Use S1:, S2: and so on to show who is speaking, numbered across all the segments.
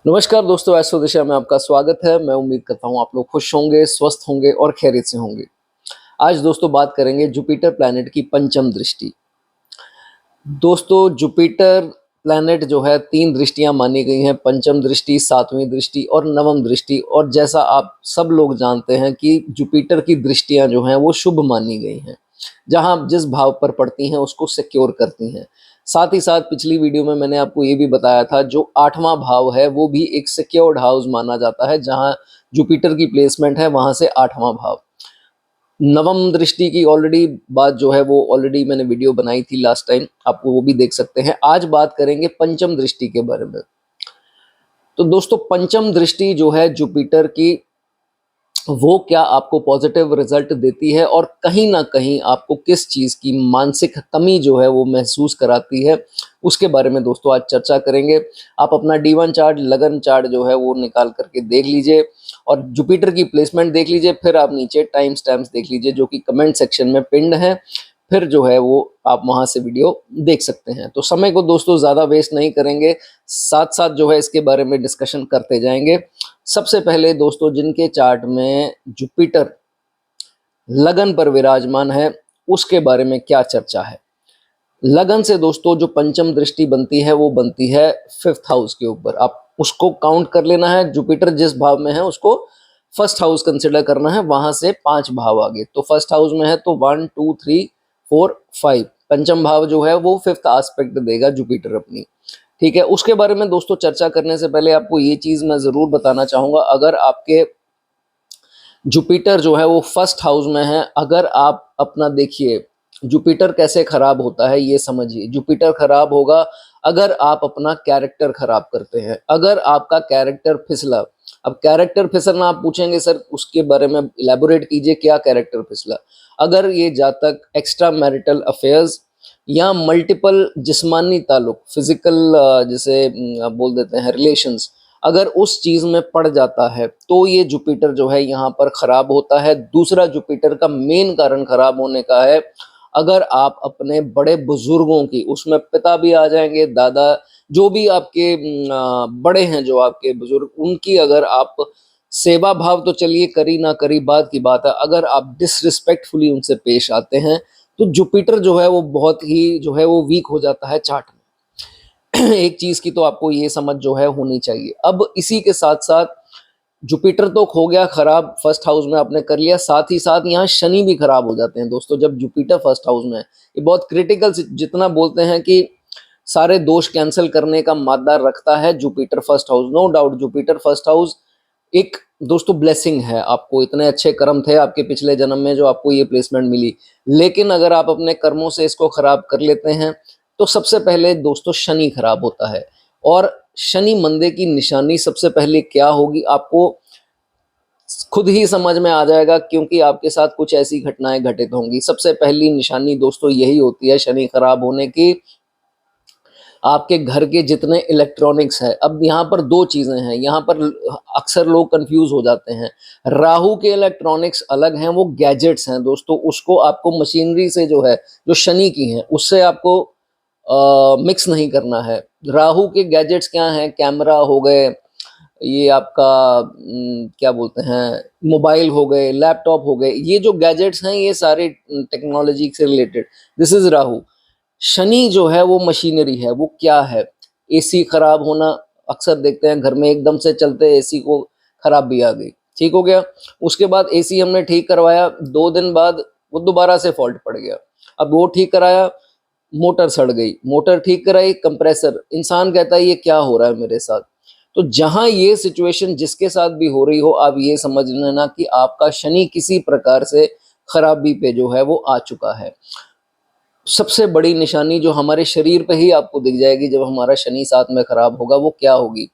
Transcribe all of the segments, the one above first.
S1: नमस्कार दोस्तों, एस्ट्रो दिशा में आपका स्वागत है। मैं उम्मीद करता हूँ आप लोग खुश होंगे, स्वस्थ होंगे और खैरियत से होंगे। आज दोस्तों बात करेंगे जुपिटर प्लैनेट की पंचम दृष्टि। दोस्तों जुपिटर प्लैनेट जो है 3 दृष्टियां मानी गई हैं, पंचम दृष्टि, 7वीं दृष्टि और नवम दृष्टि। और जैसा आप सब लोग जानते हैं कि जुपिटर की दृष्टियां जो हैं वो शुभ मानी गई हैं, जहां जिस भाव पर पड़ती हैं उसको सिक्योर करती हैं। साथ ही साथ पिछली वीडियो में मैंने आपको ये भी बताया था, जो 8वां भाव है वो भी एक सिक्योर्ड हाउस माना जाता है, जहां जुपिटर की प्लेसमेंट है वहां से 8वां भाव। नवम दृष्टि की ऑलरेडी बात जो है वो ऑलरेडी मैंने वीडियो बनाई थी लास्ट टाइम, आपको वो भी देख सकते हैं। आज बात करेंगे पंचम दृष्टि के बारे में। तो दोस्तों पंचम दृष्टि जो है जुपिटर की, वो क्या आपको पॉजिटिव रिजल्ट देती है और कहीं ना कहीं आपको किस चीज़ की मानसिक कमी जो है वो महसूस कराती है, उसके बारे में दोस्तों आज चर्चा करेंगे। आप अपना D1 चार्ट, लगन चार्ट जो है वो निकाल करके देख लीजिए और जुपिटर की प्लेसमेंट देख लीजिए। फिर आप नीचे टाइम स्टैम्प्स देख लीजिए जो कि कमेंट सेक्शन में पिंड है। फिर जो है वो आप वहां से वीडियो देख सकते हैं। तो समय को दोस्तों ज़्यादा वेस्ट नहीं करेंगे, साथ साथ जो है इसके बारे में डिस्कशन करते जाएंगे। सबसे पहले दोस्तों जिनके चार्ट में जुपिटर लगन पर विराजमान है, उसके बारे में क्या चर्चा है। लगन से दोस्तों जो पंचम दृष्टि बनती है वो बनती है 5th हाउस के ऊपर। आप उसको काउंट कर लेना है, जुपिटर जिस भाव में है उसको फर्स्ट हाउस कंसिडर करना है, वहां से 5 भाव आगे। तो फर्स्ट हाउस में है तो 1 2 3 4 5, पंचम भाव जो है वो 5th एस्पेक्ट देगा जुपिटर अपनी। ठीक है, उसके बारे में दोस्तों चर्चा करने से पहले आपको ये चीज मैं जरूर बताना चाहूंगा, अगर आपके जुपिटर जो है वो फर्स्ट हाउस में है, अगर आप अपना देखिए जुपिटर कैसे खराब होता है ये समझिए। जुपिटर खराब होगा अगर आप अपना कैरेक्टर खराब करते हैं, अगर आपका कैरेक्टर फिसला। अब कैरेक्टर फिसलना आप पूछेंगे सर उसके बारे में इलेबोरेट कीजिए, क्या कैरेक्टर फिसला। अगर ये जातक एक्स्ट्रा मैरिटल अफेयर्स या मल्टीपल जिस्मानी ताल्लुक, फिजिकल जैसे आप बोल देते हैं रिलेशंस, अगर उस चीज में पड़ जाता है तो ये जुपिटर जो है यहाँ पर खराब होता है। दूसरा जुपिटर का मेन कारण खराब होने का है, अगर आप अपने बड़े बुजुर्गों की, उसमें पिता भी आ जाएंगे, दादा, जो भी आपके बड़े हैं, जो आपके बुजुर्ग, उनकी अगर आप सेवा भाव तो चलिए करी ना करी बात की बात है, अगर आप डिसरिस्पेक्टफुली उनसे पेश आते हैं तो जुपिटर जो है वो बहुत ही जो है वो वीक हो जाता है चार्ट में। एक चीज की तो आपको ये समझ जो है होनी चाहिए। अब इसी के साथ साथ जुपिटर तो हो गया खराब, फर्स्ट हाउस में आपने कर लिया, साथ ही साथ यहाँ शनि भी खराब हो जाते हैं दोस्तों जब जुपिटर फर्स्ट हाउस में है। ये बहुत क्रिटिकल, जितना बोलते हैं कि सारे दोष कैंसिल करने का मादा रखता है Jupiter first house. No doubt Jupiter first house एक दोस्तों ब्लेसिंग है, आपको इतने अच्छे कर्म थे आपके पिछले जन्म में जो आपको ये प्लेसमेंट मिली। लेकिन अगर आप अपने कर्मों से इसको खराब कर लेते हैं तो सबसे पहले दोस्तों शनि खराब होता है। और शनि मंदे की निशानी सबसे पहले क्या होगी आपको खुद ही समझ में आ जाएगा, क्योंकि आपके साथ कुछ ऐसी घटनाएं घटित होंगी। सबसे पहली निशानी दोस्तों यही होती है शनि खराब होने की, आपके घर के जितने इलेक्ट्रॉनिक्स है। अब यहाँ पर 2 चीजें हैं, यहाँ पर अक्सर लोग कंफ्यूज हो जाते हैं। राहु के इलेक्ट्रॉनिक्स अलग हैं, वो गैजेट्स हैं दोस्तों, उसको आपको मशीनरी से जो है, जो शनि की हैं उससे आपको मिक्स नहीं करना है। राहु के गैजेट्स क्या हैं, कैमरा हो गए, ये आपका क्या बोलते हैं, मोबाइल हो गए, लैपटॉप हो गए, ये जो गैजेट्स हैं ये सारे टेक्नोलॉजी से related, this is Rahu. Shani जो है वो मशीनरी है, वो क्या है, एसी खराब होना। अक्सर देखते हैं घर में एकदम से चलते एसी को खराब भी आ गई, ठीक हो गया। उसके बाद एसी हमने ठीक करवाया, 2 दिन बाद वो दोबारा से फॉल्ट पड़ गया। अब वो ठीक कराया, मोटर सड़ गई, मोटर ठीक कराई, कंप्रेसर। इंसान कहता है ये क्या हो रहा है मेरे साथ। तो जहां ये सिचुएशन जिसके साथ भी हो रही हो, आप ये समझ लेना कि आपका शनि किसी प्रकार से खराबी पे जो है वो आ चुका है। सबसे बड़ी निशानी जो हमारे शरीर पे ही आपको दिख जाएगी जब हमारा शनि साथ में खराब होगा, वो क्या होगी।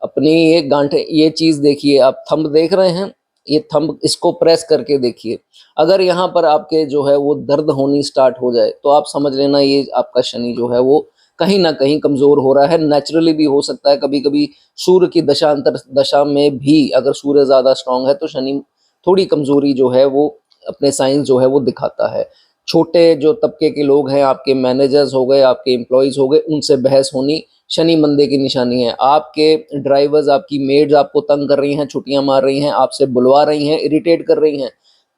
S1: अपनी ये गांठें, ये चीज देखिए, आप थंब देख रहे हैं, ये थंब, इसको प्रेस करके देखिए। अगर यहाँ पर आपके जो है वो दर्द होनी स्टार्ट हो जाए तो आप समझ लेना ये आपका शनि जो है वो कहीं ना कहीं कमजोर हो रहा है। नेचुरली भी हो सकता है, कभी कभी सूर्य की दशा अंतर दशा में भी अगर सूर्य ज्यादा स्ट्रांग है तो शनि थोड़ी कमजोरी जो है वो अपने साइंस जो है वो दिखाता है। छोटे जो तबके के लोग हैं, आपके मैनेजर्स हो गए, आपके एम्प्लॉयज हो गए, उनसे बहस होनी शनि मंदे की निशानी है। आपके ड्राइवर्स, आपकी मेड्स आपको तंग कर रही हैं, छुट्टियां मार रही हैं, आपसे बुलवा रही हैं, इरिटेट कर रही हैं,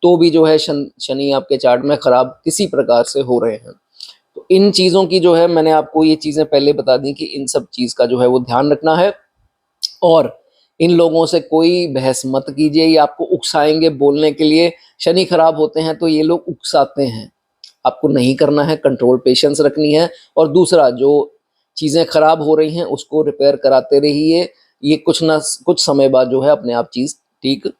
S1: तो भी जो है शनि आपके चार्ट में खराब किसी प्रकार से हो रहे हैं। तो इन चीज़ों की जो है मैंने आपको ये चीज़ें पहले बता दी कि इन सब चीज़ का जो है वो ध्यान रखना है। और इन लोगों से कोई बहस मत कीजिए, ये आपको उकसाएंगे बोलने के लिए। शनि खराब होते हैं तो ये लोग उकसाते हैं, आपको नहीं करना है, कंट्रोल पेशेंस रखनी है। और दूसरा, जो चीज़ें खराब हो रही हैं उसको रिपेयर कराते रहिए, ये कुछ ना कुछ समय बाद जो है अपने आप चीज़ ठीक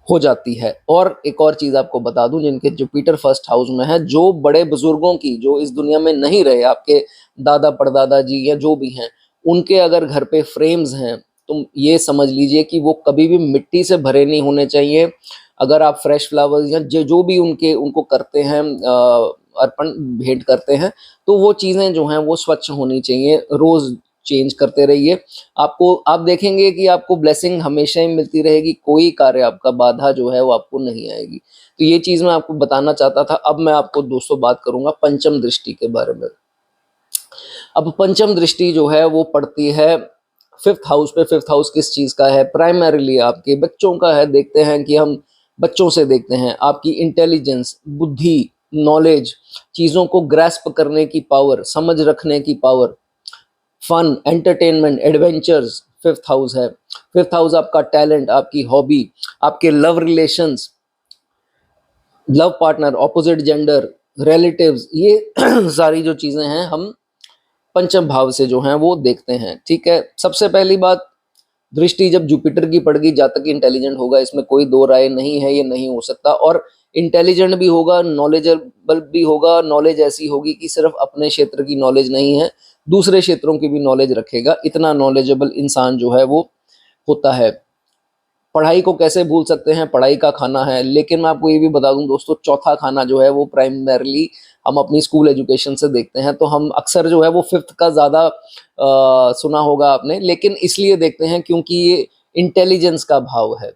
S1: हो जाती है। और एक और चीज़ आपको बता दूं, जिनके जुपिटर फर्स्ट हाउस में है, जो बड़े बुजुर्गों की, जो इस दुनिया में नहीं रहे, आपके दादा परदादा जी या जो भी हैं, उनके अगर घर पे फ्रेम्स हैं तो ये समझ लीजिए कि वो कभी भी मिट्टी से भरे नहीं होने चाहिए। अगर आप फ्रेश फ्लावर्स या जो भी उनको करते हैं, अर्पण भेंट करते हैं, तो वो चीज़ें जो हैं वो स्वच्छ होनी चाहिए, रोज़ चेंज करते रहिए। आप देखेंगे कि आपको ब्लेसिंग हमेशा ही मिलती रहेगी, कोई कार्य आपका बाधा जो है वो आपको नहीं आएगी। तो ये चीज़ मैं आपको बताना चाहता था। अब मैं आपको दोस्तों बात करूंगा पंचम दृष्टि के बारे में। अब पंचम दृष्टि जो है वो पड़ती है फिफ्थ हाउस पे। फिफ्थ हाउस किस चीज़ का है? प्राइमरीली आपके बच्चों का है। देखते हैं कि हम बच्चों से देखते हैं आपकी इंटेलिजेंस, बुद्धि, नॉलेज, चीज़ों को ग्रैस्प करने की पावर, समझ रखने की power, fun, entertainment, adventures fifth house है। फिफ्थ हाउस आपका टैलेंट, आपकी हॉबी, आपके love relations, love partner, opposite gender, relatives, ये सारी जो चीज़ें हैं हम पंचम भाव से जो हैं वो देखते हैं। ठीक है, सबसे पहली बात, दृष्टि जब जुपिटर की पड़ेगी, जातक इंटेलिजेंट होगा, इसमें कोई दो राय नहीं है, ये नहीं हो सकता। और इंटेलिजेंट भी होगा, नॉलेजेबल भी होगा। नॉलेज ऐसी होगी कि सिर्फ अपने क्षेत्र की नॉलेज नहीं है, दूसरे क्षेत्रों की भी नॉलेज रखेगा, इतना नॉलेजेबल इंसान जो है वो होता है। पढ़ाई को कैसे भूल सकते हैं, पढ़ाई का खाना है। लेकिन मैं आपको ये भी बता दूं दोस्तों, चौथा खाना जो है वो प्राइमरीली हम अपनी स्कूल एजुकेशन से देखते हैं। तो हम अक्सर जो है वो फिफ्थ का ज़्यादा सुना होगा आपने, लेकिन इसलिए देखते हैं क्योंकि ये इंटेलिजेंस का भाव है,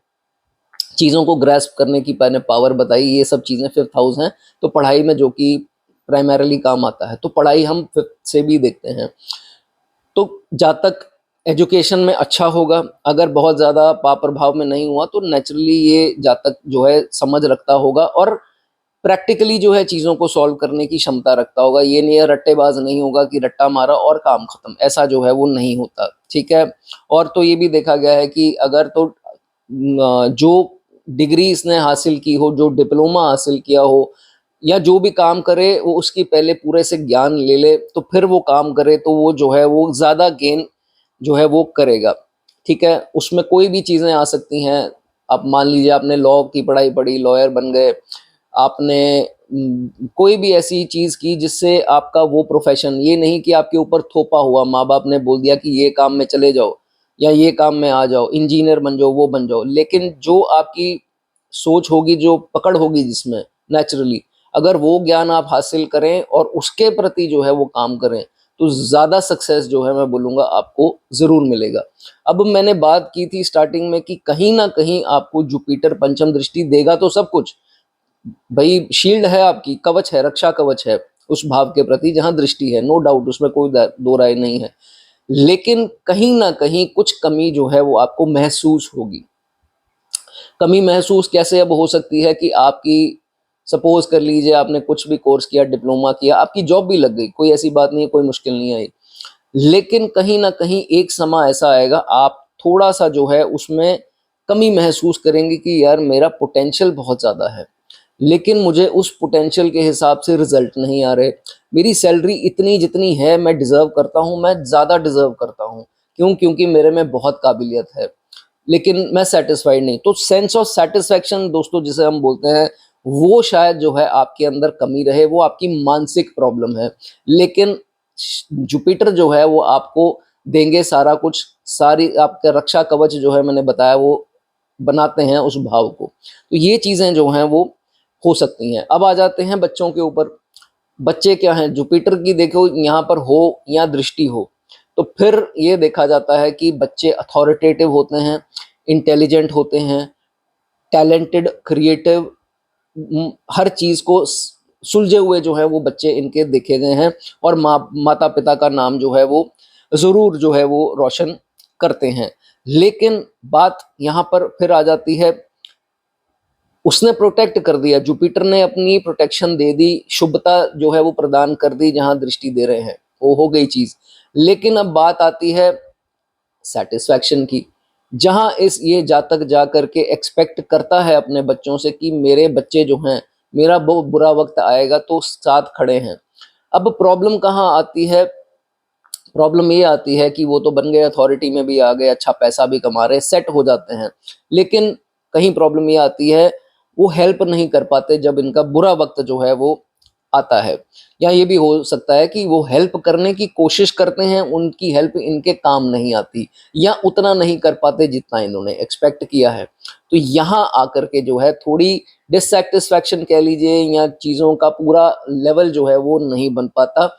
S1: चीज़ों को ग्रैस्प करने की मैंने पावर बताई, ये सब चीज़ें फिफ्थ हाउस हैं। तो पढ़ाई में जो कि प्राइमरीली काम आता है, तो पढ़ाई हम फिफ्थ से भी देखते हैं। तो जातक एजुकेशन में अच्छा होगा। अगर बहुत ज़्यादा पाप प्रभाव में नहीं हुआ तो नेचुरली ये जातक जो है समझ रखता होगा और प्रैक्टिकली जो है चीज़ों को सॉल्व करने की क्षमता रखता होगा। ये नहीं है, रट्टेबाज नहीं होगा कि रट्टा मारा और काम खत्म, ऐसा जो है वो नहीं होता। ठीक है। और तो ये भी देखा गया है कि अगर तो जो डिग्री इसने हासिल की हो, जो डिप्लोमा हासिल किया हो, या जो भी काम करे वो उसकी पहले पूरे से ज्ञान ले ले, तो फिर वो काम करे, तो वो जो है वो ज़्यादा गेन जो है वो करेगा। ठीक है, उसमें कोई भी चीज़ें आ सकती हैं। आप मान लीजिए आपने लॉ की पढ़ाई पढ़ी, लॉयर बन गए, आपने कोई भी ऐसी चीज़ की जिससे आपका वो प्रोफेशन, ये नहीं कि आपके ऊपर थोपा हुआ, माँ बाप ने बोल दिया कि ये काम में चले जाओ या ये काम में आ जाओ, इंजीनियर बन जाओ, वो बन जाओ। लेकिन जो आपकी सोच होगी, जो पकड़ होगी जिसमें नेचुरली, अगर वो ज्ञान आप हासिल करें और उसके प्रति जो है वो काम करें, तो ज़्यादा सक्सेस जो है मैं बोलूँगा आपको ज़रूर मिलेगा। अब मैंने बात की थी स्टार्टिंग में कि कहीं ना कहीं आपको जुपिटर पंचम दृष्टि देगा तो सब कुछ, भाई शील्ड है आपकी, कवच है, रक्षा कवच है उस भाव के प्रति जहां दृष्टि है, नो डाउट, उसमें कोई दो राय नहीं है। लेकिन कहीं ना कहीं कुछ कमी जो है वो आपको महसूस होगी। कमी महसूस कैसे अब हो सकती है कि आपकी, सपोज कर लीजिए आपने कुछ भी कोर्स किया, डिप्लोमा किया, आपकी जॉब भी लग गई, कोई ऐसी बात नहीं है, कोई मुश्किल नहीं आई। लेकिन कहीं ना कहीं एक समय ऐसा आएगा, आप थोड़ा सा जो है उसमें कमी महसूस करेंगे कि यार मेरा पोटेंशियल बहुत ज़्यादा है, लेकिन मुझे उस पोटेंशियल के हिसाब से रिजल्ट नहीं आ रहे। मेरी सैलरी इतनी जितनी है, मैं डिज़र्व करता हूँ, मैं ज़्यादा डिज़र्व करता हूँ। क्यों? क्योंकि मेरे में बहुत काबिलियत है, लेकिन मैं सेटिस्फाइड नहीं। तो सेंस ऑफ सेटिस्फैक्शन दोस्तों जिसे हम बोलते हैं, वो शायद जो है आपके अंदर कमी रहे, वो आपकी मानसिक प्रॉब्लम है। लेकिन जुपिटर जो है वो आपको देंगे सारा कुछ, सारी आपका रक्षा कवच जो है मैंने बताया वो बनाते हैं उस भाव को। तो ये चीज़ें जो हैं वो हो सकती हैं। अब आ जाते हैं बच्चों के ऊपर। बच्चे क्या हैं, जुपिटर की देखो यहाँ पर हो या दृष्टि हो, तो फिर ये देखा जाता है कि बच्चे अथॉरिटेटिव होते हैं, इंटेलिजेंट होते हैं, टैलेंटेड, क्रिएटिव, हर चीज़ को सुलझे हुए जो है वो बच्चे इनके देखे गए हैं। और माता पिता का नाम जो है वो ज़रूर जो है वो रोशन करते हैं। लेकिन बात यहाँ पर फिर आ जाती है, उसने प्रोटेक्ट कर दिया, जुपिटर ने अपनी प्रोटेक्शन दे दी, शुभता जो है वो प्रदान कर दी जहाँ दृष्टि दे रहे हैं, वो हो गई चीज़। लेकिन अब बात आती है सेटिस्फैक्शन की, जहाँ इस ये जातक जा करके एक्सपेक्ट करता है अपने बच्चों से कि मेरे बच्चे जो हैं, मेरा बहुत बुरा वक्त आएगा तो साथ खड़े हैं। अब प्रॉब्लम कहाँ आती है? प्रॉब्लम ये आती है कि वो तो बन गए, अथॉरिटी में भी आ गए, अच्छा पैसा भी कमा रहे, सेट हो जाते हैं। लेकिन कहीं प्रॉब्लम ये आती है, वो हेल्प नहीं कर पाते जब इनका बुरा वक्त जो है वो आता है। या ये भी हो सकता है कि वो हेल्प करने की कोशिश करते हैं, उनकी हेल्प इनके काम नहीं आती या उतना नहीं कर पाते जितना इन्होंने एक्सपेक्ट किया है। तो यहाँ आकर के जो है थोड़ी डिससैटिस्फैक्शन कह लीजिए, या चीज़ों का पूरा लेवल जो है वो नहीं बन पाता।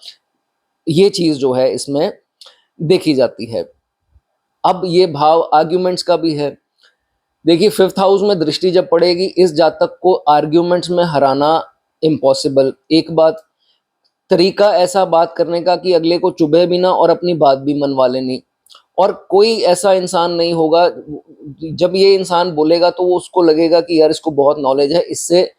S1: ये चीज़ जो है इसमें देखी जाती है। अब ये भाव आर्ग्यूमेंट्स का भी है। देखिए, 5th हाउस में दृष्टि जब पड़ेगी, इस जातक को आर्ग्यूमेंट्स में हराना इम्पॉसिबल। एक बात, तरीका ऐसा बात करने का कि अगले को चुभे भी ना और अपनी बात भी मनवा लेनी। और कोई ऐसा इंसान नहीं होगा, जब ये इंसान बोलेगा तो वो उसको लगेगा कि यार इसको बहुत नॉलेज है, इससे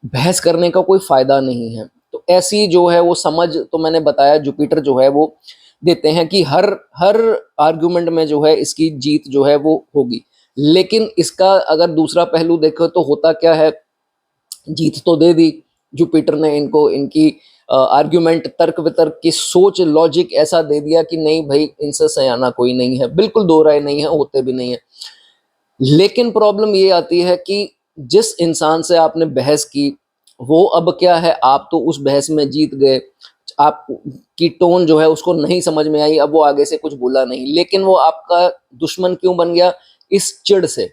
S1: बहस करने का कोई फायदा नहीं है। तो ऐसी जो है वो समझ, तो मैंने बताया जुपिटर जो है वो देते हैं कि हर हर आर्गुमेंट में जो है इसकी जीत जो है वो होगी। लेकिन इसका अगर दूसरा पहलू देखो तो होता क्या है, जीत तो दे दी जुपिटर ने इनको, इनकी आर्ग्यूमेंट, तर्क वितर्क की सोच, लॉजिक ऐसा दे दिया कि नहीं भाई इनसे सयाना कोई नहीं है, बिल्कुल दो राय नहीं है, होते भी नहीं है। लेकिन प्रॉब्लम ये आती है कि जिस इंसान से आपने बहस की, वो अब क्या है, आप तो उस बहस में जीत गए, आप की टोन जो है उसको नहीं समझ में आई, अब वो आगे से कुछ बोला नहीं, लेकिन वो आपका दुश्मन क्यों बन गया? इस चिढ़ से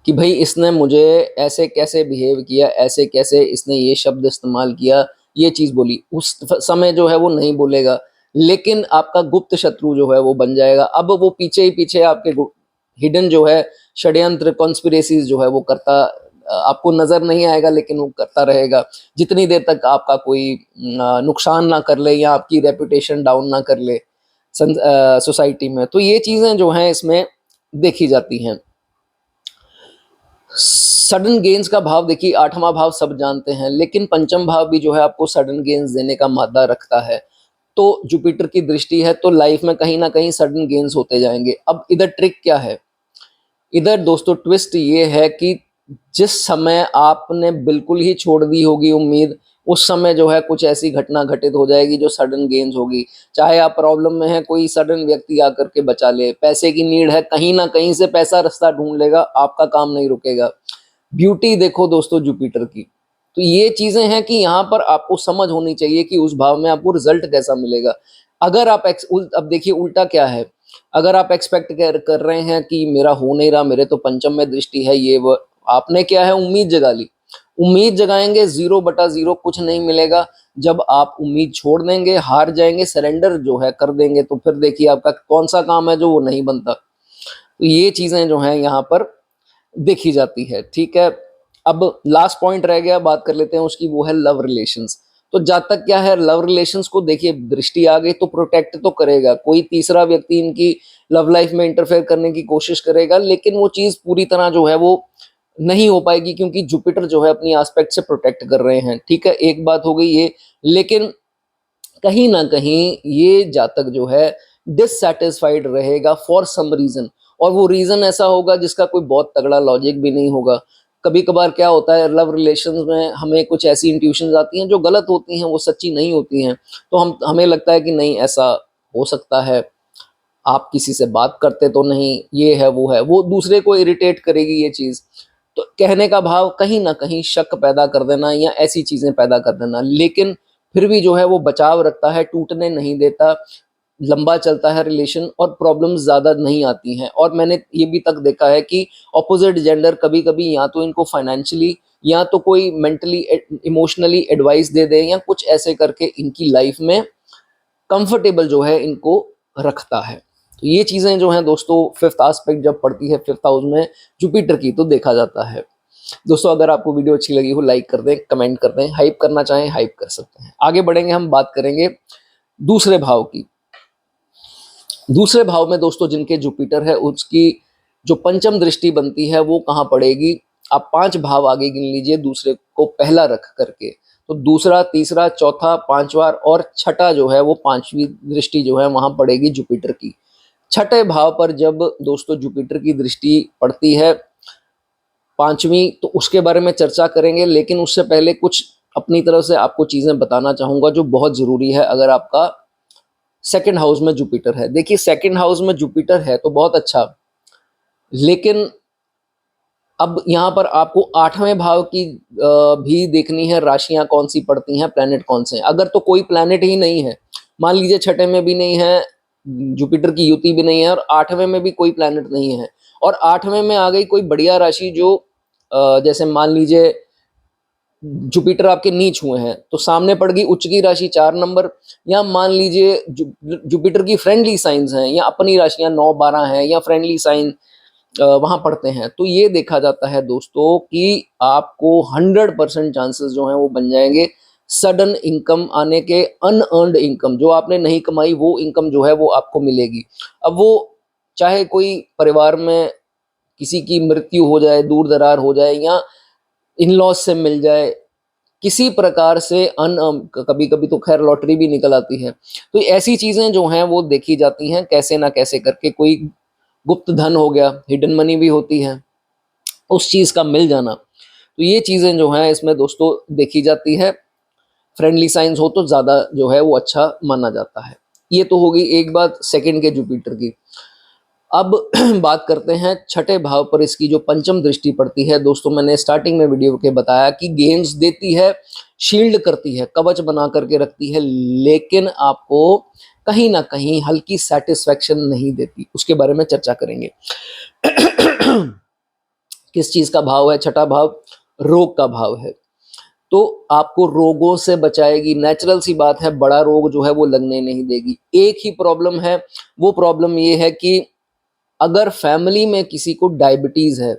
S1: कि भाई इसने मुझे ऐसे कैसे बिहेव किया, ऐसे कैसे इसने ये शब्द इस्तेमाल किया, ये चीज़ बोली। उस समय जो है वो नहीं बोलेगा, लेकिन आपका गुप्त शत्रु जो है वो बन जाएगा। अब वो पीछे ही पीछे आपके हिडन जो है षड्यंत्र, कॉन्स्पिरेसीज जो है वो करता, आपको नजर नहीं आएगा लेकिन वो करता रहेगा, जितनी देर तक आपका कोई नुकसान ना कर ले या आपकी रेपुटेशन डाउन ना कर ले सोसाइटी में। तो ये चीज़ें जो हैं इसमें देखी जाती हैं। सडन गेन्स का भाव देखिए, 8वां भाव सब जानते हैं, लेकिन पंचम भाव भी जो है आपको सडन गेन्स देने का मादा रखता है। तो जुपिटर की दृष्टि है तो लाइफ में कहीं ना कहीं सडन गेन्स होते जाएंगे। अब इधर ट्रिक क्या है? इधर दोस्तों ट्विस्ट ये है कि जिस समय आपने बिल्कुल ही छोड़ दी होगी उम्मीद, उस समय जो है कुछ ऐसी घटना घटित हो जाएगी जो सडन गेन्स होगी। चाहे आप प्रॉब्लम में हैं, कोई सडन व्यक्ति आकर के बचा ले, पैसे की नीड है, कहीं ना कहीं से पैसा रास्ता ढूंढ लेगा, आपका काम नहीं रुकेगा। ब्यूटी देखो दोस्तों जुपिटर की। तो ये चीजें हैं कि यहाँ पर आपको समझ होनी चाहिए कि उस भाव में आपको रिजल्ट कैसा मिलेगा। अगर आप अब देखिए उल्टा क्या है, अगर आप एक्सपेक्ट कर रहे हैं कि मेरा हो नहीं रहा, मेरे तो पंचम में दृष्टि है, ये वो, आपने क्या है, उम्मीद जगा ली। उम्मीद जगाएंगे, 0/0 कुछ नहीं मिलेगा। जब आप उम्मीद छोड़ देंगे, हार जाएंगे, सरेंडर जो है कर देंगे, तो फिर देखिए आपका कौन सा काम है जो वो नहीं बनता। तो ये चीजें जो हैं यहाँ पर देखी जाती है। ठीक है, अब लास्ट पॉइंट रह गया, बात कर लेते हैं उसकी, वो है लव रिलेशंस। तो जातक क्या है, लव रिलेशंस को देखिए, दृष्टि आ गई तो प्रोटेक्ट तो करेगा, कोई तीसरा व्यक्ति इनकी लव लाइफ में इंटरफेयर करने की कोशिश करेगा, लेकिन वो चीज पूरी तरह जो है वो नहीं हो पाएगी, क्योंकि जुपिटर जो है अपनी एस्पेक्ट से प्रोटेक्ट कर रहे हैं। ठीक है, एक बात हो गई ये। लेकिन कहीं ना कहीं ये जातक जो है डिससेटिस्फाइड रहेगा फॉर सम रीजन, और वो रीजन ऐसा होगा जिसका कोई बहुत तगड़ा लॉजिक भी नहीं होगा। कभी कभार क्या होता है, लव रिलेशंस में हमें कुछ ऐसी इंट्यूशंस आती हैं जो गलत होती हैं, वो सच्ची नहीं होती हैं, तो हमें लगता है कि नहीं ऐसा हो सकता है, आप किसी से बात करते तो नहीं, ये है वो दूसरे को इरिटेट करेगी ये चीज़। तो कहने का भाव कहीं ना कहीं शक पैदा कर देना या ऐसी चीज़ें पैदा कर देना, लेकिन फिर भी जो है वो बचाव रखता है, टूटने नहीं देता, लंबा चलता है रिलेशन और प्रॉब्लम्स ज़्यादा नहीं आती हैं। और मैंने ये भी तक देखा है कि ऑपोजिट जेंडर कभी कभी या तो इनको फाइनेंशियली या तो कोई मेंटली इमोशनली एडवाइस दे दे, या कुछ ऐसे करके इनकी लाइफ में कंफर्टेबल जो है इनको रखता है। तो ये चीज़ें जो हैं दोस्तों, 5th एस्पेक्ट जब पड़ती है 5th हाउस में जुपिटर की, तो देखा जाता है। दोस्तों अगर आपको वीडियो अच्छी लगी हो, लाइक कर दें, कमेंट कर दें, हाइप करना चाहें हाइप कर सकते हैं। आगे बढ़ेंगे, हम बात करेंगे दूसरे भाव की। दूसरे भाव में दोस्तों जिनके जुपिटर है उसकी जो पंचम दृष्टि बनती है वो कहाँ पड़ेगी, आप 5 भाव आगे गिन लीजिए दूसरे को पहला रख करके, तो दूसरा, तीसरा, चौथा, पांचवा और छठा जो है वो पांचवी दृष्टि जो है वहां पड़ेगी जुपिटर की। छठे भाव पर जब दोस्तों जुपिटर की दृष्टि पड़ती है पांचवी, तो उसके बारे में चर्चा करेंगे, लेकिन उससे पहले कुछ अपनी तरफ से आपको चीजें बताना चाहूंगा जो बहुत जरूरी है। अगर आपका सेकंड हाउस में जुपिटर है, देखिए सेकंड हाउस में जुपिटर है तो बहुत अच्छा, लेकिन अब यहाँ पर आपको आठवें भाव की भी देखनी है, राशियां कौन सी पड़ती हैं, प्लैनेट कौन से हैं। अगर तो कोई प्लैनेट ही नहीं है, मान लीजिए छठे में भी नहीं है, जुपिटर की युति भी नहीं है और आठवें में भी कोई प्लैनेट नहीं है, और आठवें में आ गई कोई बढ़िया राशि जो जैसे मान लीजिए जुपिटर आपके नीच हुए हैं तो सामने पड़ गई उच्च की राशि 4 नंबर, या मान लीजिए जुपिटर की फ्रेंडली साइंस हैं या अपनी राशियां 9 12 हैं या फ्रेंडली साइन वहां पढ़ते हैं, तो ये देखा जाता है दोस्तों कि आपको 100% चांसेस जो हैं वो बन जाएंगे सडन इनकम आने के, अनअर्नड इनकम जो आपने नहीं कमाई वो इनकम जो है वो आपको मिलेगी। अब वो चाहे कोई परिवार में किसी की मृत्यु हो जाए, दूर दरार हो जाए, या इन लॉज से मिल जाए, किसी प्रकार से अन कभी कभी तो खैर लॉटरी भी निकल आती है, तो ऐसी चीजें जो हैं वो देखी जाती हैं कैसे ना कैसे करके। कोई गुप्त धन हो गया, हिडन मनी भी होती है, उस चीज का मिल जाना, तो ये चीजें जो हैं इसमें दोस्तों देखी जाती है। फ्रेंडली साइंस हो तो ज्यादा जो है वो अच्छा माना जाता है। ये तो होगी एक बात सेकंड के जुपिटर की। अब बात करते हैं छठे भाव पर इसकी जो पंचम दृष्टि पड़ती है दोस्तों, मैंने स्टार्टिंग में वीडियो के बताया कि गेम्स देती है, शील्ड करती है, कवच बना करके रखती है, लेकिन आपको कहीं ना कहीं हल्की सेटिस्फेक्शन नहीं देती, उसके बारे में चर्चा करेंगे। किस चीज का भाव है छठा भाव? रोग का भाव है, तो आपको रोगों से बचाएगी। नेचुरल सी बात है, बड़ा रोग जो है वो लगने नहीं देगी। एक ही प्रॉब्लम है, वो प्रॉब्लम ये है कि अगर फैमिली में किसी को डायबिटीज है,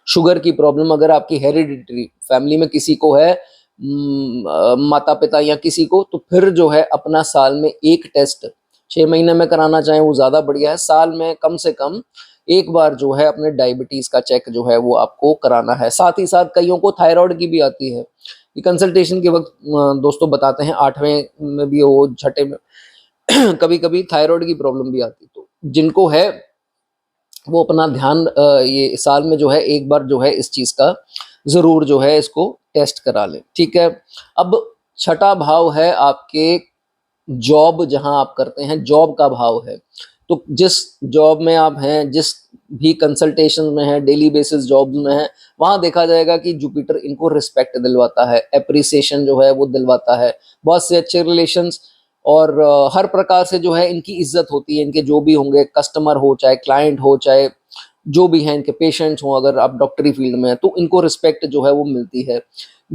S1: शुगर की प्रॉब्लम अगर आपकी हेरिडिटरी फैमिली में किसी को है, माता पिता या किसी को, तो फिर जो है अपना साल में एक टेस्ट 6 महीने में कराना चाहें वो ज्यादा बढ़िया है, साल में कम से कम एक बार जो है अपने डायबिटीज का चेक जो है वो आपको कराना है। साथ ही साथ कईयों को थायराइड की भी आती है, ये कंसल्टेशन के वक्त दोस्तों बताते हैं, आठवें में भी हो छठे में कभी कभी थायराइड की प्रॉब्लम भी आती, तो जिनको है वो अपना ध्यान ये साल में जो है एक बार जो है इस चीज का जरूर जो है इसको टेस्ट करा लें, ठीक है। अब छठा भाव है आपके जॉब, जहां आप करते हैं जॉब का भाव है, तो जिस जॉब में आप हैं, जिस भी कंसल्टेशन में है, डेली बेसिस जॉब में है, वहां देखा जाएगा कि जुपिटर इनको रिस्पेक्ट दिलवाता है, एप्रिसिएशन जो है वो दिलवाता है, बहुत से अच्छे रिलेशंस, और हर प्रकार से जो है इनकी इज्जत होती है। इनके जो भी होंगे कस्टमर हो, चाहे क्लाइंट हो, चाहे जो भी हैं इनके पेशेंट्स हो, अगर आप डॉक्टरी फील्ड में हैं तो इनको रिस्पेक्ट जो है वो मिलती है।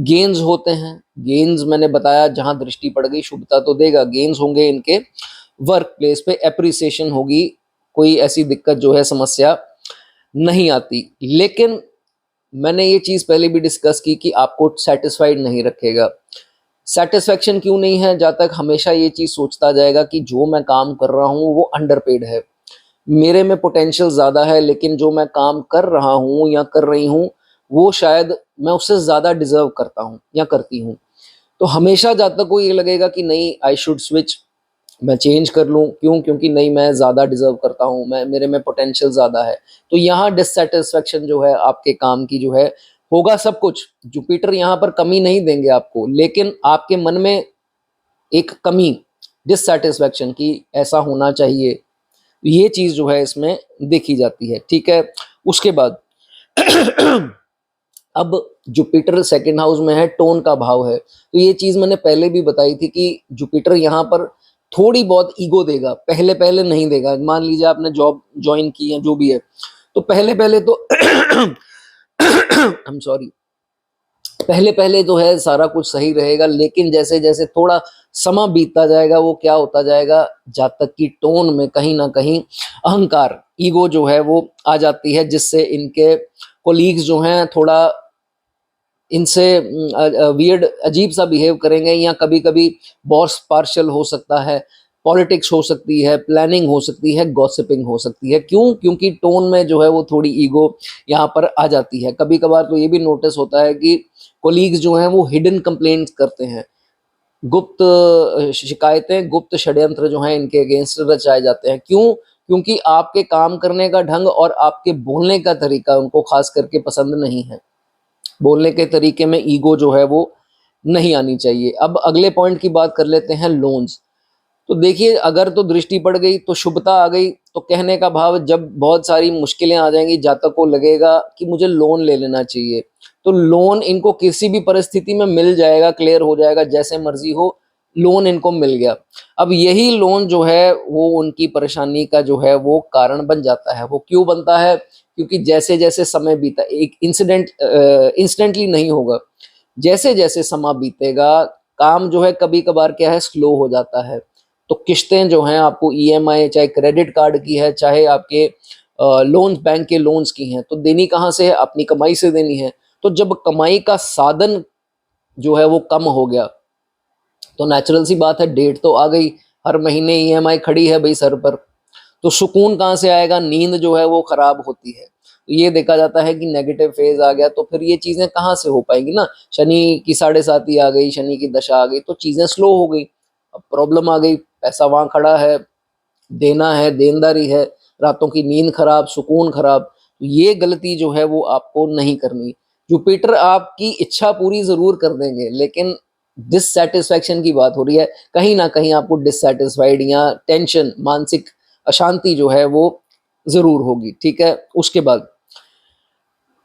S1: गेंस होते हैं, गेंस मैंने बताया जहां दृष्टि पड़ गई शुभता तो देगा, गेंस होंगे इनके, वर्क प्लेस पे एप्रिसिएशन होगी, कोई ऐसी दिक्कत जो है समस्या नहीं आती। लेकिन मैंने ये चीज पहले भी डिस्कस की कि आपको सेटिस्फाइड नहीं रखेगा। सेटिस्फेक्शन क्यों नहीं है? जब तक हमेशा ये चीज सोचता जाएगा कि जो मैं काम कर रहा हूँ वो अंडरपेड है, मेरे में पोटेंशियल ज्यादा है, लेकिन जो मैं काम कर रहा हूँ या कर रही हूँ वो शायद मैं उससे ज्यादा डिजर्व करता हूँ या करती हूँ। तो हमेशा जब तक को ये लगेगा कि नहीं आई शुड स्विच, मैं चेंज कर लूँ, क्यों? क्योंकि नहीं मैं ज़्यादा डिजर्व करता हूँ, मैं मेरे में पोटेंशियल ज़्यादा है, तो यहाँ डिससेटिस्फेक्शन जो है आपके काम की जो है होगा। सब कुछ जुपिटर यहाँ पर कमी नहीं देंगे आपको, लेकिन आपके मन में एक कमी, डिससेटिस्फेक्शन की ऐसा होना चाहिए, ये चीज़ जो है इसमें देखी जाती है, ठीक है। उसके बाद अब जुपिटर सेकंड हाउस में है, टोन का भाव है, तो ये चीज मैंने पहले भी बताई थी कि जुपिटर यहाँ पर थोड़ी बहुत ईगो देगा, पहले पहले नहीं देगा। मान लीजिए आपने जॉब ज्वाइन की है जो भी है, तो पहले पहले तो आई एम सॉरी, पहले पहले तो है सारा कुछ सही रहेगा, लेकिन जैसे जैसे थोड़ा समय बीतता जाएगा वो क्या होता जाएगा, जब तक कि टोन में कहीं ना कहीं अहंकार, ईगो जो है वो आ जाती है, जिससे इनके कोलीग्स जो हैं थोड़ा इनसे वियर्ड अजीब सा बिहेव करेंगे, या कभी कभी बॉस पार्शल हो सकता है, पॉलिटिक्स हो सकती है, प्लानिंग हो सकती है, गॉसिपिंग हो सकती है। क्यों? क्योंकि टोन में जो है वो थोड़ी ईगो यहाँ पर आ जाती है। कभी कभार तो ये भी नोटिस होता है कि कोलीग्स जो हैं वो हिडन कंप्लेंट्स करते हैं, गुप्त शिकायतें, गुप्त षड्यंत्र जो हैं इनके अगेंस्ट रचाए जाते हैं। क्यों? क्योंकि आपके काम करने का ढंग और आपके बोलने का तरीका उनको खास करके पसंद नहीं है। बोलने के तरीके में ईगो जो है वो नहीं आनी चाहिए। अब अगले पॉइंट की बात कर लेते हैं, लोन्स। तो देखिए, अगर तो दृष्टि पड़ गई तो शुभता आ गई। तो कहने का भाव, जब बहुत सारी मुश्किलें आ जाएंगी, जातक को लगेगा कि मुझे लोन ले लेना चाहिए, तो लोन इनको किसी भी परिस्थिति में मिल जाएगा, क्लियर हो जाएगा, जैसे मर्जी हो लोन इनको मिल गया। अब यही लोन जो है वो उनकी परेशानी का जो है वो कारण बन जाता है। वो क्यों बनता है? क्योंकि जैसे जैसे समय बीता, एक इंसिडेंट इंस्टेंटली नहीं होगा, जैसे जैसे समय बीतेगा काम जो है कभी कभार क्या है, स्लो हो जाता है। तो किस्तें जो हैं आपको ईएमआई, चाहे क्रेडिट कार्ड की है, चाहे आपके लोन्स, बैंक के लोन्स की हैं, तो देनी कहाँ से है? अपनी कमाई से देनी है। तो जब कमाई का साधन जो है वो कम हो गया, तो नेचुरल सी बात है, डेट तो आ गई, हर महीने ईएमआई खड़ी है भाई सर पर, तो सुकून कहाँ से आएगा? नींद जो है वो खराब होती है। तो ये देखा जाता है कि नेगेटिव फेज आ गया, तो फिर ये चीजें कहाँ से हो पाएंगी ना? शनि की 7.5 आ गई, शनि की दशा आ गई, तो चीजें स्लो हो गई। अब प्रॉब्लम आ गई, पैसा वहां खड़ा है, देना है, देनदारी है, रातों की नींद खराब, सुकून खराब। तो ये गलती जो है वो आपको नहीं करनी। जुपिटर आपकी इच्छा पूरी जरूर कर देंगे, लेकिन डिससेटिस्फैक्शन की बात हो रही है, कहीं ना कहीं आपको डिससेटिस्फाइड या टेंशन, मानसिक अशांति जो है वो जरूर होगी। ठीक है, उसके बाद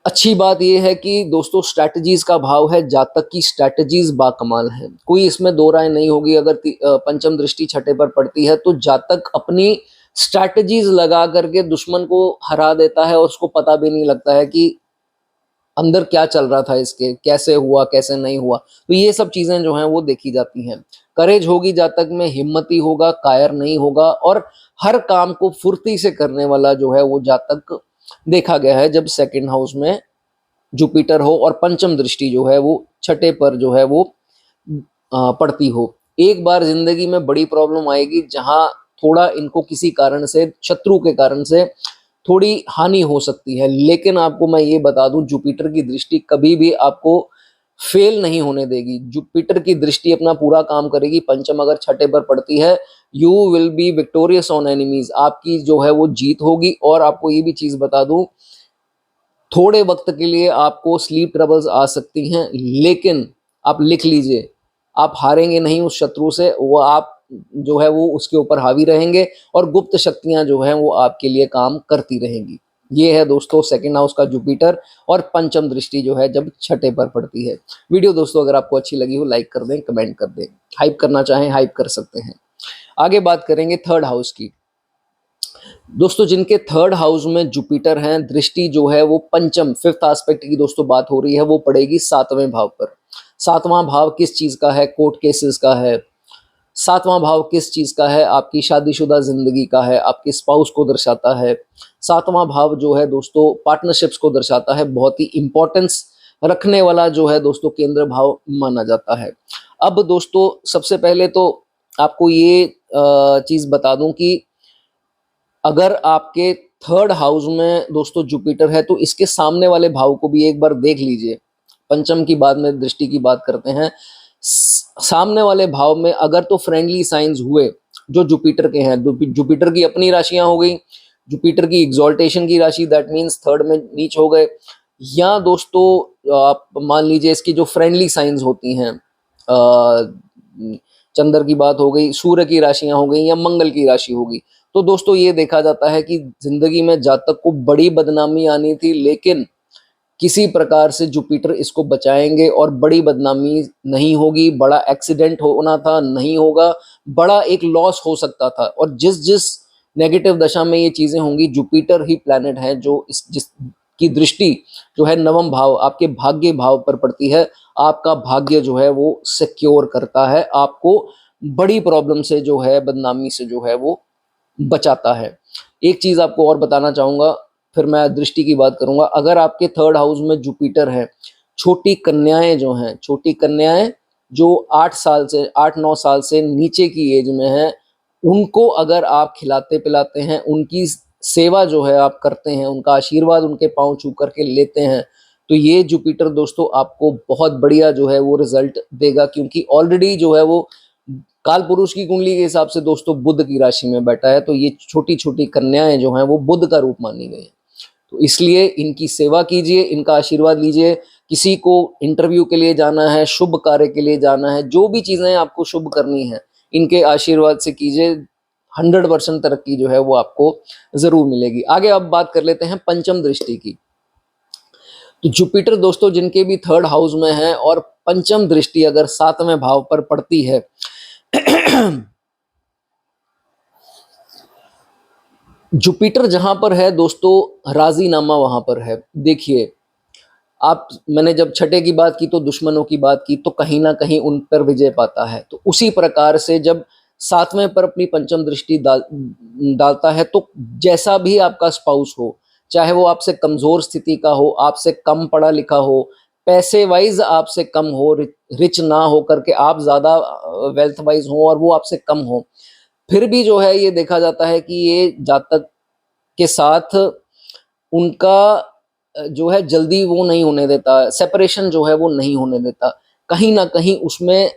S1: अच्छी बात यह है कि दोस्तों स्ट्रैटेजीज का भाव है, जातक की स्ट्रैटेजीज बाकमाल है, कोई इसमें दो राय नहीं होगी। अगर पंचम दृष्टि छठे पर पड़ती है तो जातक अपनी स्ट्रैटेजीज लगा करके दुश्मन को हरा देता है और उसको पता भी नहीं लगता है कि अंदर क्या चल रहा था, इसके कैसे हुआ, कैसे नहीं हुआ। तो ये सब चीजें जो हैं वो देखी जाती हैं। करेज होगी जातक में, हिम्मती होगा, कायर नहीं होगा, और हर काम को फुर्ती से करने वाला जो है वो जातक देखा गया है जब सेकंड हाउस में जुपिटर हो और पंचम दृष्टि जो है वो छठे पर जो है वो पड़ती हो। एक बार जिंदगी में बड़ी प्रॉब्लम आएगी जहां थोड़ा इनको किसी कारण से, शत्रु के कारण से थोड़ी हानि हो सकती है, लेकिन आपको मैं ये बता दूं, जुपिटर की दृष्टि कभी भी आपको फेल नहीं होने देगी। जुपिटर की दृष्टि अपना पूरा काम करेगी। पंचम अगर छठे पर पड़ती है, you will be victorious on enemies, आपकी जो है वो जीत होगी। और आपको ये भी चीज बता दूं, थोड़े वक्त के लिए आपको स्लीप ट्रबल्स आ सकती हैं, लेकिन आप लिख लीजिए, आप हारेंगे नहीं उस शत्रु से, वो आप जो है वो उसके ऊपर हावी रहेंगे, और गुप्त शक्तियां जो हैं वो आपके लिए काम करती रहेंगी। ये है दोस्तों सेकंड हाउस का जुपिटर और पंचम दृष्टि जो है जब छठे पर पड़ती है। वीडियो दोस्तों अगर आपको अच्छी लगी हो, लाइक कर दें, कमेंट कर दें, हाइप करना चाहें हाइप कर सकते हैं। आगे बात करेंगे थर्ड हाउस की। दोस्तों जिनके थर्ड हाउस में जुपिटर हैं, दृष्टि जो है वो पंचम, फिफ्थ एस्पेक्ट की दोस्तों बात हो रही है, वो पड़ेगी सातवें भाव पर। सातवां भाव किस चीज का है? कोर्ट केसेस का है। सातवां भाव किस चीज का है? आपकी शादीशुदा जिंदगी का है, आपके स्पाउस को दर्शाता है। सातवां भाव जो है दोस्तों पार्टनरशिप्स को दर्शाता है, बहुत ही इंपॉर्टेंस रखने वाला जो है दोस्तों केंद्र भाव माना जाता है। अब दोस्तों सबसे पहले तो आपको ये चीज बता दूं कि अगर आपके थर्ड हाउस में दोस्तों जुपिटर है तो इसके सामने वाले भाव को भी एक बार देख लीजिए। पंचम की बाद में दृष्टि की बात करते हैं। सामने वाले भाव में अगर तो फ्रेंडली साइंस हुए जो जुपिटर के हैं, जुपिटर की अपनी राशियां हो गई, जुपिटर की एग्जॉल्टेशन की राशि, दैट मीन्स थर्ड में नीच हो गए, या दोस्तों आप मान लीजिए इसकी जो फ्रेंडली साइंस होती हैं, चंद्र की बात हो गई, सूर्य की राशियां हो गई, या मंगल की राशि होगी, तो दोस्तों ये देखा जाता है कि जिंदगी में जातक को बड़ी बदनामी आनी थी, लेकिन किसी प्रकार से जुपिटर इसको बचाएंगे और बड़ी बदनामी नहीं होगी। बड़ा एक्सीडेंट होना था, नहीं होगा, बड़ा एक लॉस हो सकता था। और जिस जिस नेगेटिव दशा में ये चीजें होंगी, जुपिटर ही प्लैनेट है जो जिस की दृष्टि जो है नवम भाव, आपके भाग्य भाव पर पड़ती है, आपका भाग्य जो है वो सिक्योर करता है, आपको बड़ी प्रॉब्लम से जो है, बदनामी से जो है वो बचाता है। एक चीज आपको और बताना चाहूंगा, फिर मैं दृष्टि की बात करूंगा। अगर आपके थर्ड हाउस में जुपिटर है, छोटी कन्याएं जो हैं, छोटी कन्याएं जो 8 साल से, 8-9 साल से नीचे की एज में है, उनको अगर आप खिलाते पिलाते हैं, उनकी सेवा जो है आप करते हैं, उनका आशीर्वाद उनके पाँव छू करके लेते हैं, तो ये जुपिटर दोस्तों आपको बहुत बढ़िया जो है वो रिजल्ट देगा, क्योंकि ऑलरेडी जो है वो काल पुरुष की कुंडली के हिसाब से दोस्तों बुध की राशि में बैठा है, तो ये छोटी छोटी कन्याएं जो हैं वो बुध का रूप मानी गई हैं। तो इसलिए इनकी सेवा कीजिए, इनका आशीर्वाद लीजिए। किसी को इंटरव्यू के लिए जाना है, शुभ कार्य के लिए जाना है, जो भी चीजें आपको शुभ करनी है, इनके आशीर्वाद से कीजिए। 100% तरक्की जो है वो आपको जरूर मिलेगी। आगे अब बात कर लेते हैं पंचम दृष्टि की। तो जुपिटर दोस्तों जिनके भी थर्ड हाउस में है और पंचम दृष्टि अगर 7वें भाव पर पड़ती है जुपिटर जहां पर है दोस्तों, राजीनामा वहां पर है। देखिए, आप मैंने जब छठे की बात की तो दुश्मनों की बात की, तो कहीं ना कहीं उन पर विजय पाता है। तो उसी प्रकार से जब 7वें पर अपनी पंचम दृष्टि डालता है, तो जैसा भी आपका स्पाउस हो, चाहे वो आपसे कमजोर स्थिति का हो, आपसे कम पढ़ा लिखा हो, पैसे वाइज आपसे कम हो, रिच ना हो करके आप ज्यादा वेल्थ वाइज हो और वो आपसे कम हो, फिर भी जो है ये देखा जाता है कि ये जातक के साथ उनका जो है जल्दी वो नहीं होने देता, सेपरेशन जो है वो नहीं होने देता, कहीं ना कहीं उसमें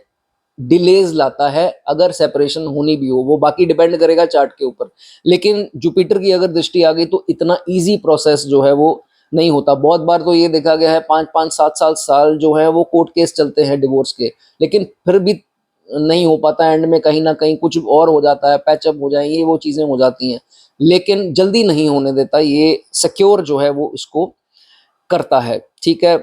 S1: डिलेज लाता है। अगर सेपरेशन होनी भी हो, वो बाकी डिपेंड करेगा चार्ट के ऊपर, लेकिन जुपिटर की अगर दृष्टि आ गई तो इतना इजी प्रोसेस जो है वो नहीं होता। बहुत बार तो ये देखा गया है 5-5 7 साल जो है वो कोर्ट केस चलते हैं डिवोर्स के, लेकिन फिर भी नहीं हो पाता। एंड में कहीं ना कहीं कुछ और हो जाता है, पैचअप हो जाए, ये वो चीजें हो जाती हैं, लेकिन जल्दी नहीं होने देता। ये सिक्योर जो है वो इसको करता है। ठीक है,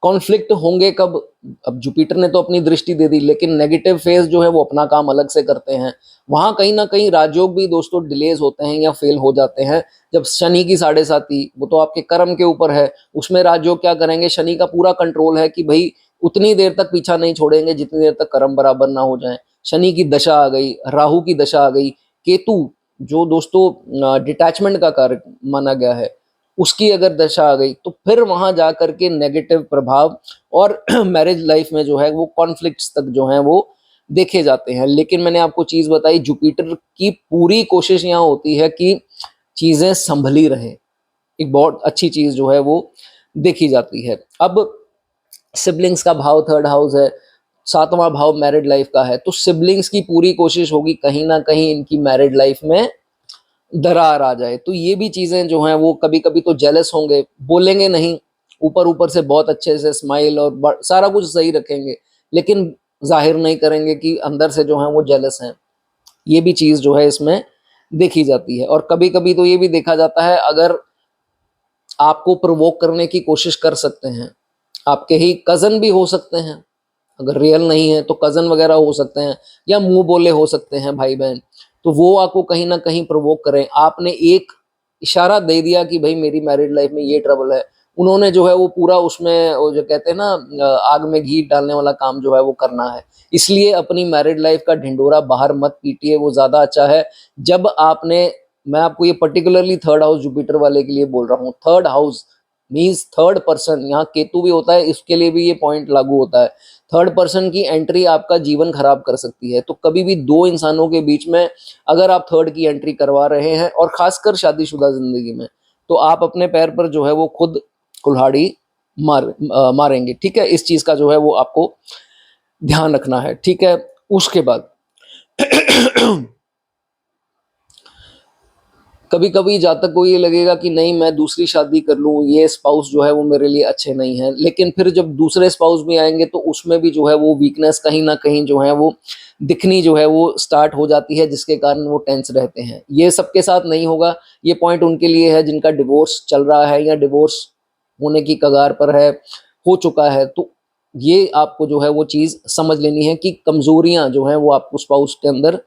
S1: कॉन्फ्लिक्ट होंगे कब? अब जुपिटर ने तो अपनी दृष्टि दे दी, लेकिन नेगेटिव फेज जो है वो अपना काम अलग से करते हैं। वहां कहीं ना कहीं राजयोग भी दोस्तों डिलेज होते हैं या फेल हो जाते हैं। जब शनि की 7.5, वो तो आपके कर्म के ऊपर है, उसमें राजयोग क्या करेंगे? शनि का पूरा कंट्रोल है कि भाई उतनी देर तक पीछा नहीं छोड़ेंगे जितनी देर तक कर्म बराबर ना हो जाए। शनि की दशा आ गई, राहु की दशा आ गई, केतु जो दोस्तों डिटैचमेंट का कार्य माना गया है, उसकी अगर दशा आ गई, तो फिर वहां जा करके नेगेटिव प्रभाव और मैरिज लाइफ में जो है वो कॉन्फ्लिक्ट्स तक जो है वो देखे जाते हैं। लेकिन मैंने आपको चीज बताई, जुपिटर की पूरी कोशिश यहाँ होती है कि चीजें संभली रहें। एक बहुत अच्छी चीज जो है वो देखी जाती है। अब सिबलिंग्स का भाव थर्ड हाउस है, 7वां भाव मैरिड लाइफ का है, तो सिबलिंग्स की पूरी कोशिश होगी कहीं ना कहीं इनकी मैरिड लाइफ में दरार आ जाए। तो ये भी चीजें जो हैं वो कभी कभी तो जेलस होंगे, बोलेंगे नहीं, ऊपर ऊपर से बहुत अच्छे से स्माइल और सारा कुछ सही रखेंगे, लेकिन जाहिर नहीं करेंगे कि अंदर से जो है वो जेलस हैं। ये भी चीज जो है इसमें देखी जाती है। और कभी कभी तो ये भी देखा जाता है, अगर आपको प्रोवोक करने की कोशिश कर सकते हैं, आपके ही कजन भी हो सकते हैं, अगर रियल नहीं है तो कजन वगैरह हो सकते हैं, या मुंह बोले हो सकते हैं भाई बहन, तो वो आपको कहीं ना कहीं प्रोवोक करें। आपने एक इशारा दे दिया कि भाई मेरी मैरिड लाइफ में ये ट्रबल है, उन्होंने जो है वो पूरा उसमें वो जो कहते हैं ना आग में घी डालने वाला काम जो है वो करना है। इसलिए अपनी मैरिड लाइफ का ढिंडोरा बाहर मत पीटिए, वो ज्यादा अच्छा है। जब आपने, मैं आपको ये पर्टिकुलरली थर्ड हाउस जुपिटर वाले के लिए बोल रहा हूँ, third house means third person, यहाँ केतु भी होता है, इसके लिए भी ये पॉइंट लागू होता है। थर्ड पर्सन की एंट्री आपका जीवन खराब कर सकती है। तो कभी भी दो इंसानों के बीच में अगर आप थर्ड की एंट्री करवा रहे हैं, और खासकर शादीशुदा जिंदगी में, तो आप अपने पैर पर जो है वो खुद कुल्हाड़ी मारेंगे। ठीक है, इस चीज का जो है वो आपको ध्यान रखना है। ठीक है, उसके बाद कभी कभी जातक को ये लगेगा कि नहीं मैं दूसरी शादी कर लूं, ये स्पाउस जो है वो मेरे लिए अच्छे नहीं है, लेकिन फिर जब दूसरे स्पाउस भी आएंगे तो उसमें भी जो है वो वीकनेस कहीं ना कहीं जो है वो दिखनी जो है वो स्टार्ट हो जाती है, जिसके कारण वो टेंस रहते हैं। ये सबके साथ नहीं होगा, ये पॉइंट उनके लिए है जिनका डिवोर्स चल रहा है या डिवोर्स होने की कगार पर है, हो चुका है। तो ये आपको जो है वो चीज समझ लेनी है कि कमजोरियां जो है वो आपको स्पाउस के अंदर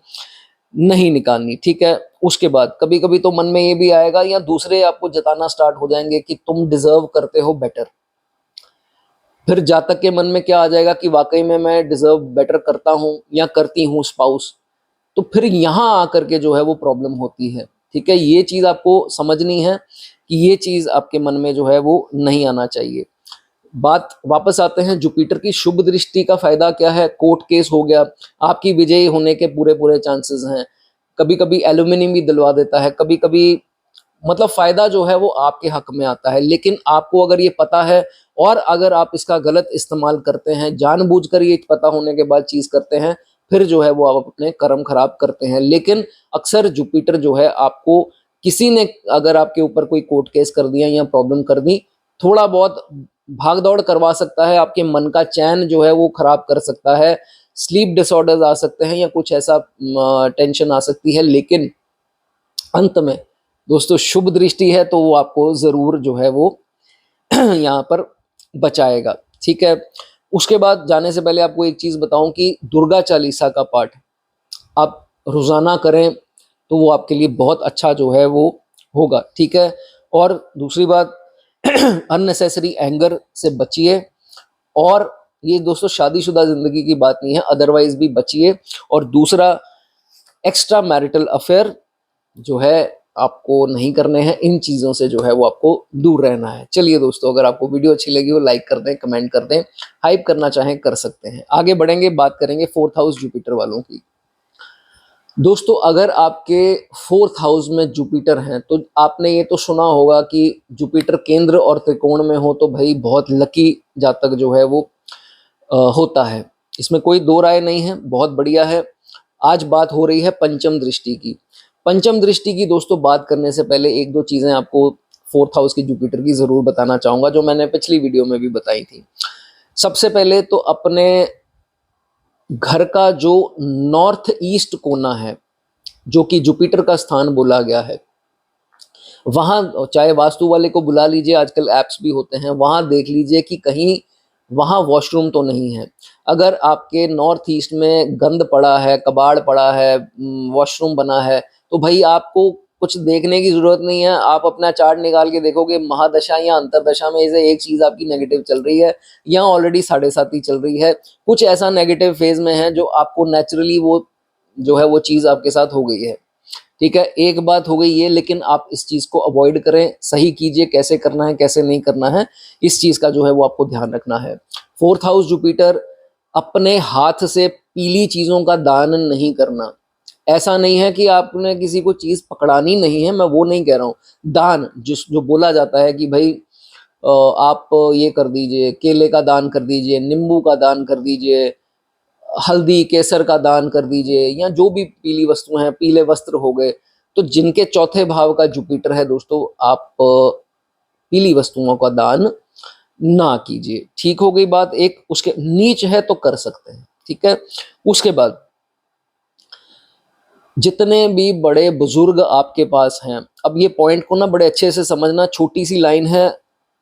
S1: नहीं निकालनी। ठीक है, उसके बाद कभी कभी तो मन में ये भी आएगा या दूसरे आपको जताना स्टार्ट हो जाएंगे कि तुम डिजर्व करते हो बेटर। फिर जातक के मन में क्या आ जाएगा कि वाकई में मैं डिजर्व बेटर करता हूं या करती हूं स्पाउस, तो फिर यहां आकर के जो है वो प्रॉब्लम होती है। ठीक है, ये चीज आपको समझनी है कि ये चीज आपके मन में जो है वो नहीं आना चाहिए। बात वापस आते हैं जुपिटर की शुभ दृष्टि का फायदा क्या है। कोर्ट केस हो गया, आपकी विजयी होने के पूरे पूरे चांसेस हैं। कभी कभी एल्यूमिनियम भी दिलवा देता है, कभी कभी मतलब फायदा जो है वो आपके हक में आता है। लेकिन आपको अगर ये पता है और अगर आप इसका गलत इस्तेमाल करते हैं, जानबूझकर ये पता होने के बाद चीज करते हैं, फिर जो है वो आप अपने कर्म खराब करते हैं। लेकिन अक्सर जुपिटर जो है आपको, किसी ने अगर आपके ऊपर कोई कोर्ट केस कर दिया या प्रॉब्लम कर दी, थोड़ा बहुत भाग दौड़ करवा सकता है, आपके मन का चैन जो है वो खराब कर सकता है, स्लीप डिसऑर्डर्स आ सकते हैं या कुछ ऐसा टेंशन आ सकती है। लेकिन अंत में दोस्तों शुभ दृष्टि है तो वो आपको जरूर जो है वो यहाँ पर बचाएगा। ठीक है। उसके बाद जाने से पहले आपको एक चीज बताऊं कि दुर्गा चालीसा का पाठ आप रोजाना करें तो वो आपके लिए बहुत अच्छा जो है वो होगा। ठीक है। और दूसरी बात, अननेसेसरी एंगर से बचिए। और ये दोस्तों शादीशुदा जिंदगी की बात नहीं है, अदरवाइज भी बचिए। और दूसरा, एक्स्ट्रा मैरिटल अफेयर जो है आपको नहीं करने हैं, इन चीज़ों से जो है वो आपको दूर रहना है। चलिए दोस्तों, अगर आपको वीडियो अच्छी लगी हो लाइक कर दें, कमेंट कर दें, हाइप करना चाहें कर सकते हैं। आगे बढ़ेंगे, बात करेंगे फोर्थ हाउस जुपिटर वालों की। दोस्तों अगर आपके फोर्थ हाउस में जुपिटर हैं तो आपने ये तो सुना होगा कि जुपिटर केंद्र और त्रिकोण में हो तो भाई बहुत लकी जातक जो है वो होता है। इसमें कोई दो राय नहीं है, बहुत बढ़िया है। आज बात हो रही है पंचम दृष्टि की। पंचम दृष्टि की दोस्तों बात करने से पहले एक दो चीजें आपको फोर्थ हाउस की जुपिटर की जरूर बताना चाहूंगा, जो मैंने पिछली वीडियो में भी बताई थी। सबसे पहले तो अपने घर का जो नॉर्थ ईस्ट कोना है, जो कि जुपिटर का स्थान बोला गया है, वहां चाहे वास्तु वाले को बुला लीजिए, आजकल एप्स भी होते हैं, वहां देख लीजिए कि कहीं वहां वॉशरूम तो नहीं है। अगर आपके नॉर्थ ईस्ट में गंद पड़ा है, कबाड़ पड़ा है, वॉशरूम बना है, तो भाई आपको कुछ देखने की जरूरत नहीं है। आप अपना चार्ट निकाल के देखोगे, महादशा या अंतरदशा में से एक चीज आपकी नेगेटिव चल रही है या ऑलरेडी 7.5 चल रही है, कुछ ऐसा नेगेटिव फेज में है जो आपको नेचुरली वो जो है वो चीज आपके साथ हो गई है। ठीक है, एक बात हो गई ये, लेकिन आप इस चीज को अवॉइड करें, सही कीजिए, कैसे करना है कैसे नहीं करना है, इस चीज का जो है वो आपको ध्यान रखना है। फोर्थ हाउस जुपिटर, अपने हाथ से पीली चीजों का दान नहीं करना। ऐसा नहीं है कि आपने किसी को चीज पकड़ानी नहीं है, मैं वो नहीं कह रहा हूँ। दान जिस जो बोला जाता है कि भाई आप ये कर दीजिए, केले का दान कर दीजिए, नींबू का दान कर दीजिए, हल्दी केसर का दान कर दीजिए, या जो भी पीली वस्तु हैं, पीले वस्त्र हो गए। तो जिनके चौथे भाव का जुपिटर है दोस्तों, आप पीली वस्तुओं का दान ना कीजिए। ठीक हो गई बात एक। उसके नीच है तो कर सकते हैं। ठीक है। उसके बाद जितने भी बड़े बुजुर्ग आपके पास हैं, अब ये पॉइंट को ना बड़े अच्छे से समझना, छोटी सी लाइन है,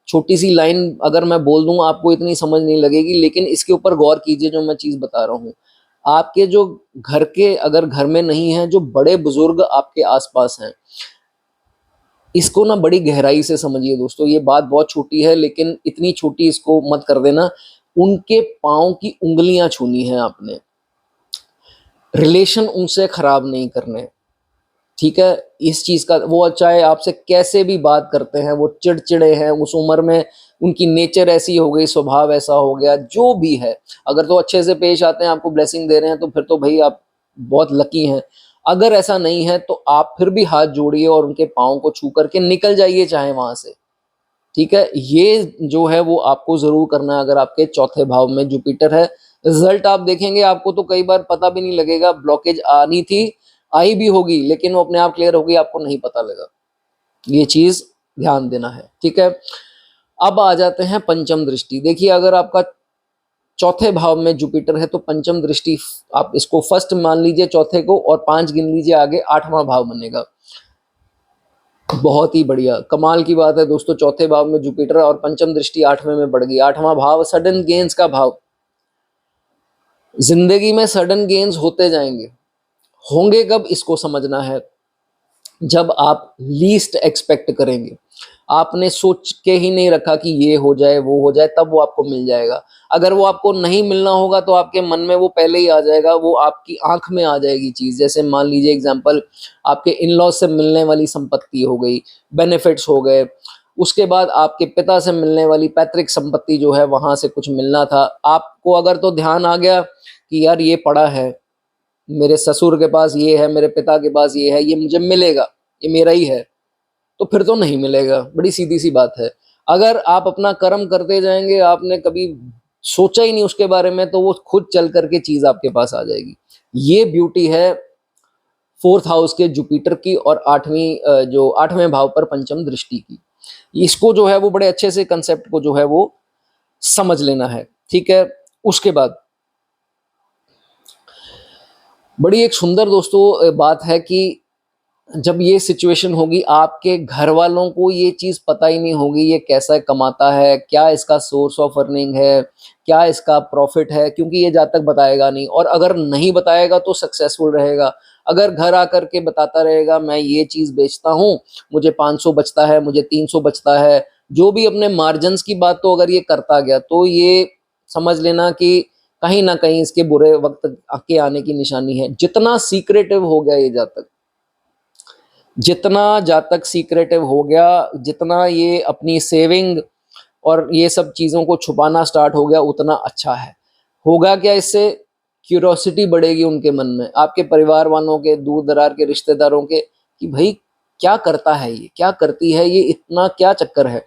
S1: छोटी सी लाइन अगर मैं बोल दूं आपको इतनी समझ नहीं लगेगी, लेकिन इसके ऊपर गौर कीजिए जो मैं चीज बता रहा हूँ। आपके जो घर के, अगर घर में नहीं है, जो बड़े बुजुर्ग आपके आसपास हैं, इसको ना बड़ी गहराई से समझिए दोस्तों। ये बात बहुत छोटी है लेकिन इतनी छोटी इसको मत कर देना। उनके पाँव की उंगलियां छूनी है आपने, रिलेशन उनसे खराब नहीं करने। ठीक है। इस चीज का, वो चाहे आपसे कैसे भी बात करते हैं, वो चिड़चिड़े हैं उस उम्र में, उनकी नेचर ऐसी हो गई, स्वभाव ऐसा हो गया, जो भी है, अगर तो अच्छे से पेश आते हैं, आपको ब्लेसिंग दे रहे हैं, तो फिर तो भाई आप बहुत लकी हैं। अगर ऐसा नहीं है तो आप फिर भी हाथ जोड़िए और उनके पाँव को छू करके निकल जाइए चाहे वहां से। ठीक है। ये जो है वो आपको जरूर करना है अगर आपके चौथे भाव में जुपिटर है। रिजल्ट आप देखेंगे, आपको तो कई बार पता भी नहीं लगेगा, ब्लॉकेज आनी थी, आई भी होगी, लेकिन वो अपने आप क्लियर होगी, आपको नहीं पता लगा। ये चीज ध्यान देना है। ठीक है। अब आ जाते हैं पंचम दृष्टि। देखिए, अगर आपका चौथे भाव में जुपिटर है तो पंचम दृष्टि, आप इसको फर्स्ट मान लीजिए चौथे को, और 5 गिन लीजिए आगे, 8वां भाव बनेगा। बहुत ही बढ़िया, कमाल की बात है दोस्तों। चौथे भाव में जुपिटर और पंचम दृष्टि 8वें में बढ़ गई। 8वां भाव सडन गेन्स का भाव। जिंदगी में सडन गेन्स होते जाएंगे, होंगे कब इसको समझना है, जब आप लीस्ट एक्सपेक्ट करेंगे। आपने सोच के ही नहीं रखा कि ये हो जाए वो हो जाए, तब वो आपको मिल जाएगा। अगर वो आपको नहीं मिलना होगा तो आपके मन में वो पहले ही आ जाएगा, वो आपकी आंख में आ जाएगी चीज। जैसे मान लीजिए एग्जांपल, आपके इन लॉज से मिलने वाली संपत्ति हो गई, बेनिफिट्स हो गए, उसके बाद आपके पिता से मिलने वाली पैतृक संपत्ति जो है वहां से कुछ मिलना था आपको। अगर तो ध्यान आ गया कि यार ये पड़ा है, मेरे ससुर के पास ये है, मेरे पिता के पास ये है, ये मुझे मिलेगा, ये मेरा ही है, तो फिर तो नहीं मिलेगा। बड़ी सीधी सी बात है। अगर आप अपना कर्म करते जाएंगे, आपने कभी सोचा ही नहीं उसके बारे में, तो वो खुद चल करके चीज आपके पास आ जाएगी। ये ब्यूटी है फोर्थ हाउस के जुपिटर की और जो आठवें भाव पर पंचम दृष्टि की। इसको जो है वो बड़े अच्छे से कंसेप्ट को जो है वो समझ लेना है, ठीक है। उसके बाद बड़ी एक सुंदर दोस्तों बात है कि जब ये सिचुएशन होगी, आपके घर वालों को ये चीज पता ही नहीं होगी ये कैसा कमाता है, क्या इसका सोर्स ऑफ अर्निंग है, क्या इसका प्रॉफिट है, क्योंकि ये जातक बताएगा नहीं। और अगर नहीं बताएगा तो सक्सेसफुल रहेगा। अगर घर आकर के बताता रहेगा मैं ये चीज बेचता हूँ, मुझे 500 बचता है, मुझे 300 बचता है, जो भी अपने मार्जिन्स की बात, तो अगर ये करता गया तो ये समझ लेना कि कहीं ना कहीं इसके बुरे वक्त के आने की निशानी है। जितना सीक्रेटिव हो गया ये जातक, जितना जातक सीक्रेटिव हो गया, जितना ये अपनी सेविंग और ये सब चीज़ों को छुपाना स्टार्ट हो गया, उतना अच्छा है। होगा क्या इससे? क्यूरोसिटी बढ़ेगी उनके मन में, आपके परिवार वालों के, दूर दरार के रिश्तेदारों के, कि भाई क्या करता है ये, क्या करती है ये, इतना क्या चक्कर है।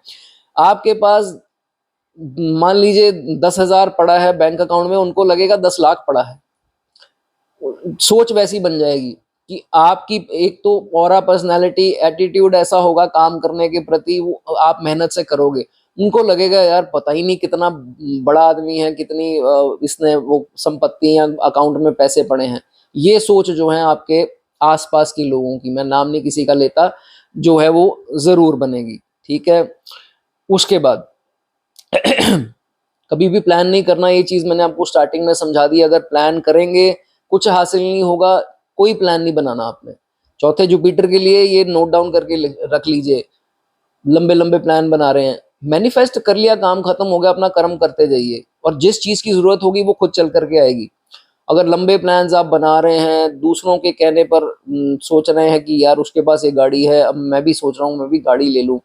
S1: आपके पास मान लीजिए 10,000 पड़ा है बैंक अकाउंट में, उनको लगेगा 10 लाख पड़ा है। सोच वैसी बन जाएगी कि आपकी एक तो ऑरा पर्सनालिटी, एटीट्यूड ऐसा होगा काम करने के प्रति, वो आप मेहनत से करोगे, उनको लगेगा यार पता ही नहीं कितना बड़ा आदमी है, कितनी इसने वो संपत्ति या अकाउंट में पैसे पड़े हैं। ये सोच जो है आपके आसपास के लोगों की, मैं नाम नहीं किसी का लेता, जो है वो जरूर बनेगी, ठीक है। उसके बाद कभी भी प्लान नहीं करना, ये चीज मैंने आपको स्टार्टिंग में समझा दी। अगर प्लान करेंगे कुछ हासिल नहीं होगा, कोई प्लान नहीं बनाना आपने। चौथे जुपिटर के लिए ये नोट डाउन करके रख लीजिए। लंबे लंबे प्लान बना रहे हैं, मैनिफेस्ट कर लिया, काम खत्म हो गया, अपना कर्म करते जाइए, और जिस चीज की जरूरत होगी वो खुद चल करके आएगी। अगर लंबे प्लान्स आप बना रहे हैं, दूसरों के कहने पर सोच रहे हैं कि यार उसके पास एक गाड़ी है, अब मैं भी सोच रहा हूँ मैं भी गाड़ी ले लूं,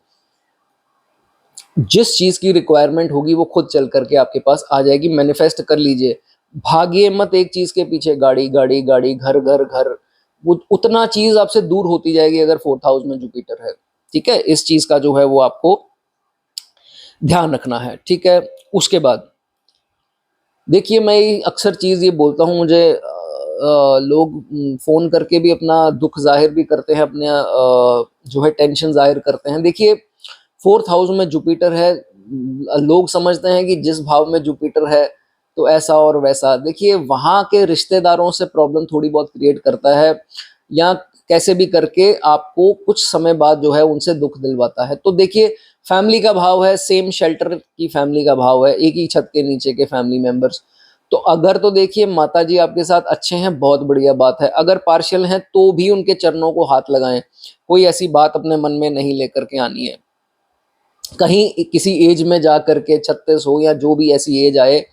S1: जिस चीज की रिक्वायरमेंट होगी वो खुद चल करके आपके पास आ जाएगी। मैनिफेस्ट कर लीजिए, भागिए मत एक चीज के पीछे, गाड़ी गाड़ी गाड़ी, घर घर घर, उतना चीज आपसे दूर होती जाएगी अगर फोर्थ हाउस में जुपिटर है, ठीक है। इस चीज का जो है वो आपको ध्यान रखना है, ठीक है। उसके बाद देखिए, मैं अक्सर चीज ये बोलता हूँ, मुझे लोग फोन करके भी अपना दुख जाहिर भी करते हैं, अपने जो है टेंशन जाहिर करते हैं। देखिए, फोर्थ हाउस में जुपिटर है, लोग समझते हैं कि जिस भाव में जुपिटर है तो ऐसा और वैसा। देखिए, वहां के रिश्तेदारों से प्रॉब्लम थोड़ी बहुत क्रिएट करता है, या कैसे भी करके आपको कुछ समय बाद जो है उनसे दुख दिलवाता है। तो देखिए, फैमिली का भाव है, सेम शेल्टर की फैमिली का भाव है, एक ही छत के नीचे के फैमिली मेंबर्स। तो अगर तो देखिए माता जी आपके साथ अच्छे हैं, बहुत बढ़िया बात है। अगर पार्शियल हैं तो भी उनके चरणों को हाथ लगाएं, कोई ऐसी बात अपने मन में नहीं लेकर के आनी है। कहीं किसी एज में जा करके 36 हो या जो भी ऐसी एज आए,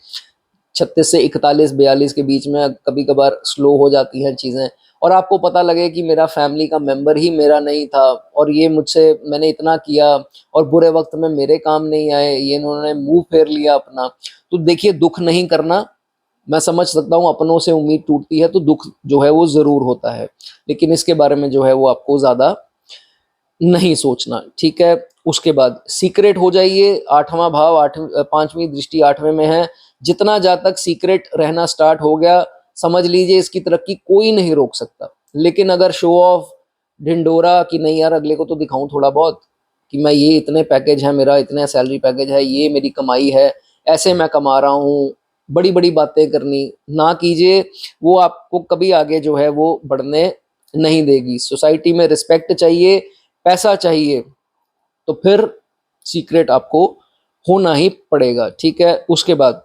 S1: 36 से 41-42 के बीच में कभी कभार स्लो हो जाती हैं चीज़ें, और आपको पता लगे कि मेरा फैमिली का मेंबर ही मेरा नहीं था, और ये मुझसे, मैंने इतना किया और बुरे वक्त में मेरे काम नहीं आए, ये इन्होंने मुंह फेर लिया अपना, तो देखिए दुख नहीं करना। मैं समझ सकता हूँ अपनों से उम्मीद टूटती है तो दुख जो है वो जरूर होता है, लेकिन इसके बारे में जो है वो आपको ज्यादा नहीं सोचना, ठीक है। उसके बाद सीक्रेट हो जाइए, आठवां भाव, पांचवी दृष्टि आठवें में है। जितना जातक सीक्रेट रहना स्टार्ट हो गया, समझ लीजिए इसकी तरक्की कोई नहीं रोक सकता। लेकिन अगर शो ऑफ, ढिंडोरा कि नहीं यार अगले को तो दिखाऊं थोड़ा बहुत कि मैं ये इतने पैकेज है, मेरा इतने सैलरी पैकेज है, ये मेरी कमाई है, ऐसे मैं कमा रहा हूँ, बड़ी बड़ी बातें करनी ना कीजिए। वो आपको कभी आगे जो है वो बढ़ने नहीं देगी। सोसाइटी में रिस्पेक्ट चाहिए, पैसा चाहिए, तो फिर सीक्रेट आपको होना ही पड़ेगा, ठीक है। उसके बाद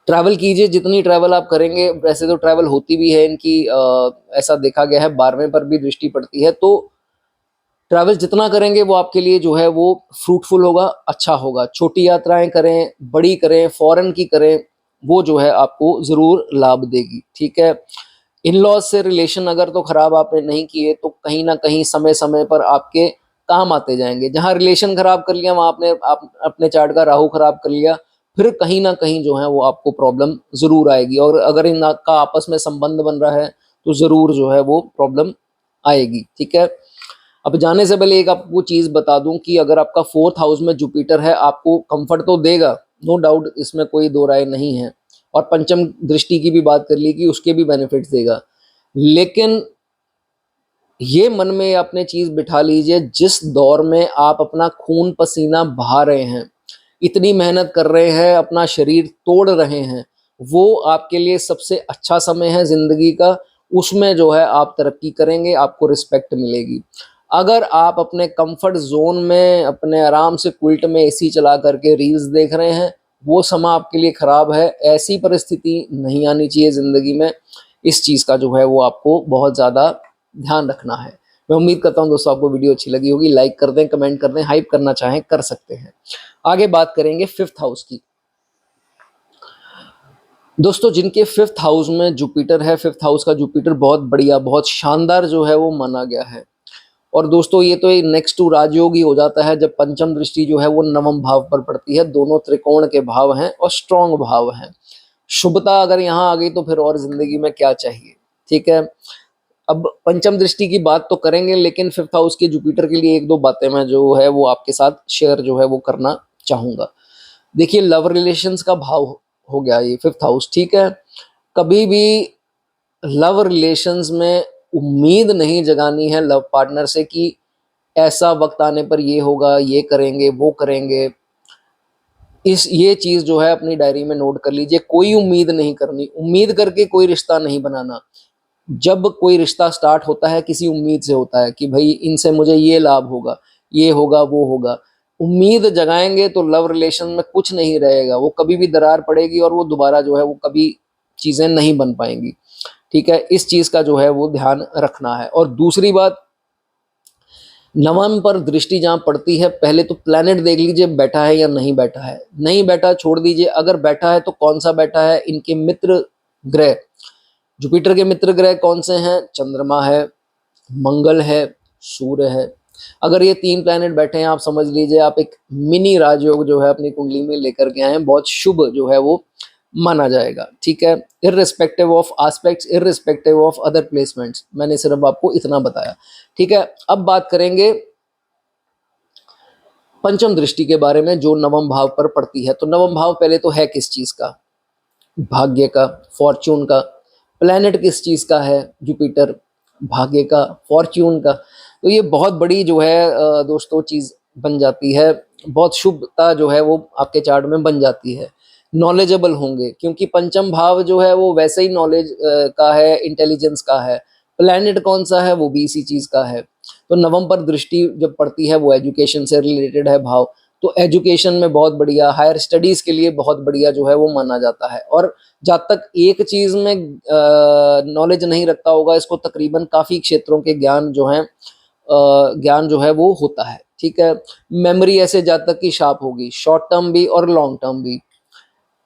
S1: ट्रैवल कीजिए, जितनी ट्रैवल आप करेंगे, वैसे तो ट्रैवल होती भी है इनकी, ऐसा देखा गया है, 12वें पर भी दृष्टि पड़ती है, तो ट्रैवल जितना करेंगे वो आपके लिए जो है वो फ्रूटफुल होगा, अच्छा होगा। छोटी यात्राएं करें, बड़ी करें, फॉरेन की करें, वो जो है आपको जरूर लाभ देगी, ठीक है। इन लॉज से रिलेशन अगर तो खराब आपने नहीं किए, तो कहीं ना कहीं समय समय पर आपके काम आते जाएंगे। जहाँ रिलेशन खराब कर लिया वहाँ आपने आप अपने चार्ट का राहु खराब कर लिया, फिर कहीं ना कहीं जो है वो आपको प्रॉब्लम जरूर आएगी। और अगर इनका आपस में संबंध बन रहा है तो जरूर जो है वो प्रॉब्लम आएगी। ठीक है, अब जाने से पहले एक आपको चीज बता दूं कि अगर आपका 4th हाउस में जुपिटर है, आपको कंफर्ट तो देगा, नो डाउट, इसमें कोई दो राय नहीं है। और पंचम दृष्टि की भी बात कर ली कि उसके भी बेनिफिट्स देगा, लेकिन ये मन में अपने चीज बिठा लीजिए, जिस दौर में आप अपना खून पसीना बहा रहे हैं, इतनी मेहनत कर रहे हैं, अपना शरीर तोड़ रहे हैं, वो आपके लिए सबसे अच्छा समय है जिंदगी का। उसमें जो है आप तरक्की करेंगे, आपको रिस्पेक्ट मिलेगी। अगर आप अपने कंफर्ट जोन में अपने आराम से क्विल्ट में एसी चला करके रील्स देख रहे हैं, वो समय आपके लिए खराब है। ऐसी परिस्थिति नहीं आनी चाहिए जिंदगी में। इस चीज का जो है वो आपको बहुत ज्यादा ध्यान रखना है। मैं उम्मीद करता हूं दोस्तों आपको वीडियो अच्छी लगी होगी। लाइक कर दें, कमेंट कर दें, हाइप करना चाहें कर सकते हैं। आगे बात करेंगे 5th हाउस की। दोस्तों जिनके 5th हाउस में जुपिटर है, 5th हाउस का जुपिटर बहुत बढ़िया, बहुत शानदार जो है वो माना गया है। और दोस्तों ये तो एक नेक्स्ट टू राजयोग ही हो जाता है जब पंचम दृष्टि जो है वो नवम भाव पर पड़ती है। दोनों त्रिकोण के भाव हैं और स्ट्रॉन्ग भाव हैं। शुभता अगर यहाँ आ गई तो फिर और जिंदगी में क्या चाहिए। ठीक है, अब पंचम दृष्टि की बात तो करेंगे, लेकिन 5th हाउस के जुपिटर के लिए एक दो बातें मैं जो है वो आपके साथ शेयर जो है वो करना चाहूंगा। देखिए, लव रिलेशंस का भाव हो गया ये 5th हाउस। ठीक है, कभी भी लव रिलेशंस में उम्मीद नहीं जगानी है लव पार्टनर से कि ऐसा वक्त आने पर ये होगा, ये करेंगे, वो करेंगे। ये चीज जो है अपनी डायरी में नोट कर लीजिए। कोई उम्मीद नहीं करनी, उम्मीद करके कोई रिश्ता नहीं बनाना। जब कोई रिश्ता स्टार्ट होता है किसी उम्मीद से होता है कि भाई इनसे मुझे ये लाभ होगा, ये होगा, वो होगा। उम्मीद जगाएंगे तो लव रिलेशन में कुछ नहीं रहेगा, वो कभी भी दरार पड़ेगी और वो दोबारा जो है वो कभी चीजें नहीं बन पाएंगी। ठीक है, इस चीज का जो है वो ध्यान रखना है। और दूसरी बात, नवम पर दृष्टि जहां पड़ती है, पहले तो प्लैनेट देख लीजिए बैठा है या नहीं बैठा है। नहीं बैठा छोड़ दीजिए, अगर बैठा है तो कौन सा बैठा है। इनके मित्र ग्रह, जुपिटर के मित्र ग्रह कौन से हैं? चंद्रमा है, मंगल है, सूर्य है। अगर ये 3 प्लैनेट बैठे हैं, आप समझ लीजिए आप एक मिनी राजयोग जो है अपनी कुंडली में लेकर के आए हैं। बहुत शुभ जो है वो माना जाएगा। ठीक है, irrespective of aspects, irrespective of other placements, मैंने सिर्फ आपको इतना बताया। ठीक है, अब बात करेंगे पंचम दृष्टि के बारे में जो नवम भाव पर पड़ती है। तो नवम भाव पहले तो है किस चीज का? भाग्य का, फॉर्च्यून का। प्लैनेट किस चीज का है? जुपिटर। भाग्य का, फॉर्च्यून का। तो ये बहुत बड़ी जो है दोस्तों चीज बन जाती है। बहुत शुभता जो है वो आपके चार्ट में बन जाती है। नॉलेजेबल होंगे, क्योंकि पंचम भाव जो है वो वैसे ही नॉलेज का है, इंटेलिजेंस का है। प्लैनेट कौन सा है? वो भी इसी चीज का है। तो नवम पर दृष्टि जब पड़ती है वो एजुकेशन से रिलेटेड है भाव। तो एजुकेशन में बहुत बढ़िया, हायर स्टडीज के लिए बहुत बढ़िया जो है वो माना जाता है। और जब तक एक चीज में नॉलेज नहीं रखता होगा, इसको तकरीबन काफी क्षेत्रों के ज्ञान जो है ज्ञान जो है वो होता है। ठीक है, मेमोरी ऐसे जातक की शार्प होगी, शॉर्ट टर्म भी और लॉन्ग टर्म भी,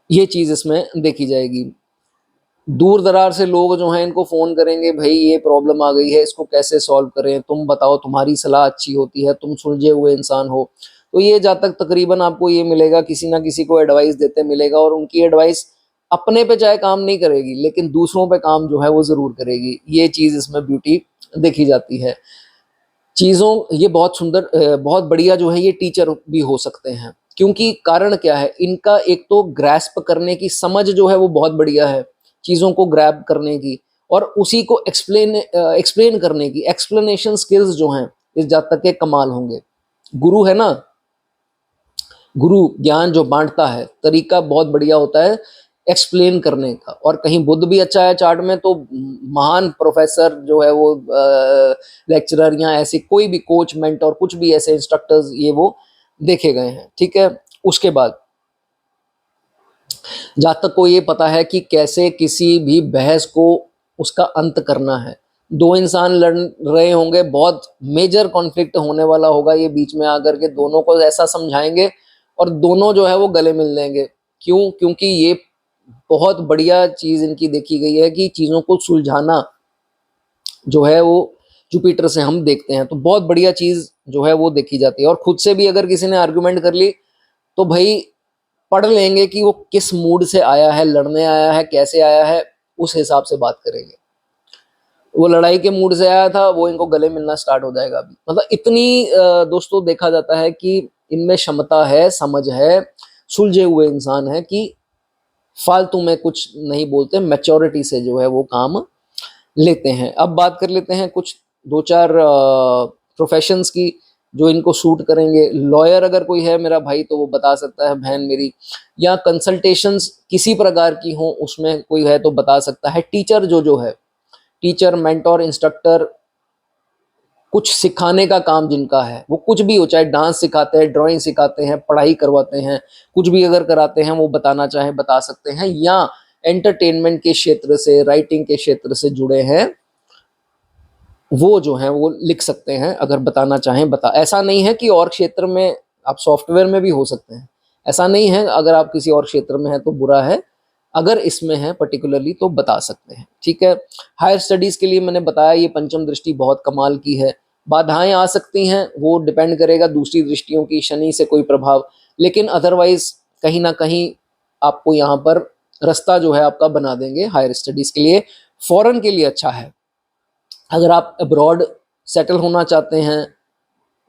S1: ये चीज इसमें देखी जाएगी। दूर दरार से लोग जो हैं इनको फोन करेंगे, भाई ये प्रॉब्लम आ गई है, इसको कैसे सॉल्व करें, तुम बताओ, तुम्हारी सलाह अच्छी होती है, तुम सुलझे हुए इंसान हो। तो ये जब तक तकरीबन आपको ये मिलेगा, किसी ना किसी को एडवाइस देते मिलेगा, और उनकी एडवाइस अपने पे चाहे काम नहीं करेगी लेकिन दूसरों पे काम जो है वो जरूर करेगी। ये चीज इसमें ब्यूटी देखी जाती है। चीज़ों ये बहुत सुंदर बहुत बढ़िया जो है ये टीचर भी हो सकते हैं, क्योंकि कारण क्या है इनका? एक तो ग्रैस्प करने की समझ जो है वो बहुत बढ़िया है, चीज़ों को ग्रैब करने की, और उसी को एक्सप्लेन करने की एक्सप्लेनेशन स्किल्स जो हैं इस जातक के कमाल होंगे। गुरु है ना, गुरु ज्ञान जो बांटता है, तरीका बहुत बढ़िया होता है एक्सप्लेन करने का। और कहीं बुद्ध भी अच्छा है चार्ट में तो महान प्रोफेसर जो है वो लेक्चरर या ऐसे कोई भी कोच, मेंटर, कुछ भी ऐसे इंस्ट्रक्टर्स ये वो देखे गए हैं। ठीक है, उसके बाद जहाँ तक को ये पता है कि कैसे किसी भी बहस को उसका अंत करना है। दो इंसान लड़ रहे होंगे, बहुत मेजर कॉन्फ्लिक्ट होने वाला होगा, ये बीच में आकर के दोनों को ऐसा समझाएंगे और दोनों जो है वो गले मिल लेंगे। क्यों? क्योंकि ये बहुत बढ़िया चीज इनकी देखी गई है कि चीजों को सुलझाना जो है वो जुपिटर से हम देखते हैं, तो बहुत बढ़िया चीज जो है वो देखी जाती है। और खुद से भी अगर किसी ने आर्गुमेंट कर ली तो भाई पढ़ लेंगे कि वो किस मूड से आया है, लड़ने आया है, कैसे आया है, उस हिसाब से बात करेंगे। वो लड़ाई के मूड से आया था, वो इनको गले मिलना स्टार्ट हो जाएगा अभी। मतलब इतनी दोस्तों देखा जाता है कि इनमें क्षमता है, समझ है, सुलझे हुए इंसान है कि फालतू में कुछ नहीं बोलते, मैच्योरिटी से जो है वो काम लेते हैं। अब बात कर लेते हैं कुछ दो चार प्रोफेशंस की जो इनको सूट करेंगे। लॉयर अगर कोई है मेरा भाई तो वो बता सकता है, बहन मेरी, या कंसल्टेशंस किसी प्रकार की हो उसमें कोई है तो बता सकता है। टीचर जो है, टीचर, मेंटोर, इंस्ट्रक्टर, कुछ सिखाने का काम जिनका है, वो कुछ भी हो, चाहे डांस सिखाते हैं, ड्राइंग सिखाते हैं, पढ़ाई करवाते हैं, कुछ भी अगर कराते हैं, वो बताना चाहे बता सकते हैं। या एंटरटेनमेंट के क्षेत्र से, राइटिंग के क्षेत्र से जुड़े हैं, वो जो है वो लिख सकते हैं, अगर बताना चाहें बता। ऐसा नहीं है कि और क्षेत्र में, आप सॉफ्टवेयर में भी हो सकते हैं, ऐसा नहीं है अगर आप किसी और क्षेत्र में हैं तो बुरा है, अगर इसमें है पर्टिकुलरली तो बता सकते हैं, ठीक है। हायर स्टडीज के लिए मैंने बताया ये पंचम दृष्टि बहुत कमाल की है। बाधाएं आ सकती हैं, वो डिपेंड करेगा दूसरी दृष्टियों की, शनि से कोई प्रभाव, लेकिन अदरवाइज कहीं ना कहीं आपको यहाँ पर रास्ता जो है आपका बना देंगे हायर स्टडीज के लिए। फॉरेन के लिए अच्छा है, अगर आप अब्रॉड सेटल होना चाहते हैं,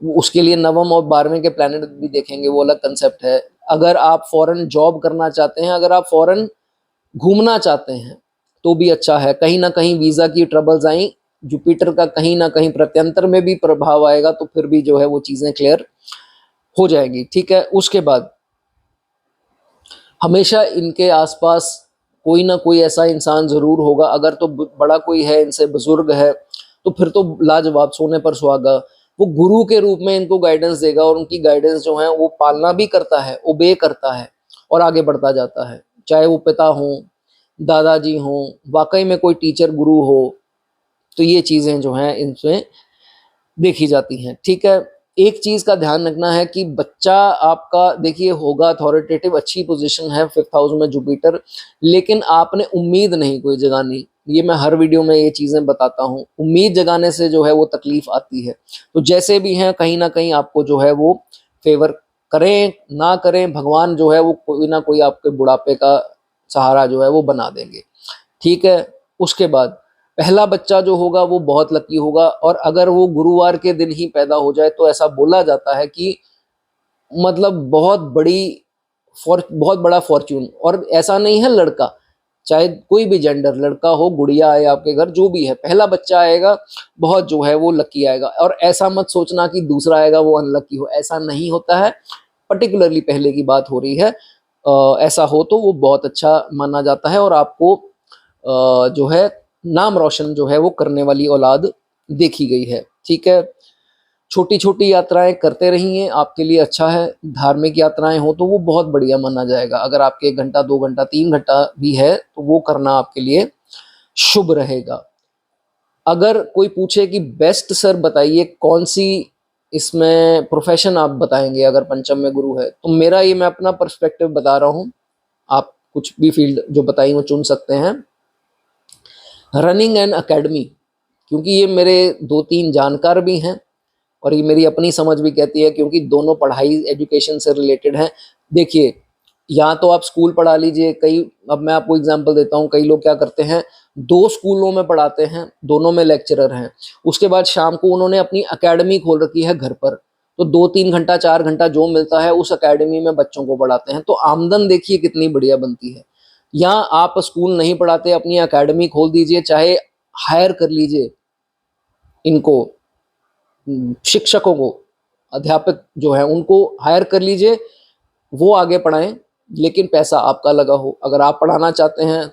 S1: उसके लिए नवम और 12वें के प्लैनेट भी देखेंगे, वो अलग कंसेप्ट है। अगर आप फॉरेन जॉब करना चाहते हैं, अगर आप फॉरेन घूमना चाहते हैं तो भी अच्छा है। कहीं ना कहीं वीजा की ट्रबल्स आई, जुपिटर का कहीं ना कहीं प्रत्यंतर में भी प्रभाव आएगा, तो फिर भी जो है वो चीजें क्लियर हो जाएंगी, ठीक है। उसके बाद हमेशा इनके आसपास कोई ना कोई ऐसा इंसान जरूर होगा, अगर तो बड़ा कोई है इनसे, बुजुर्ग है, तो फिर तो लाजवाब, सोने पर सुहागा। वो गुरु के रूप में इनको गाइडेंस देगा, और उनकी गाइडेंस जो है वो पालना भी करता है, ओबे करता है और आगे बढ़ता जाता है। चाहे वो पिता हो, दादाजी हो, वाकई में कोई टीचर गुरु हो, तो ये चीजें जो हैं इनसे देखी जाती हैं, ठीक है। एक चीज का ध्यान रखना है कि बच्चा आपका देखिए होगा अथॉरिटेटिव, अच्छी पोजीशन है 5th हाउस में जुपिटर, लेकिन आपने उम्मीद नहीं कोई जगानी। ये मैं हर वीडियो में ये चीजें बताता हूँ, उम्मीद जगाने से जो है वो तकलीफ आती है। तो जैसे भी हैं कहीं ना कहीं आपको जो है वो फेवर करें ना करें, भगवान जो है वो कोई ना कोई आपके बुढ़ापे का सहारा जो है वो बना देंगे, ठीक है। उसके बाद पहला बच्चा जो होगा वो बहुत लकी होगा, और अगर वो गुरुवार के दिन ही पैदा हो जाए तो ऐसा बोला जाता है कि मतलब बहुत बड़ा फॉर्च्यून। और ऐसा नहीं है, लड़का चाहे कोई भी जेंडर, लड़का हो, गुड़िया आए आपके घर, जो भी है, पहला बच्चा आएगा बहुत जो है वो लकी आएगा। और ऐसा मत सोचना कि दूसरा आएगा वो अनलकी हो, ऐसा नहीं होता है। पर्टिकुलरली पहले की बात हो रही है, ऐसा हो तो वो बहुत अच्छा माना जाता है, और आपको जो है नाम रोशन जो है वो करने वाली औलाद देखी गई है, ठीक है। छोटी छोटी यात्राएं करते रहिए, आपके लिए अच्छा है। धार्मिक यात्राएं हो तो वो बहुत बढ़िया माना जाएगा। अगर आपके 1 घंटा 2 घंटा 3 घंटा भी है तो वो करना आपके लिए शुभ रहेगा। अगर कोई पूछे कि बेस्ट सर बताइए कौन सी इसमें प्रोफेशन आप बताएंगे अगर पंचम में गुरु है, तो मेरा ये, मैं अपना पर्सपेक्टिव बता रहा हूँ, आप कुछ भी फील्ड जो बताई वो चुन सकते हैं। रनिंग एंड एकेडमी, क्योंकि ये मेरे 2-3 जानकार भी हैं, और ये मेरी अपनी समझ भी कहती है, क्योंकि दोनों पढ़ाई एजुकेशन से रिलेटेड हैं। देखिए, या तो आप स्कूल पढ़ा लीजिए, कई, अब मैं आपको एग्जांपल देता हूँ, कई लोग क्या करते हैं, 2 स्कूलों में पढ़ाते हैं, दोनों में लेक्चरर हैं, उसके बाद शाम को उन्होंने अपनी एकेडमी खोल रखी है घर पर, तो 2-3 घंटा 4 घंटा जो मिलता है उस एकेडमी में बच्चों को पढ़ाते हैं, तो आमदन देखिए कितनी बढ़िया बनती है। या आप स्कूल नहीं पढ़ाते, अपनी एकेडमी खोल दीजिए, चाहे हायर कर लीजिए इनको, शिक्षकों को, अध्यापक जो है उनको हायर कर लीजिए, वो आगे पढ़ाएं, लेकिन पैसा आपका लगा हो। अगर आप पढ़ाना चाहते हैं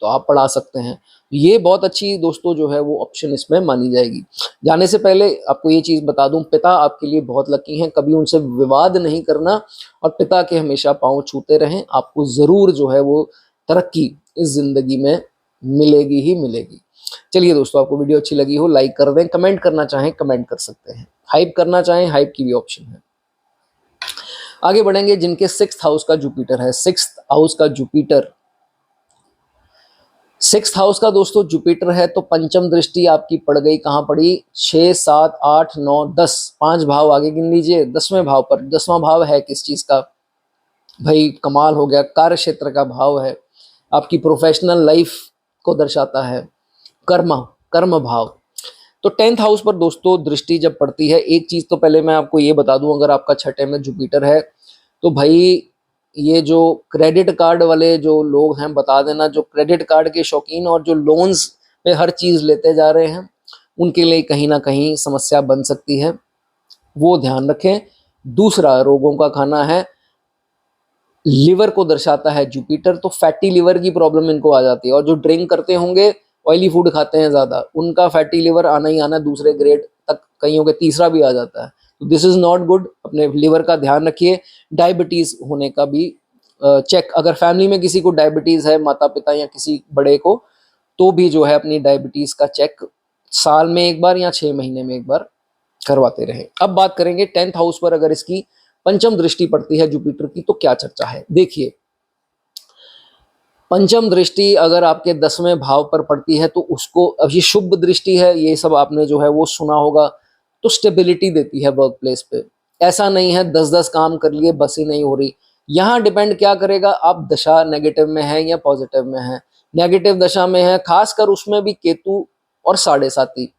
S1: तो आप पढ़ा सकते हैं। ये बहुत अच्छी दोस्तों जो है वो ऑप्शन इसमें मानी जाएगी। जाने से पहले आपको ये चीज़ बता दूं, पिता आपके लिए बहुत लकी हैं, कभी उनसे विवाद नहीं करना, और पिता के हमेशा पांव छूते रहें, आपको ज़रूर जो है वो तरक्की इस ज़िंदगी में मिलेगी ही मिलेगी। चलिए दोस्तों, आपको वीडियो अच्छी लगी हो लाइक कर दें, कमेंट करना चाहें कमेंट कर सकते हैं, हाइप करना चाहें हाइप की भी ऑप्शन है। आगे बढ़ेंगे, जिनके 6th हाउस का जुपिटर है। 6th हाउस का जुपिटर सिक्स्थ हाउस का दोस्तों जुपिटर है, तो पंचम दृष्टि आपकी पड़ गई, कहाँ पड़ी, 6, 7, 8, 9, 10, 5 भाव आगे गिन लीजिए, 10वें भाव पर। 10वां भाव है किस चीज का भाई, कमाल हो गया, कार्य क्षेत्र का भाव है, आपकी प्रोफेशनल लाइफ को दर्शाता है, कर्म कर्म भाव। तो 10th हाउस पर दोस्तों दृष्टि जब पड़ती है, एक चीज तो पहले मैं आपको ये बता दूं, अगर आपका छठे में जुपिटर है तो भाई ये जो क्रेडिट कार्ड वाले जो लोग हैं, बता देना, जो क्रेडिट कार्ड के शौकीन और जो लोन्स पे हर चीज लेते जा रहे हैं, उनके लिए कहीं ना कहीं समस्या बन सकती है, वो ध्यान रखें। दूसरा, रोगों का खाना है, लिवर को दर्शाता है जुपिटर, तो फैटी लिवर की प्रॉब्लम इनको आ जाती है, और जो ड्रिंक करते होंगे, ऑयली फूड खाते हैं ज्यादा, उनका फैटी लिवर आना ही आना, दूसरे ग्रेड तक, कईयों के तीसरा भी आ जाता है। तो दिस इज नॉट गुड, अपने लिवर का ध्यान रखिए। डायबिटीज होने का भी चेक, अगर फैमिली में किसी को डायबिटीज है, माता पिता या किसी बड़े को, तो भी जो है अपनी डायबिटीज का चेक साल में एक बार या 6 महीने में एक बार करवाते रहे। अब बात करेंगे 10th हाउस पर अगर इसकी पंचम दृष्टि पड़ती है जुपिटर की, तो क्या चर्चा है। देखिए, पंचम दृष्टि अगर आपके 10वें भाव पर पड़ती है, तो उसको, अब ये शुभ दृष्टि है, ये सब आपने जो है वो सुना होगा, तो स्टेबिलिटी देती है वर्क प्लेस पे। ऐसा नहीं है 10-10 काम कर लिए बस ही नहीं हो रही, यहाँ डिपेंड क्या करेगा, आप दशा नेगेटिव में है या पॉजिटिव में है। नेगेटिव दशा में है, खासकर उसमें भी केतु और साढ़े साती,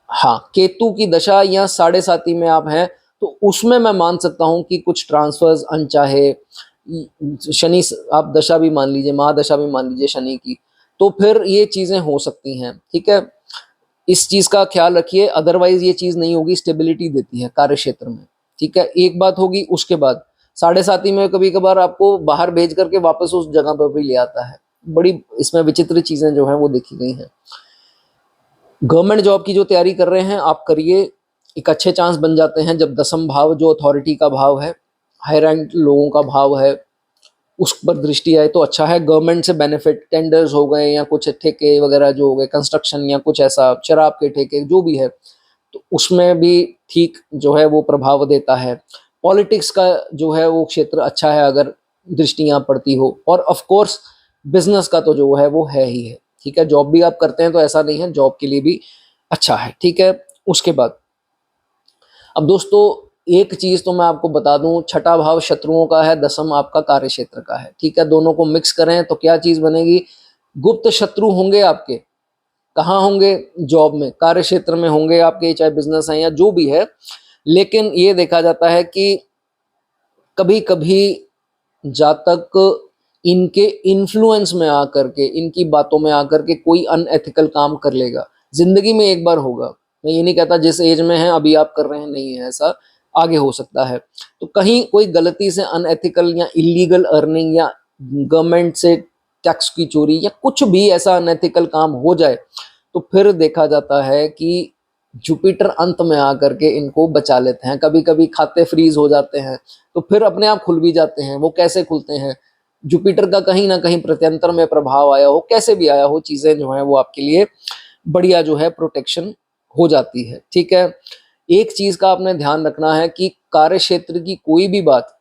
S1: हाँ, केतु की दशा या साढ़े साती में आप हैं, तो उसमें मैं मान सकता हूं कि कुछ ट्रांसफर्स अनचाहे, शनि आप दशा भी मान लीजिए, महादशा भी मान लीजिए शनि की, तो फिर ये चीजें हो सकती हैं, ठीक है। इस चीज का ख्याल रखिए, अदरवाइज ये चीज नहीं होगी, स्टेबिलिटी देती है कार्य क्षेत्र में, ठीक है। एक बात होगी, उसके बाद साढ़े साती में कभी कभार आपको बाहर भेज करके वापस उस जगह पर भी ले आता है, बड़ी इसमें विचित्र चीजें जो हैं वो देखी गई हैं। गवर्नमेंट जॉब की जो तैयारी कर रहे हैं आप करिए, एक अच्छे चांस बन जाते हैं जब 10वां भाव जो अथॉरिटी का भाव है, हाई रैंक लोगों का भाव है, उस पर दृष्टि आए तो अच्छा है। गवर्नमेंट से बेनिफिट, टेंडर्स हो गए या कुछ ठेके वगैरह जो हो गए, कंस्ट्रक्शन या कुछ ऐसा, शराब के ठेके जो भी है, तो उसमें भी ठीक जो है वो प्रभाव देता है। पॉलिटिक्स का जो है वो क्षेत्र अच्छा है अगर दृष्टियां पड़ती हो, और ऑफ कोर्स बिजनेस का तो जो है वो है ही है, ठीक है। जॉब भी आप करते हैं तो ऐसा नहीं है, जॉब के लिए भी अच्छा है, ठीक है। उसके बाद अब दोस्तों एक चीज तो मैं आपको बता दूं, छठा भाव शत्रुओं का है, 10वां आपका कार्य क्षेत्र का है, ठीक है। दोनों को मिक्स करें तो क्या चीज बनेगी, गुप्त शत्रु होंगे आपके, कहाँ होंगे, जॉब में, कार्य क्षेत्र में होंगे आपके, चाहे बिजनेस है या जो भी है। लेकिन ये देखा जाता है कि कभी कभी जातक इनके इन्फ्लुएंस में आकर के, इनकी बातों में आकर के कोई अनएथिकल काम कर लेगा, जिंदगी में एक बार होगा। मैं ये नहीं कहता जिस एज में है अभी आप कर रहे हैं, नहीं है ऐसा, आगे हो सकता है। तो कहीं कोई गलती से अनएथिकल या इलीगल अर्निंग या गवर्नमेंट से टैक्स की चोरी या कुछ भी ऐसा अनएथिकल काम हो जाए, तो फिर देखा जाता है कि जुपिटर अंत में आकर के इनको बचा लेते हैं। कभी कभी खाते फ्रीज हो जाते हैं, तो फिर अपने आप खुल भी जाते हैं। वो कैसे खुलते हैं, जुपिटर का कहीं ना कहीं प्रत्यंतर में प्रभाव आया हो, कैसे भी आया हो, चीजें जो है वो आपके लिए बढ़िया जो है प्रोटेक्शन हो जाती है, ठीक है। एक चीज का आपने ध्यान रखना है कि कार्य क्षेत्र की कोई भी बात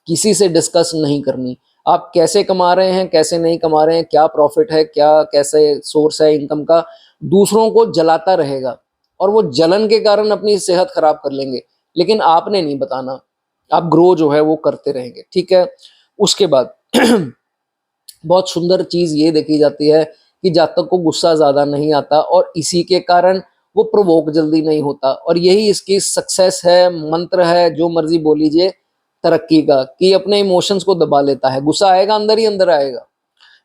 S1: किसी से डिस्कस नहीं करनी। आप कैसे कमा रहे हैं, कैसे नहीं कमा रहे हैं, क्या प्रॉफिट है, क्या कैसे सोर्स है इनकम का, दूसरों को जलाता रहेगा, और वो जलन के कारण अपनी सेहत खराब कर लेंगे, लेकिन आपने नहीं बताना, आप ग्रो जो है वो करते रहेंगे, ठीक है। उसके बाद बहुत सुंदर चीज ये देखी जाती है कि जातक को गुस्सा ज्यादा नहीं आता, और इसी के कारण वो प्रोवोक जल्दी नहीं होता, और यही इसकी सक्सेस है, मंत्र है, जो मर्जी बोल लीजिए तरक्की का, कि अपने इमोशंस को दबा लेता है। गुस्सा आएगा अंदर ही अंदर आएगा,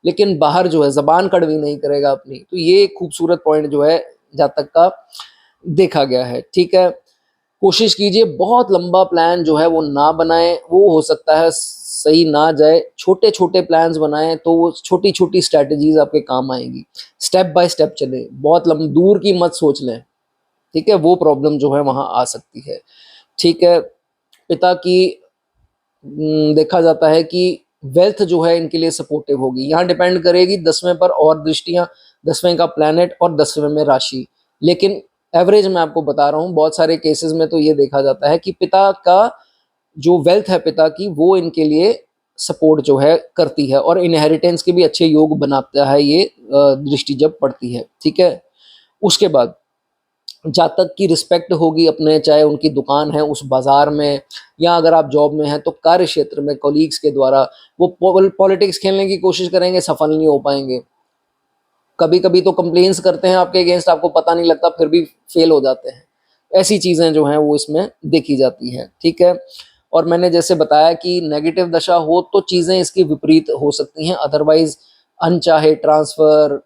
S1: लेकिन बाहर जो है जबान कड़वी नहीं करेगा अपनी। तो ये खूबसूरत पॉइंट जो है जातक का देखा गया है, ठीक है। कोशिश कीजिए बहुत लंबा प्लान जो है वो ना बनाएं, वो हो सकता है सही ना जाए। छोटे छोटे प्लान्स बनाएं तो वो छोटी छोटी स्ट्रेटजीज आपके काम आएंगी। स्टेप बाय स्टेप चले, बहुत दूर की मत सोच लें, ठीक है, वो प्रॉब्लम जो है वहां आ सकती है, ठीक है। पिता की देखा जाता है कि वेल्थ जो है इनके लिए सपोर्टिव होगी, यहाँ डिपेंड करेगी 10वें पर और दृष्टियां, 10वें का प्लैनेट और 10वें में राशि। लेकिन एवरेज मैं आपको बता रहा हूँ, बहुत सारे केसेस में तो ये देखा जाता है कि पिता का जो वेल्थ है पिता की, वो इनके लिए सपोर्ट जो है करती है, और इनहेरिटेंस के भी अच्छे योग बनाता है ये दृष्टि जब पड़ती है। ठीक है, उसके बाद जातक की रिस्पेक्ट होगी अपने, चाहे उनकी दुकान है उस बाजार में, या अगर आप जॉब में हैं तो कार्य क्षेत्र में कोलीग्स के द्वारा वो पॉलिटिक्स खेलने की कोशिश करेंगे, सफल नहीं हो पाएंगे। कभी कभी तो कंप्लेन्स करते हैं आपके अगेंस्ट, आपको पता नहीं लगता, फिर भी फेल हो जाते हैं। ऐसी चीज़ें जो हैं वो इसमें देखी जाती हैं। ठीक है, और मैंने जैसे बताया कि नेगेटिव दशा हो तो चीज़ें इसकी विपरीत हो सकती हैं, अदरवाइज अनचाहे ट्रांसफ़र,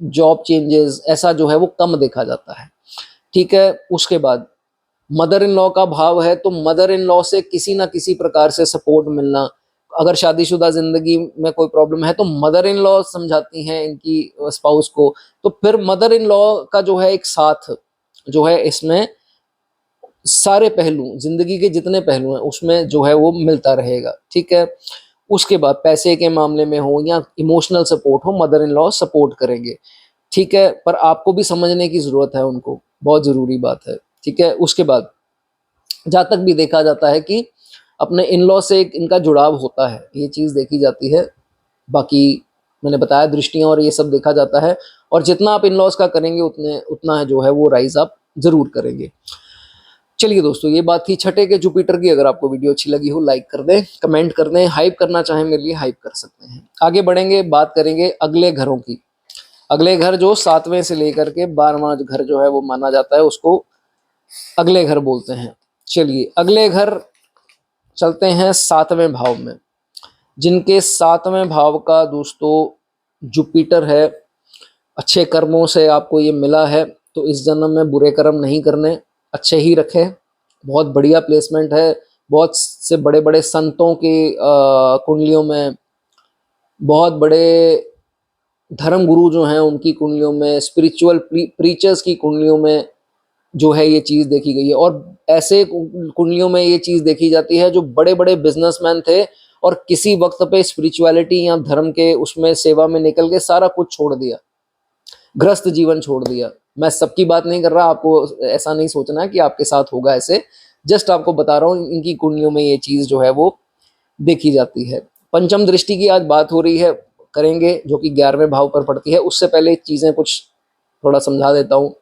S1: जॉब चेंजेस, ऐसा जो है वो कम देखा जाता है। ठीक है, उसके बाद मदर इन लॉ का भाव है, तो मदर इन लॉ से किसी ना किसी प्रकार से सपोर्ट मिलना। अगर शादीशुदा जिंदगी में कोई प्रॉब्लम है तो मदर इन लॉ समझाती हैं इनकी स्पाउस को, तो फिर मदर इन लॉ का जो है एक साथ जो है इसमें सारे पहलू, जिंदगी के जितने पहलू हैं उसमें जो है वो मिलता रहेगा। ठीक है, उसके बाद पैसे के मामले में हो या इमोशनल सपोर्ट हो, मदर इन लॉ सपोर्ट करेंगे। ठीक है, पर आपको भी समझने की ज़रूरत है उनको, बहुत ज़रूरी बात है। ठीक है, उसके बाद जहाँ तक भी देखा जाता है कि अपने इन लॉ से एक इनका जुड़ाव होता है, ये चीज़ देखी जाती है। बाकी मैंने बताया दृष्टियाँ और ये सब देखा जाता है, और जितना आप इन लॉज का करेंगे उतना जो है वो राइज आप ज़रूर करेंगे। चलिए दोस्तों, ये बात थी छठे के जुपिटर की। अगर आपको वीडियो अच्छी लगी हो लाइक कर दें, कमेंट कर दें, हाइप करना चाहें मेरे लिए हाइप कर सकते हैं। आगे बढ़ेंगे, बात करेंगे अगले घरों की। अगले घर जो 7वें से लेकर के 12वां घर जो है वो माना जाता है, उसको अगले घर बोलते हैं। चलिए अगले घर चलते हैं 7वें भाव में। जिनके 7वें भाव का दोस्तों जुपिटर है, अच्छे कर्मों से आपको ये मिला है, तो इस जन्म में बुरे कर्म नहीं करने, अच्छे ही रखें। बहुत बढ़िया प्लेसमेंट है। बहुत से बड़े बड़े संतों की कुंडलियों में, बहुत बड़े धर्म गुरु जो हैं उनकी कुंडलियों में, स्पिरिचुअल प्रीचर्स की कुंडलियों में जो है ये चीज़ देखी गई है। और ऐसे कुंडलियों में ये चीज़ देखी जाती है जो बड़े बड़े बिजनेसमैन थे और किसी वक्त पे स्पिरिचुअलिटी या धर्म के उसमें सेवा में निकल के सारा कुछ छोड़ दिया, ग्रस्त जीवन छोड़ दिया। मैं सबकी बात नहीं कर रहा, आपको ऐसा नहीं सोचना है कि आपके साथ होगा ऐसे, जस्ट आपको बता रहा हूँ इनकी कुंडलियों में ये चीज़ जो है वो देखी जाती है। पंचम दृष्टि की आज बात हो रही है, करेंगे, जो कि 11वें भाव पर पड़ती है। उससे पहले चीज़ें कुछ थोड़ा समझा देता हूँ।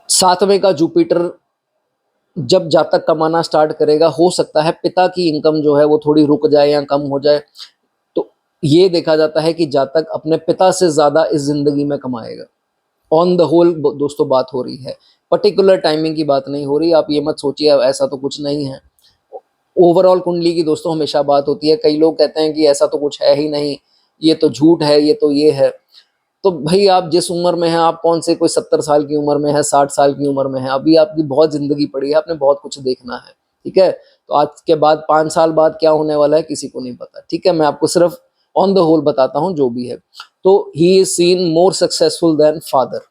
S1: 7वें का जुपिटर जब जातक कमाना स्टार्ट करेगा, हो सकता है पिता की इनकम जो है वो थोड़ी रुक जाए या कम हो जाए, तो ये देखा जाता है कि जातक अपने पिता से ज़्यादा इस ज़िंदगी में कमाएगा। ऑन द होल दोस्तों बात हो रही है, पर्टिकुलर टाइमिंग की बात नहीं हो रही। आप ये मत सोचिए ऐसा तो कुछ नहीं है। ओवरऑल कुंडली की दोस्तों हमेशा बात होती है। कई लोग कहते हैं कि ऐसा तो कुछ है ही नहीं, ये तो झूठ है, ये तो ये है। तो भाई आप जिस उम्र में हैं, आप कौन से कोई 70 साल की उम्र में है, 60 साल की उम्र में है, अभी आपकी बहुत ज़िंदगी पड़ी है, आपने बहुत कुछ देखना है। ठीक है, तो आज के बाद 5 साल बाद क्या होने वाला है किसी को नहीं पता। ठीक है, मैं आपको सिर्फ ऑन द होल बताता हूँ जो भी है। तो he is seen more successful than father.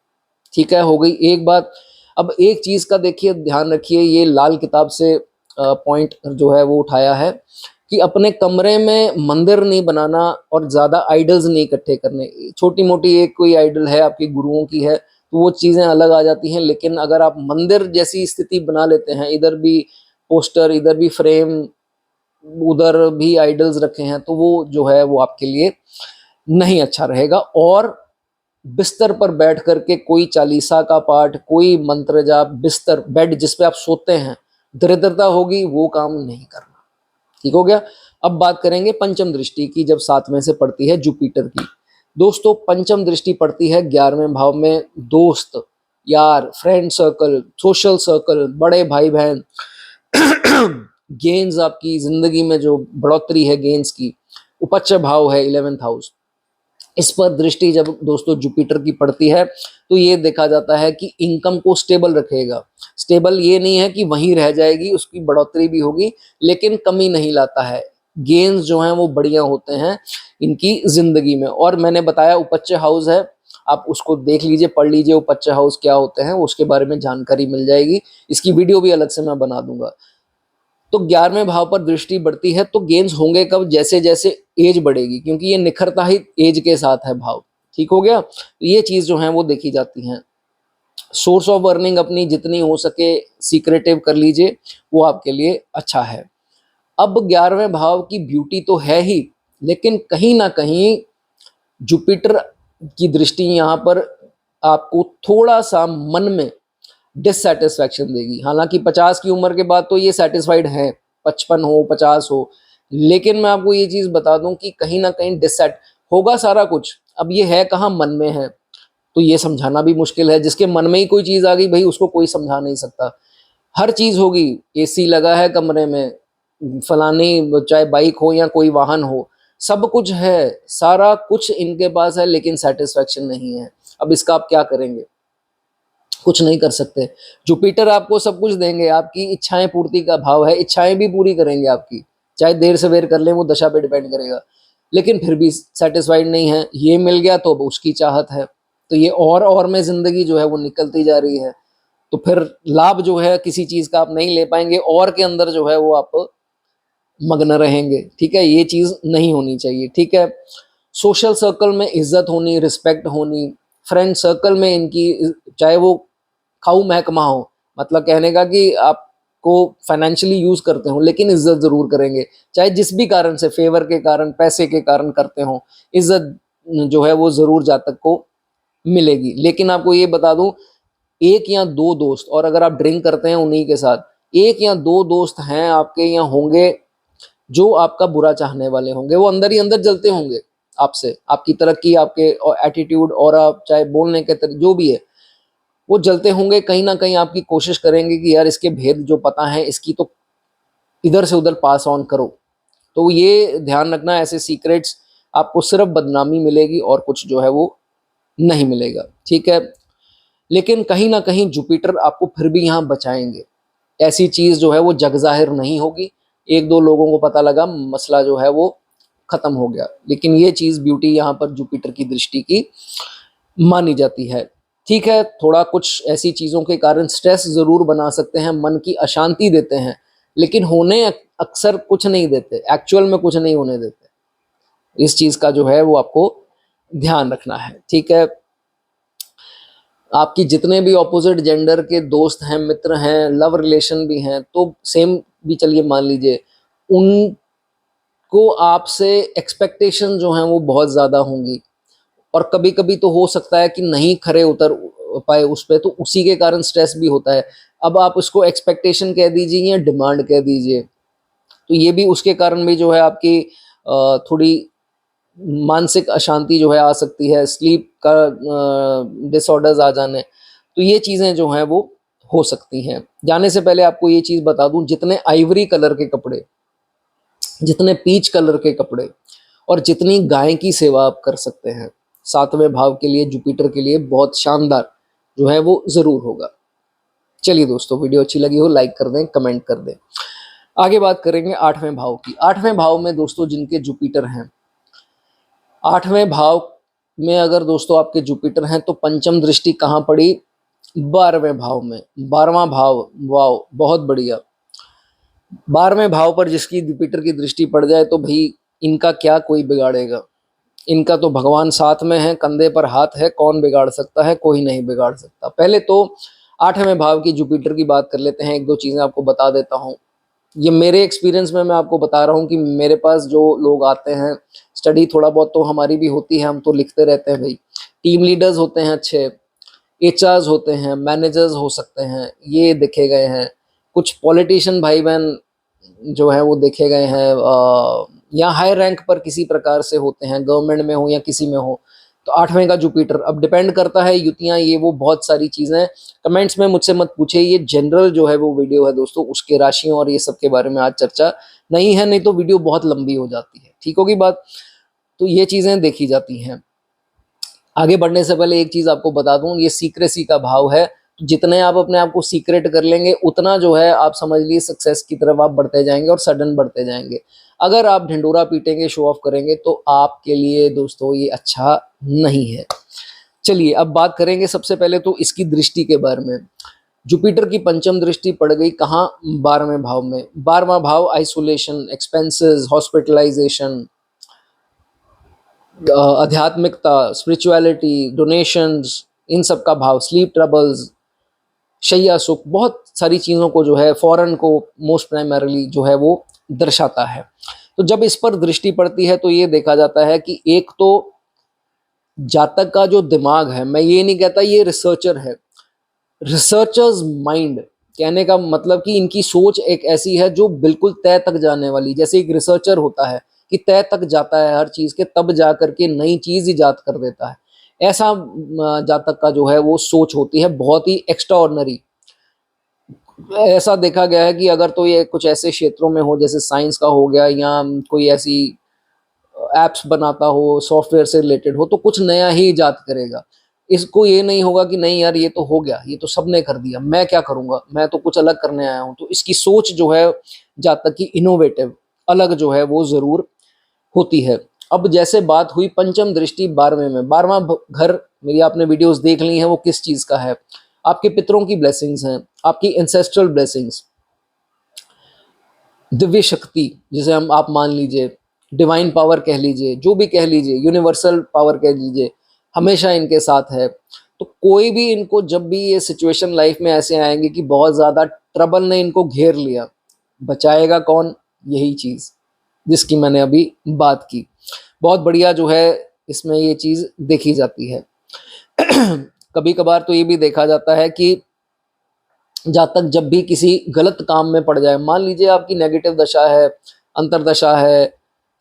S1: ठीक है, हो गई एक बात। अब एक चीज़ का देखिए, ध्यान रखिए, ये लाल किताब से पॉइंट जो है वो उठाया है कि अपने कमरे में मंदिर नहीं बनाना और ज़्यादा आइडल्स नहीं इकट्ठे करने। छोटी मोटी एक कोई आइडल है आपके गुरुओं की है तो वो चीज़ें अलग आ जाती हैं, लेकिन अगर आप मंदिर जैसी स्थिति बना लेते हैं, इधर भी पोस्टर, इधर भी फ्रेम, उधर भी आइडल्स रखे हैं, तो वो जो है वो आपके लिए नहीं अच्छा रहेगा। और बिस्तर पर बैठ करके कोई चालीसा का पाठ, कोई मंत्र जाप, बिस्तर बेड जिस पे आप सोते हैं, दरिद्रता होगी, वो काम नहीं करना। ठीक हो गया। अब बात करेंगे पंचम दृष्टि की, जब 7वें से पड़ती है जुपिटर की। दोस्तों पंचम दृष्टि पड़ती है 11वें भाव में। दोस्त यार, फ्रेंड सर्कल, सोशल सर्कल, बड़े भाई बहन, गेन्स, आपकी जिंदगी में जो बढ़ोतरी है गेन्स की, उपच्च भाव है 11th हाउस, इस पर दृष्टि जब दोस्तों जुपिटर की पड़ती है तो ये देखा जाता है कि इनकम को स्टेबल रखेगा। स्टेबल ये नहीं है कि वहीं रह जाएगी, उसकी बढ़ोतरी भी होगी, लेकिन कमी नहीं लाता है। गेन्स जो हैं वो बढ़िया होते हैं इनकी जिंदगी में। और मैंने बताया उपच्च हाउस है, आप उसको देख लीजिए, पढ़ लीजिए उपच्च हाउस क्या होते हैं, उसके बारे में जानकारी मिल जाएगी। इसकी वीडियो भी अलग से मैं बना दूंगा। तो 11वें भाव पर दृष्टि बढ़ती है तो गेन्स होंगे कब, जैसे जैसे एज बढ़ेगी, क्योंकि ये निखरता ही एज के साथ है भाव। ठीक हो गया, तो ये चीज़ जो है वो देखी जाती हैं। सोर्स ऑफ अर्निंग अपनी जितनी हो सके सीक्रेटिव कर लीजिए, वो आपके लिए अच्छा है। अब 11वें भाव की ब्यूटी तो है ही, लेकिन कहीं ना कहीं जुपिटर की दृष्टि यहाँ पर आपको थोड़ा सा मन में डिससेटिस्फैक्शन देगी। हालांकि 50 की उम्र के बाद तो ये सेटिस्फाइड है, 55 हो 50 हो, लेकिन मैं आपको ये चीज़ बता दूं कि कहीं ना कहीं डिससेट होगा सारा कुछ। अब ये है कहाँ, मन में है, तो ये समझाना भी मुश्किल है। जिसके मन में ही कोई चीज़ आ गई भाई, उसको कोई समझा नहीं सकता। हर चीज़ होगी, एसी लगा है कमरे में, फलानी चाहे बाइक हो या कोई वाहन हो, सब कुछ है, सारा कुछ इनके पास है, लेकिन सेटिस्फैक्शन नहीं है। अब इसका आप क्या करेंगे? कुछ नहीं कर सकते। जुपिटर आपको सब कुछ देंगे, आपकी इच्छाएं पूर्ति का भाव है, इच्छाएं भी पूरी करेंगे आपकी, चाहे देर से बेर कर लें, वो दशा पे डिपेंड करेगा। लेकिन फिर भी सेटिस्फाइड नहीं है, ये मिल गया तो अब उसकी चाहत है, तो ये और में जिंदगी जो है वो निकलती जा रही है। तो फिर लाभ जो है किसी चीज का आप नहीं ले पाएंगे, और के अंदर जो है वो आप मग्न रहेंगे। ठीक है, ये चीज नहीं होनी चाहिए। ठीक है, सोशल सर्कल में इज्जत होनी, रिस्पेक्ट होनी, फ्रेंड सर्कल में इनकी, चाहे वो खाऊ महकमा हो, मतलब कहने का कि आपको फाइनेंशियली यूज करते हो, लेकिन इज्जत जरूर करेंगे, चाहे जिस भी कारण से, फेवर के कारण, पैसे के कारण करते हो, इज्जत जो है वो जरूर जातक को मिलेगी। लेकिन आपको ये बता दूं, एक या दो दोस्त, और अगर आप ड्रिंक करते हैं उन्हीं के साथ, एक या दो दोस्त हैं आपके यहाँ होंगे जो आपका बुरा चाहने वाले होंगे, वो अंदर ही अंदर जलते होंगे आपसे, आपकी तरक्की, आपके एटीट्यूड, और आप चाहे बोलने के तरीके जो भी है, वो जलते होंगे। कहीं ना कहीं आपकी कोशिश करेंगे कि यार इसके भेद जो पता है इसकी तो इधर से उधर पास ऑन करो। तो ये ध्यान रखना, ऐसे सीक्रेट्स आपको सिर्फ बदनामी मिलेगी और कुछ जो है वो नहीं मिलेगा। ठीक है, लेकिन कहीं ना कहीं जुपिटर आपको फिर भी यहाँ बचाएंगे। ऐसी चीज जो है वो जग जाहिर नहीं होगी, एक दो लोगों को पता लगा, मसला जो है वो खत्म हो गया, लेकिन ये चीज ब्यूटी यहाँ पर जुपिटर की दृष्टि की मानी जाती है। ठीक है, थोड़ा कुछ ऐसी चीजों के कारण स्ट्रेस जरूर बना सकते हैं, मन की अशांति देते हैं, लेकिन होने अक्सर कुछ नहीं देते, एक्चुअल में कुछ नहीं होने देते। इस चीज का जो है वो आपको ध्यान रखना है। ठीक है, आपकी जितने भी ऑपोजिट जेंडर के दोस्त हैं, मित्र हैं, लव रिलेशन भी हैं, तो सेम भी चलिए मान लीजिए, उनको आपसे एक्सपेक्टेशन जो हैं वो बहुत ज़्यादा होंगी, और कभी कभी तो हो सकता है कि नहीं खरे उतर पाए उस पर, तो उसी के कारण स्ट्रेस भी होता है। अब आप उसको एक्सपेक्टेशन कह दीजिए या डिमांड कह दीजिए, तो ये भी उसके कारण भी जो है आपकी थोड़ी मानसिक अशांति जो है आ सकती है, स्लीप का डिसऑर्डर्स आ जाने, तो ये चीज़ें जो हैं वो हो सकती हैं। जाने से पहले आपको ये चीज़ बता दूं, जितने आइवरी कलर के कपड़े, जितने पीच कलर के कपड़े, और जितनी गाय की सेवा आप कर सकते हैं, 7वें भाव के लिए, जुपिटर के लिए बहुत शानदार जो है वो ज़रूर होगा। चलिए दोस्तों, वीडियो अच्छी लगी हो लाइक कर दें, कमेंट कर दें। आगे बात करेंगे 8वें भाव की। 8वें भाव में दोस्तों जिनके जुपिटर हैं, 8वें भाव में अगर दोस्तों आपके जुपिटर हैं, तो पंचम दृष्टि कहाँ पड़ी? 12वें भाव में। 12वां भाव, वाह बहुत बढ़िया। 12वें भाव पर जिसकी जुपिटर की दृष्टि पड़ जाए, तो भाई इनका क्या कोई बिगाड़ेगा, इनका तो भगवान साथ में है, कंधे पर हाथ है, कौन बिगाड़ सकता है? कोई नहीं बिगाड़ सकता। पहले तो 8वें भाव की जुपिटर की बात कर लेते हैं, एक दो चीज़ें आपको बता देता हूँ। ये मेरे एक्सपीरियंस में मैं आपको बता रहा हूँ कि मेरे पास जो लोग आते हैं, स्टडी थोड़ा बहुत तो हमारी भी होती है, हम तो लिखते रहते हैं भाई। टीम लीडर्स होते हैं अच्छे, एचआर्स होते हैं, मैनेजर्स हो सकते हैं, ये देखे गए हैं। कुछ पॉलिटिशियन भाई बहन जो है वो देखे गए हैं, या हाई रैंक पर किसी प्रकार से होते हैं, गवर्नमेंट में हो या किसी में हो, तो 8वें का जुपिटर। अब डिपेंड करता है, युतियाँ, ये वो बहुत सारी चीज़ें, कमेंट्स में मुझसे मत पूछे, ये जनरल जो है वो वीडियो है दोस्तों, उसके राशियों और ये सब के बारे में आज चर्चा नहीं है, नहीं तो वीडियो बहुत लंबी हो जाती है। ठीक होगी बात? तो ये चीज़ें देखी जाती हैं। आगे बढ़ने से पहले एक चीज़ आपको बता दूं, ये सीक्रेसी का भाव है, तो जितने आप अपने आप को सीक्रेट कर लेंगे, उतना जो है आप समझ लीजिए सक्सेस की तरफ आप बढ़ते जाएंगे और सडन बढ़ते जाएंगे। अगर आप ढिंडोरा पीटेंगे, शो ऑफ करेंगे, तो आपके लिए दोस्तों ये अच्छा नहीं है। चलिए अब बात करेंगे सबसे पहले तो इसकी दृष्टि के बारे में। जुपिटर की पंचम दृष्टि पड़ गई कहाँ? 12वें भाव में। 12वां भाव आइसोलेशन, एक्सपेंसेस, हॉस्पिटलाइजेशन, आध्यात्मिकता, स्पिरिचुअलिटी, डोनेशंस, इन सब का भाव, स्लीप ट्रबल्स, शैया सुख, बहुत सारी चीज़ों को जो है, फॉरेन को मोस्ट प्राइमरली जो है वो दर्शाता है। तो जब इस पर दृष्टि पड़ती है तो ये देखा जाता है कि एक तो जातक का जो दिमाग है, मैं ये नहीं कहता ये रिसर्चर है, रिसर्चर्स माइंड, कहने का मतलब कि इनकी सोच एक ऐसी है जो बिल्कुल तय तक जाने वाली, जैसे एक रिसर्चर होता है कि तय तक जाता है हर चीज के, तब जा करके नई चीज इजाद कर देता है। ऐसा जातक का जो है वो सोच होती है, बहुत ही एक्स्ट्रा ऑर्डनरी। ऐसा देखा गया है कि अगर तो ये कुछ ऐसे क्षेत्रों में हो जैसे साइंस का हो गया, या कोई ऐसी एप्स बनाता हो, सॉफ्टवेयर से रिलेटेड हो, तो कुछ नया ही इजाद करेगा। इसको ये नहीं होगा कि नहीं यार ये तो हो गया, ये तो सबने कर दिया, मैं क्या करूंगा, मैं तो कुछ अलग करने आया हूं। तो इसकी सोच जो है जातक की इनोवेटिव, अलग जो है वो जरूर होती है। अब जैसे बात हुई पंचम दृष्टि 12वें में, 12वां घर, मेरी आपने वीडियोस देख ली हैं, वो किस चीज का है? आपके पितरों की ब्लेसिंग्स हैं, आपकी एंसेस्ट्रल ब्लेसिंग्स, दिव्य शक्ति जिसे हम आप मान लीजिए, डिवाइन पावर कह लीजिए, जो भी कह लीजिए, यूनिवर्सल पावर कह लीजिए, हमेशा इनके साथ है। तो कोई भी इनको, जब भी ये सिचुएशन लाइफ में ऐसे आएंगे कि बहुत ज़्यादा ट्रबल ने इनको घेर लिया, बचाएगा कौन? यही चीज़ जिसकी मैंने अभी बात की। बहुत बढ़िया जो है इसमें ये चीज़ देखी जाती है। कभी कभार तो ये भी देखा जाता है कि जातक जब भी किसी गलत काम में पड़ जाए, मान लीजिए आपकी नेगेटिव दशा है, अंतरदशा है,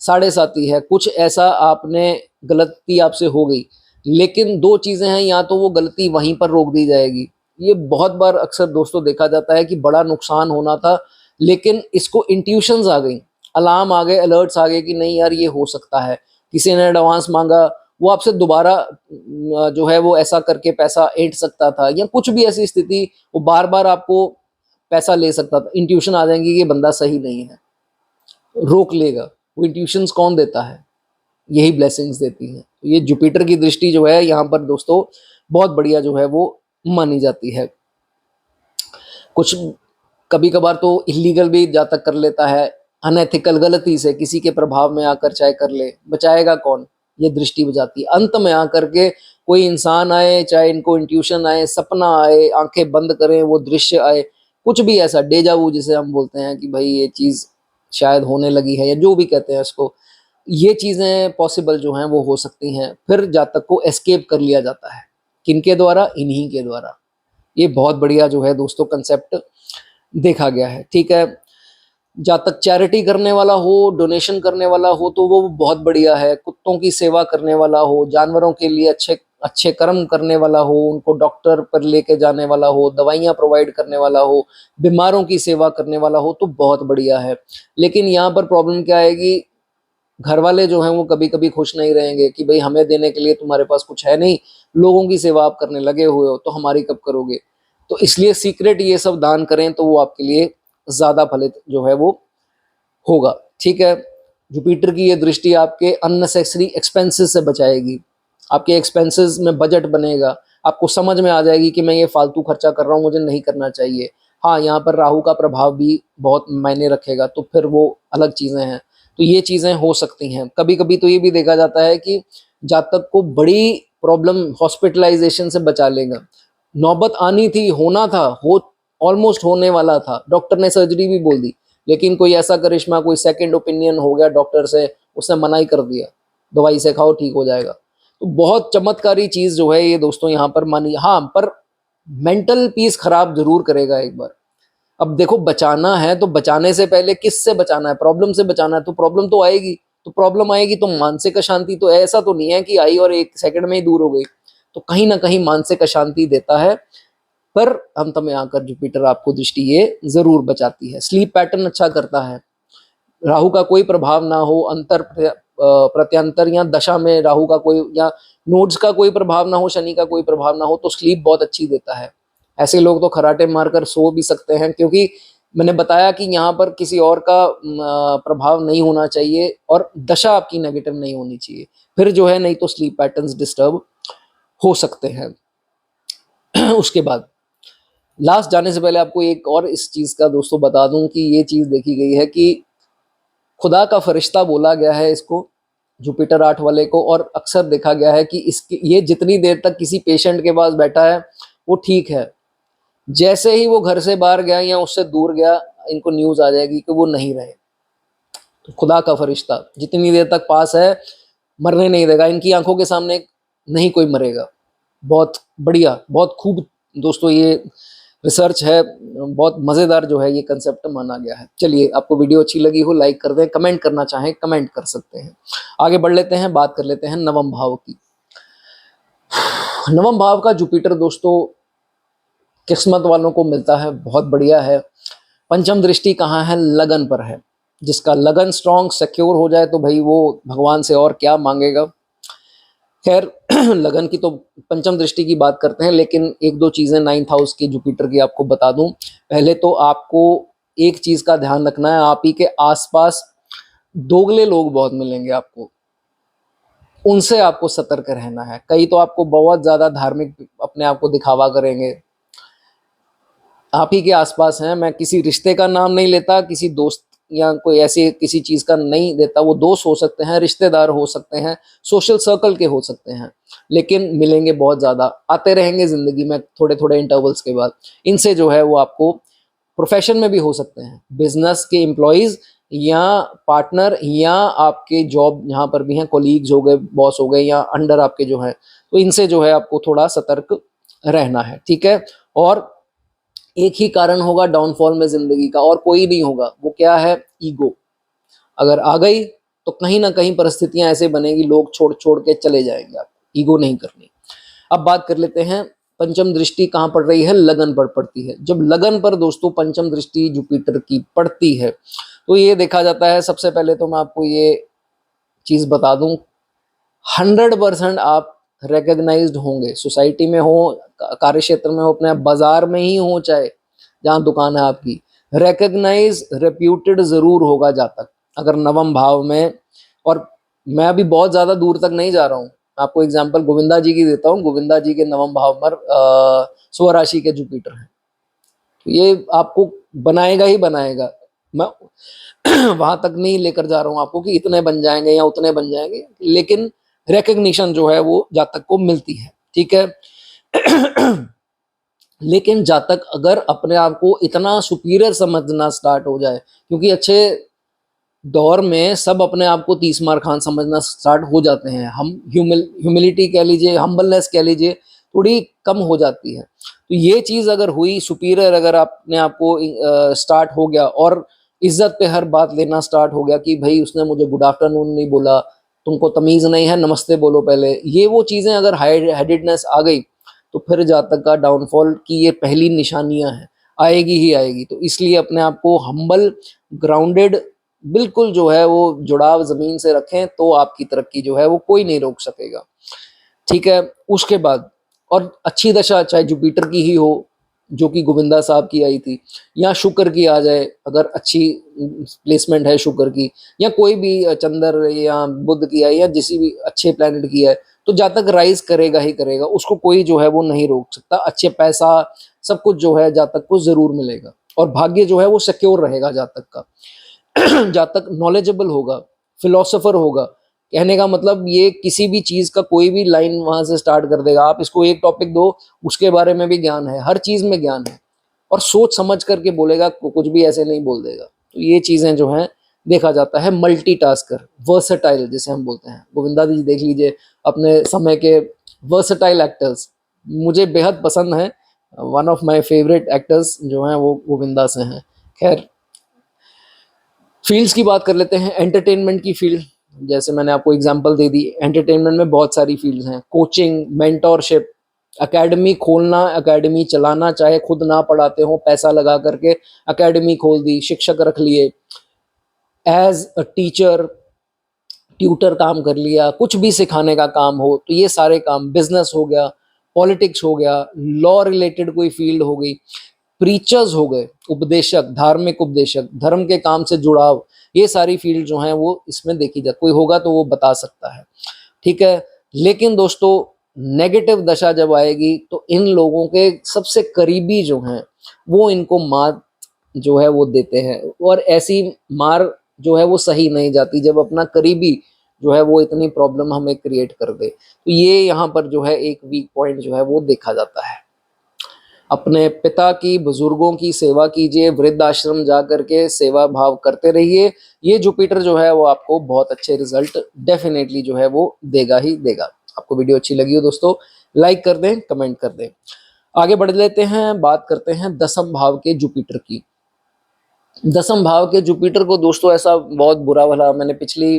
S1: साढ़े साती है, कुछ ऐसा आपने गलती आपसे हो गई, लेकिन दो चीजें हैं, या तो वो गलती वहीं पर रोक दी जाएगी। ये बहुत बार अक्सर दोस्तों देखा जाता है कि बड़ा नुकसान होना था, लेकिन इसको इंट्यूशंस आ गई, अलार्म आ गए, अलर्ट्स आ गए कि नहीं यार ये हो सकता है। किसी ने एडवांस मांगा, वो आपसे दोबारा जो है वो ऐसा करके पैसा ऐंठ सकता था, या कुछ भी ऐसी स्थिति, वो बार बार आपको पैसा ले सकता था। इंट्यूशन आ जाएंगी कि ये बंदा सही नहीं है, रोक लेगा। वो इंट्यूशंस कौन देता है? यही ब्लेसिंग्स देती हैं। तो ये जुपिटर की दृष्टि जो है यहाँ पर दोस्तों बहुत बढ़िया जो है वो मानी जाती है। कुछ कभी कभार तो इलीगल भी जातक कर लेता है, अनएथिकल, गलती से किसी के प्रभाव में आकर चाहे कर ले, बचाएगा कौन? ये दृष्टि बजाती है। अंत में आकर के कोई इंसान आए, चाहे इनको इंट्यूशन आए, सपना आए, आंखें बंद करें वो दृश्य आए, कुछ भी ऐसा डेजावू जिसे हम बोलते हैं कि भाई ये चीज शायद होने लगी है, या जो भी कहते हैं इसको, ये चीजें पॉसिबल जो हैं वो हो सकती हैं। फिर जातक को एस्केप कर लिया जाता है, किनके द्वारा? इन्हीं के द्वारा। ये बहुत बढ़िया जो है दोस्तों कंसेप्ट देखा गया है। ठीक है, जातक चैरिटी करने वाला हो, डोनेशन करने वाला हो, तो वो बहुत बढ़िया है। कुत्तों की सेवा करने वाला हो, जानवरों के लिए अच्छे अच्छे कर्म करने वाला हो, उनको डॉक्टर पर लेके जाने वाला हो, दवाइयाँ प्रोवाइड करने वाला हो, बीमारों की सेवा करने वाला हो, तो बहुत बढ़िया है। लेकिन यहाँ पर प्रॉब्लम क्या आएगी? घर वाले जो हैं वो कभी कभी खुश नहीं रहेंगे कि भाई हमें देने के लिए तुम्हारे पास कुछ है नहीं, लोगों की सेवा आप करने लगे हुए हो, तो हमारी कब करोगे? तो इसलिए सीक्रेट ये सब दान करें तो वो आपके लिए ज्यादा फलित जो है वो होगा। ठीक है, जुपिटर की ये दृष्टि आपके अननेसेसरी एक्सपेंसेस से बचाएगी। आपके एक्सपेंसेस में बजट बनेगा, आपको समझ में आ जाएगी कि मैं ये फालतू खर्चा कर रहा हूँ, मुझे नहीं करना चाहिए। हाँ, यहाँ पर राहु का प्रभाव भी बहुत मायने रखेगा, तो फिर वो अलग चीजें हैं। तो ये चीजें हो सकती हैं। कभी कभी तो ये भी देखा जाता है कि जातक को बड़ी प्रॉब्लम हॉस्पिटलाइजेशन से बचा लेगा। नौबत आनी थी, होना था, हो ऑलमोस्ट होने वाला था, डॉक्टर ने सर्जरी भी बोल दी, लेकिन कोई ऐसा करिश्मा, कोई सेकंड ओपिनियन हो गया डॉक्टर से, उसने मना ही कर दिया, दवाई से खाओ ठीक हो जाएगा। तो बहुत चमत्कारी चीज जो है ये दोस्तों यहाँ पर मानी। हाँ, पर मेंटल पीस खराब जरूर करेगा एक बार। अब देखो, बचाना है तो बचाने से पहले किससे बचाना है? प्रॉब्लम से बचाना है, तो प्रॉब्लम तो आएगी। तो प्रॉब्लम आएगी तो मानसिक अशांति, तो ऐसा तो नहीं है कि आई और एक सेकंड में ही दूर हो गई। तो कहीं ना कहीं मानसिक अशांति देता है, पर अंत में आकर जुपिटर आपको दृष्टि ये जरूर बचाती है। स्लीप पैटर्न अच्छा करता है, राहु का कोई प्रभाव ना हो, अंतर प्रत्यंतर या दशा में राहु का कोई, या नोड्स का कोई प्रभाव ना हो, शनि का कोई प्रभाव ना हो, तो स्लीप बहुत अच्छी देता है। ऐसे लोग तो खराटे मारकर सो भी सकते हैं, क्योंकि मैंने बताया कि यहाँ पर किसी और का प्रभाव नहीं होना चाहिए, और दशा आपकी नेगेटिव नहीं होनी चाहिए, फिर जो है नहीं तो स्लीप पैटर्न्स डिस्टर्ब हो सकते हैं। उसके बाद लास्ट जाने से पहले आपको एक और इस चीज का दोस्तों बता दूं कि ये चीज देखी गई है कि खुदा का फरिश्ता बोला गया है इसको, जुपिटर 8 वाले को। और अक्सर देखा गया है कि इसके ये जितनी देर तक किसी पेशेंट के पास बैठा है वो ठीक है, जैसे ही वो घर से बाहर गया या उससे दूर गया, इनको न्यूज आ जाएगी कि वो नहीं रहे। तो खुदा का फरिश्ता जितनी देर तक पास है मरने नहीं देगा, इनकी आंखों के सामने नहीं कोई मरेगा। बहुत बढ़िया, बहुत खूब दोस्तों ये रिसर्च है, बहुत मज़ेदार जो है ये कंसेप्ट माना गया है। चलिए, आपको वीडियो अच्छी लगी हो लाइक कर दें, कमेंट करना चाहें कमेंट कर सकते हैं। आगे बढ़ लेते हैं, बात कर लेते हैं नवम भाव की। नवम भाव का जुपिटर दोस्तों किस्मत वालों को मिलता है, बहुत बढ़िया है। पंचम दृष्टि कहाँ है? लगन पर है। जिसका लगन स्ट्रांग सिक्योर हो जाए तो भाई वो भगवान से और क्या मांगेगा। खैर लगन की तो पंचम दृष्टि की बात करते हैं, लेकिन एक दो चीज़ें 9th हाउस की जुपिटर की आपको बता दूं। पहले तो आपको एक चीज़ का ध्यान रखना है, आप ही के आसपास दोगले लोग बहुत मिलेंगे आपको, उनसे आपको सतर्क रहना है। कई तो आपको बहुत ज़्यादा धार्मिक अपने आप को दिखावा करेंगे, आप ही के आसपास हैं। मैं किसी रिश्ते का नाम नहीं लेता, किसी दोस्त या कोई ऐसी किसी चीज़ का नहीं देता। वो दोस्त हो सकते हैं, रिश्तेदार हो सकते हैं, सोशल सर्कल के हो सकते हैं, लेकिन मिलेंगे बहुत ज़्यादा, आते रहेंगे ज़िंदगी में थोड़े थोड़े इंटरवल्स के बाद। इनसे जो है वो आपको प्रोफेशन में भी हो सकते हैं, बिजनेस के एम्प्लॉयज़ या पार्टनर, या आपके जॉब जहाँ पर भी हैं, कोलीग्स हो गए, बॉस हो गए, या अंडर आपके जो हैं, तो इनसे जो है आपको थोड़ा सतर्क रहना है, ठीक है। और एक ही कारण होगा डाउनफॉल में ज़िंदगी का, और कोई नहीं होगा। वो क्या है? ईगो। अगर आ गई तो कहीं ना कहीं परिस्थितियां ऐसे बनेगी, लोग छोड़ छोड़ के चले जाएंगे, आपको ईगो नहीं करनी। अब बात कर लेते हैं पंचम दृष्टि कहाँ पड़ रही है? लगन पर पड़ती है। जब लगन पर दोस्तों पंचम दृष्टि जुपिटर की पड़ती है तो ये देखा जाता है, सबसे पहले तो मैं आपको ये चीज़ बता दूं, 100% आप रिकग्नाइज्ड होंगे, सोसाइटी में हो, कार्य क्षेत्र में हो, अपने बाजार में ही हो, चाहे जहाँ दुकान है आपकी, रिकग्नाइज रेप्यूटेड जरूर होगा जातक अगर नवम भाव में। और मैं अभी बहुत ज़्यादा दूर तक नहीं जा रहा हूँ, आपको एग्जांपल गोविंदा जी की देता हूँ। गोविंदा जी के नवम भाव पर स्वराशि के जुपिटर हैं, तो ये आपको बनाएगा ही बनाएगा। मैं वहां तक नहीं लेकर जा रहा हूँ आपको कि इतने बन जाएंगे या उतने बन जाएंगे, लेकिन रिकग्निशन जो है वो जातक को मिलती है, ठीक है। लेकिन जातक अगर अपने आप को इतना सुपीरियर समझना स्टार्ट हो जाए, क्योंकि अच्छे दौर में सब अपने आप को 30 मार खान समझना स्टार्ट हो जाते हैं, हम ह्यूमिलिटी कह लीजिए, हम्बलनेस कह लीजिए, थोड़ी कम हो जाती है। तो ये चीज़ अगर हुई, सुपीरियर अगर अपने आप को स्टार्ट हो गया, और इज्जत पे हर बात लेना स्टार्ट हो गया कि भाई उसने मुझे गुड आफ्टरनून नहीं बोला, तुमको तमीज़ नहीं है, नमस्ते बोलो पहले, ये वो चीज़ें अगर हाई हेडेडनेस आ गई तो फिर जातक का डाउनफॉल की ये पहली निशानियां हैं, आएगी ही आएगी। तो इसलिए अपने आप को हम्बल, ग्राउंडेड, बिल्कुल जो है वो जुड़ाव ज़मीन से रखें, तो आपकी तरक्की जो है वो कोई नहीं रोक सकेगा, ठीक है। उसके बाद और अच्छी दशा चाहे जुपिटर की ही हो, जो कि गोविंदा साहब की आई थी, या शुक्र की आ जाए, अगर अच्छी प्लेसमेंट है शुक्र की, या कोई भी चंद्र या बुध की आई, या किसी भी अच्छे प्लैनेट की है, तो जातक राइज करेगा ही करेगा, उसको कोई जो है वो नहीं रोक सकता। अच्छे पैसा सब कुछ जो है जातक को जरूर मिलेगा, और भाग्य जो है वो सिक्योर रहेगा जातक का। जातक नॉलेजेबल होगा, फिलोसोफर होगा, कहने का मतलब ये किसी भी चीज का कोई भी लाइन वहां से स्टार्ट कर देगा। आप इसको एक टॉपिक दो, उसके बारे में भी ज्ञान है, हर चीज में ज्ञान है, और सोच समझ करके बोलेगा, कुछ भी ऐसे नहीं बोल देगा। तो ये चीजें जो हैं देखा जाता है। मल्टीटास्कर, वर्सेटाइल जिसे हम बोलते हैं, गोविंदा जी देख लीजिए अपने समय के वर्सेटाइल एक्टर्स, मुझे बेहद पसंद है। One of my favourite actors जो हैं वो गोविंदा से हैं। खैर, फील्ड्स की बात कर लेते हैं। एंटरटेनमेंट की फील्ड, जैसे मैंने आपको एग्जांपल दे दी, एंटरटेनमेंट में बहुत सारी फील्ड्स हैं, कोचिंग, मेंटोरशिप, एकेडमी खोलना, एकेडमी चलाना, चाहे खुद ना पढ़ाते हो, पैसा लगा करके एकेडमी खोल दी, शिक्षक रख लिए, एज अ टीचर, ट्यूटर काम कर लिया, कुछ भी सिखाने का काम हो, तो ये सारे काम, बिजनेस हो गया, पॉलिटिक्स हो गया, लॉ रिलेटेड कोई फील्ड हो गई, प्रीचर्स हो गए, उपदेशक, धार्मिक उपदेशक, धर्म के काम से जुड़ाव, ये सारी फील्ड जो हैं वो इसमें देखी जाती। कोई होगा तो वो बता सकता है, ठीक है। लेकिन दोस्तों नेगेटिव दशा जब आएगी तो इन लोगों के सबसे करीबी जो हैं वो इनको मार जो है वो देते हैं, और ऐसी मार जो है वो सही नहीं जाती जब अपना करीबी जो है वो इतनी प्रॉब्लम हमें क्रिएट कर दे। तो ये यहाँ पर जो है एक वीक पॉइंट जो है वो देखा जाता है। अपने पिता की, बुजुर्गों की सेवा कीजिए, वृद्धाश्रम जा करके सेवा भाव करते रहिए। ये जुपिटर जो है वो आपको बहुत अच्छे रिजल्ट डेफिनेटली जो है वो देगा ही देगा। आपको वीडियो अच्छी लगी हो दोस्तों, लाइक कर दें, कमेंट कर दें। आगे बढ़ लेते हैं, बात करते हैं दसम भाव के जुपिटर की। दसम भाव के जुपिटर को दोस्तों ऐसा बहुत बुरा भला, मैंने पिछली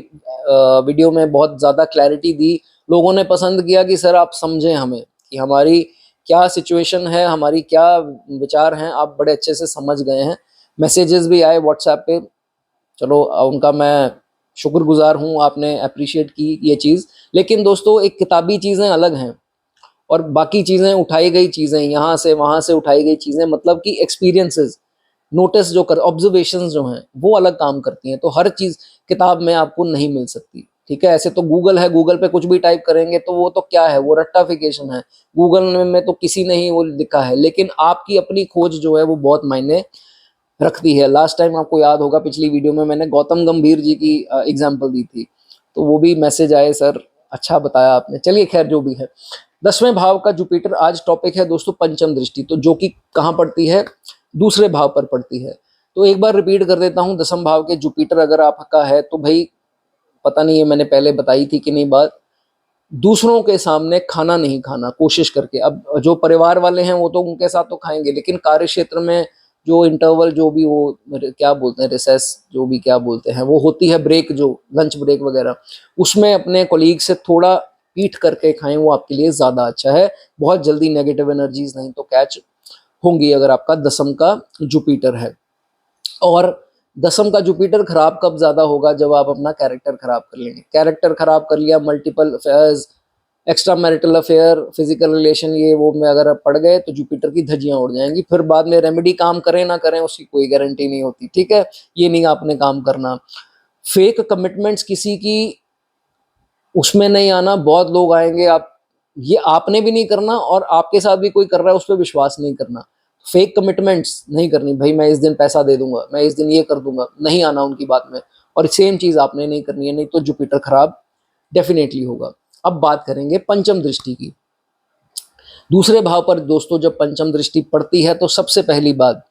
S1: वीडियो में बहुत ज़्यादा क्लैरिटी दी, लोगों ने पसंद किया कि सर आप समझें हमें कि हमारी क्या सिचुएशन है, हमारी क्या विचार हैं, आप बड़े अच्छे से समझ गए हैं। मैसेजेस भी आए व्हाट्सएप पे, चलो उनका मैं शुक्रगुजार हूँ, आपने अप्रिशिएट की ये चीज़। लेकिन दोस्तों एक किताबी चीज़ें अलग हैं और बाकी चीज़ें उठाई गई चीज़ें, यहाँ से वहाँ से उठाई गई चीज़ें, मतलब कि एक्सपीरियंसेस, नोटिस जो कर, ऑब्जर्वेशंस जो हैं वो अलग काम करती हैं। तो हर चीज़ किताब में आपको नहीं मिल सकती, ठीक है। ऐसे तो गूगल है, गूगल पे कुछ भी टाइप करेंगे तो वो तो क्या है, वो रट्टाफिकेशन है। गूगल में तो किसी ने ही वो लिखा है, लेकिन आपकी अपनी खोज जो है वो बहुत मायने रखती है। लास्ट टाइम आपको याद होगा पिछली वीडियो में मैंने गौतम गंभीर जी की एग्जाम्पल दी थी, तो वो भी मैसेज आए सर अच्छा बताया आपने। चलिए खैर जो भी है, 10वें भाव का जुपिटर आज टॉपिक है दोस्तों पंचम दृष्टि, तो जो कि कहाँ पड़ती है, दूसरे भाव पर पड़ती है। तो एक बार रिपीट कर देता हूँ, दसम भाव के जुपिटर अगर आपका है तो भाई पता नहीं है मैंने पहले बताई थी कि नहीं बात, दूसरों के सामने खाना नहीं खाना कोशिश करके। अब जो परिवार वाले हैं वो तो उनके साथ तो खाएंगे, लेकिन कार्य क्षेत्र में जो इंटरवल, जो भी वो क्या बोलते हैं, रिसेस जो भी क्या बोलते हैं, वो होती है ब्रेक, जो लंच ब्रेक वगैरह, उसमें अपने कोलीग से थोड़ा पीठ करके खाएं, वो आपके लिए ज़्यादा अच्छा है। बहुत जल्दी नेगेटिव एनर्जीज नहीं तो कैच होंगी अगर आपका दसम का जुपिटर है। और दसम का जुपिटर खराब कब ज्यादा होगा, जब आप अपना कैरेक्टर खराब कर लेंगे। कैरेक्टर खराब कर लिया, multiple affairs, extra marital affair, physical relation, ये वो में अगर आप पड़ गए तो जुपिटर की धज्जियां उड़ जाएंगी। फिर बाद में रेमेडी काम करें ना करें उसकी कोई गारंटी नहीं होती, ठीक है। ये नहीं आपने काम करना। फेक कमिटमेंट्स किसी की उसमें नहीं आना, बहुत लोग आएंगे, आप ये आपने भी नहीं करना और आपके साथ भी कोई कर रहा है उस पर विश्वास नहीं करना। फेक कमिटमेंट्स नहीं करनी, भाई मैं इस दिन पैसा दे दूंगा, मैं इस दिन ये कर दूंगा, नहीं आना उनकी बात में। और सेम चीज आपने नहीं करनी है, नहीं तो जुपिटर खराब डेफिनेटली होगा। अब बात करेंगे पंचम दृष्टि की। दूसरे भाव पर दोस्तों जब पंचम दृष्टि पड़ती है तो सबसे पहली बात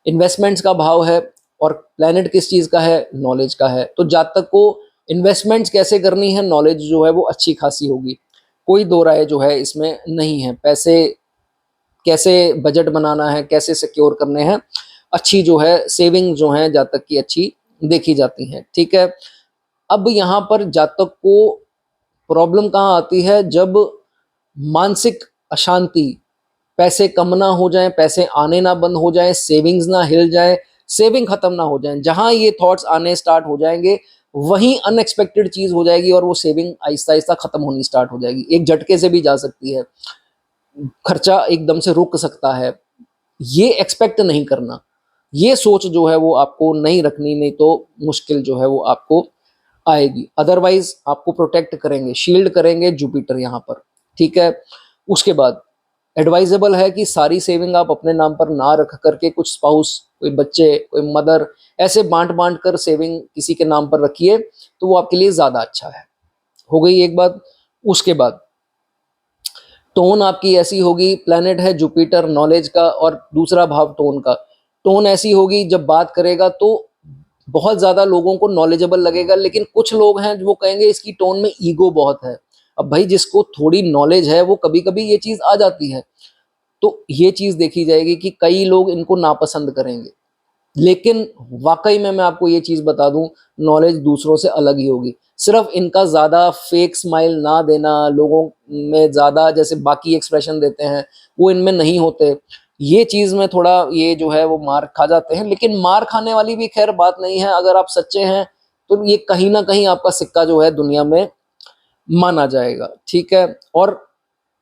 S1: इन्वेस्टमेंट्स का भाव है, और प्लेनेट किस चीज का है, नॉलेज का है। तो जातक को इन्वेस्टमेंट्स कैसे करनी है, नॉलेज जो है वो अच्छी खासी होगी, कोई दो राय जो है इसमें नहीं है। पैसे कैसे बजट बनाना है, कैसे सिक्योर करने हैं, अच्छी जो है सेविंग जो है जातक की अच्छी देखी जाती है, ठीक है। अब यहाँ पर जातक को प्रॉब्लम कहाँ आती है, जब मानसिक अशांति, पैसे कम ना हो जाएं, पैसे आने ना बंद हो जाएं, सेविंग्स ना हिल जाए, सेविंग खत्म ना हो जाए, जहां ये थॉट्स आने स्टार्ट हो जाएंगे वहीं अनएक्सपेक्टेड चीज हो जाएगी और वो सेविंग आहिस्ता आहिस्ता खत्म होनी स्टार्ट हो जाएगी। एक झटके से भी जा सकती है, खर्चा एकदम से रुक सकता है। ये एक्सपेक्ट नहीं करना, ये सोच जो है वो आपको नहीं रखनी, नहीं तो मुश्किल जो है वो आपको आएगी। अदरवाइज आपको प्रोटेक्ट करेंगे, शील्ड करेंगे जुपिटर यहाँ पर, ठीक है। उसके बाद एडवाइजेबल है कि सारी सेविंग आप अपने नाम पर ना रख करके कुछ स्पाउस, कोई बच्चे, कोई मदर, ऐसे बांट बांट कर सेविंग किसी के नाम पर रखिए, तो वो आपके लिए ज्यादा अच्छा है। हो गई एक बात। उसके बाद टोन आपकी ऐसी होगी, प्लेनेट है जुपिटर नॉलेज का और दूसरा भाव टोन का, टोन ऐसी होगी जब बात करेगा तो बहुत ज्यादा लोगों को नॉलेजेबल लगेगा, लेकिन कुछ लोग हैं जो वो कहेंगे इसकी टोन में ईगो बहुत है। अब भाई जिसको थोड़ी नॉलेज है वो कभी कभी ये चीज आ जाती है, तो ये चीज देखी जाएगी कि कई लोग इनको नापसंद करेंगे, लेकिन वाकई में मैं आपको ये चीज बता दूं, नॉलेज दूसरों से अलग ही होगी। सिर्फ इनका ज्यादा फेक स्माइल ना देना, लोगों में ज्यादा जैसे बाकी एक्सप्रेशन देते हैं वो इनमें नहीं होते, ये चीज में थोड़ा ये जो है वो मार खा जाते हैं। लेकिन मार खाने वाली भी खैर बात नहीं है, अगर आप सच्चे हैं तो ये कहीं ना कहीं आपका सिक्का जो है दुनिया में माना जाएगा, ठीक है। और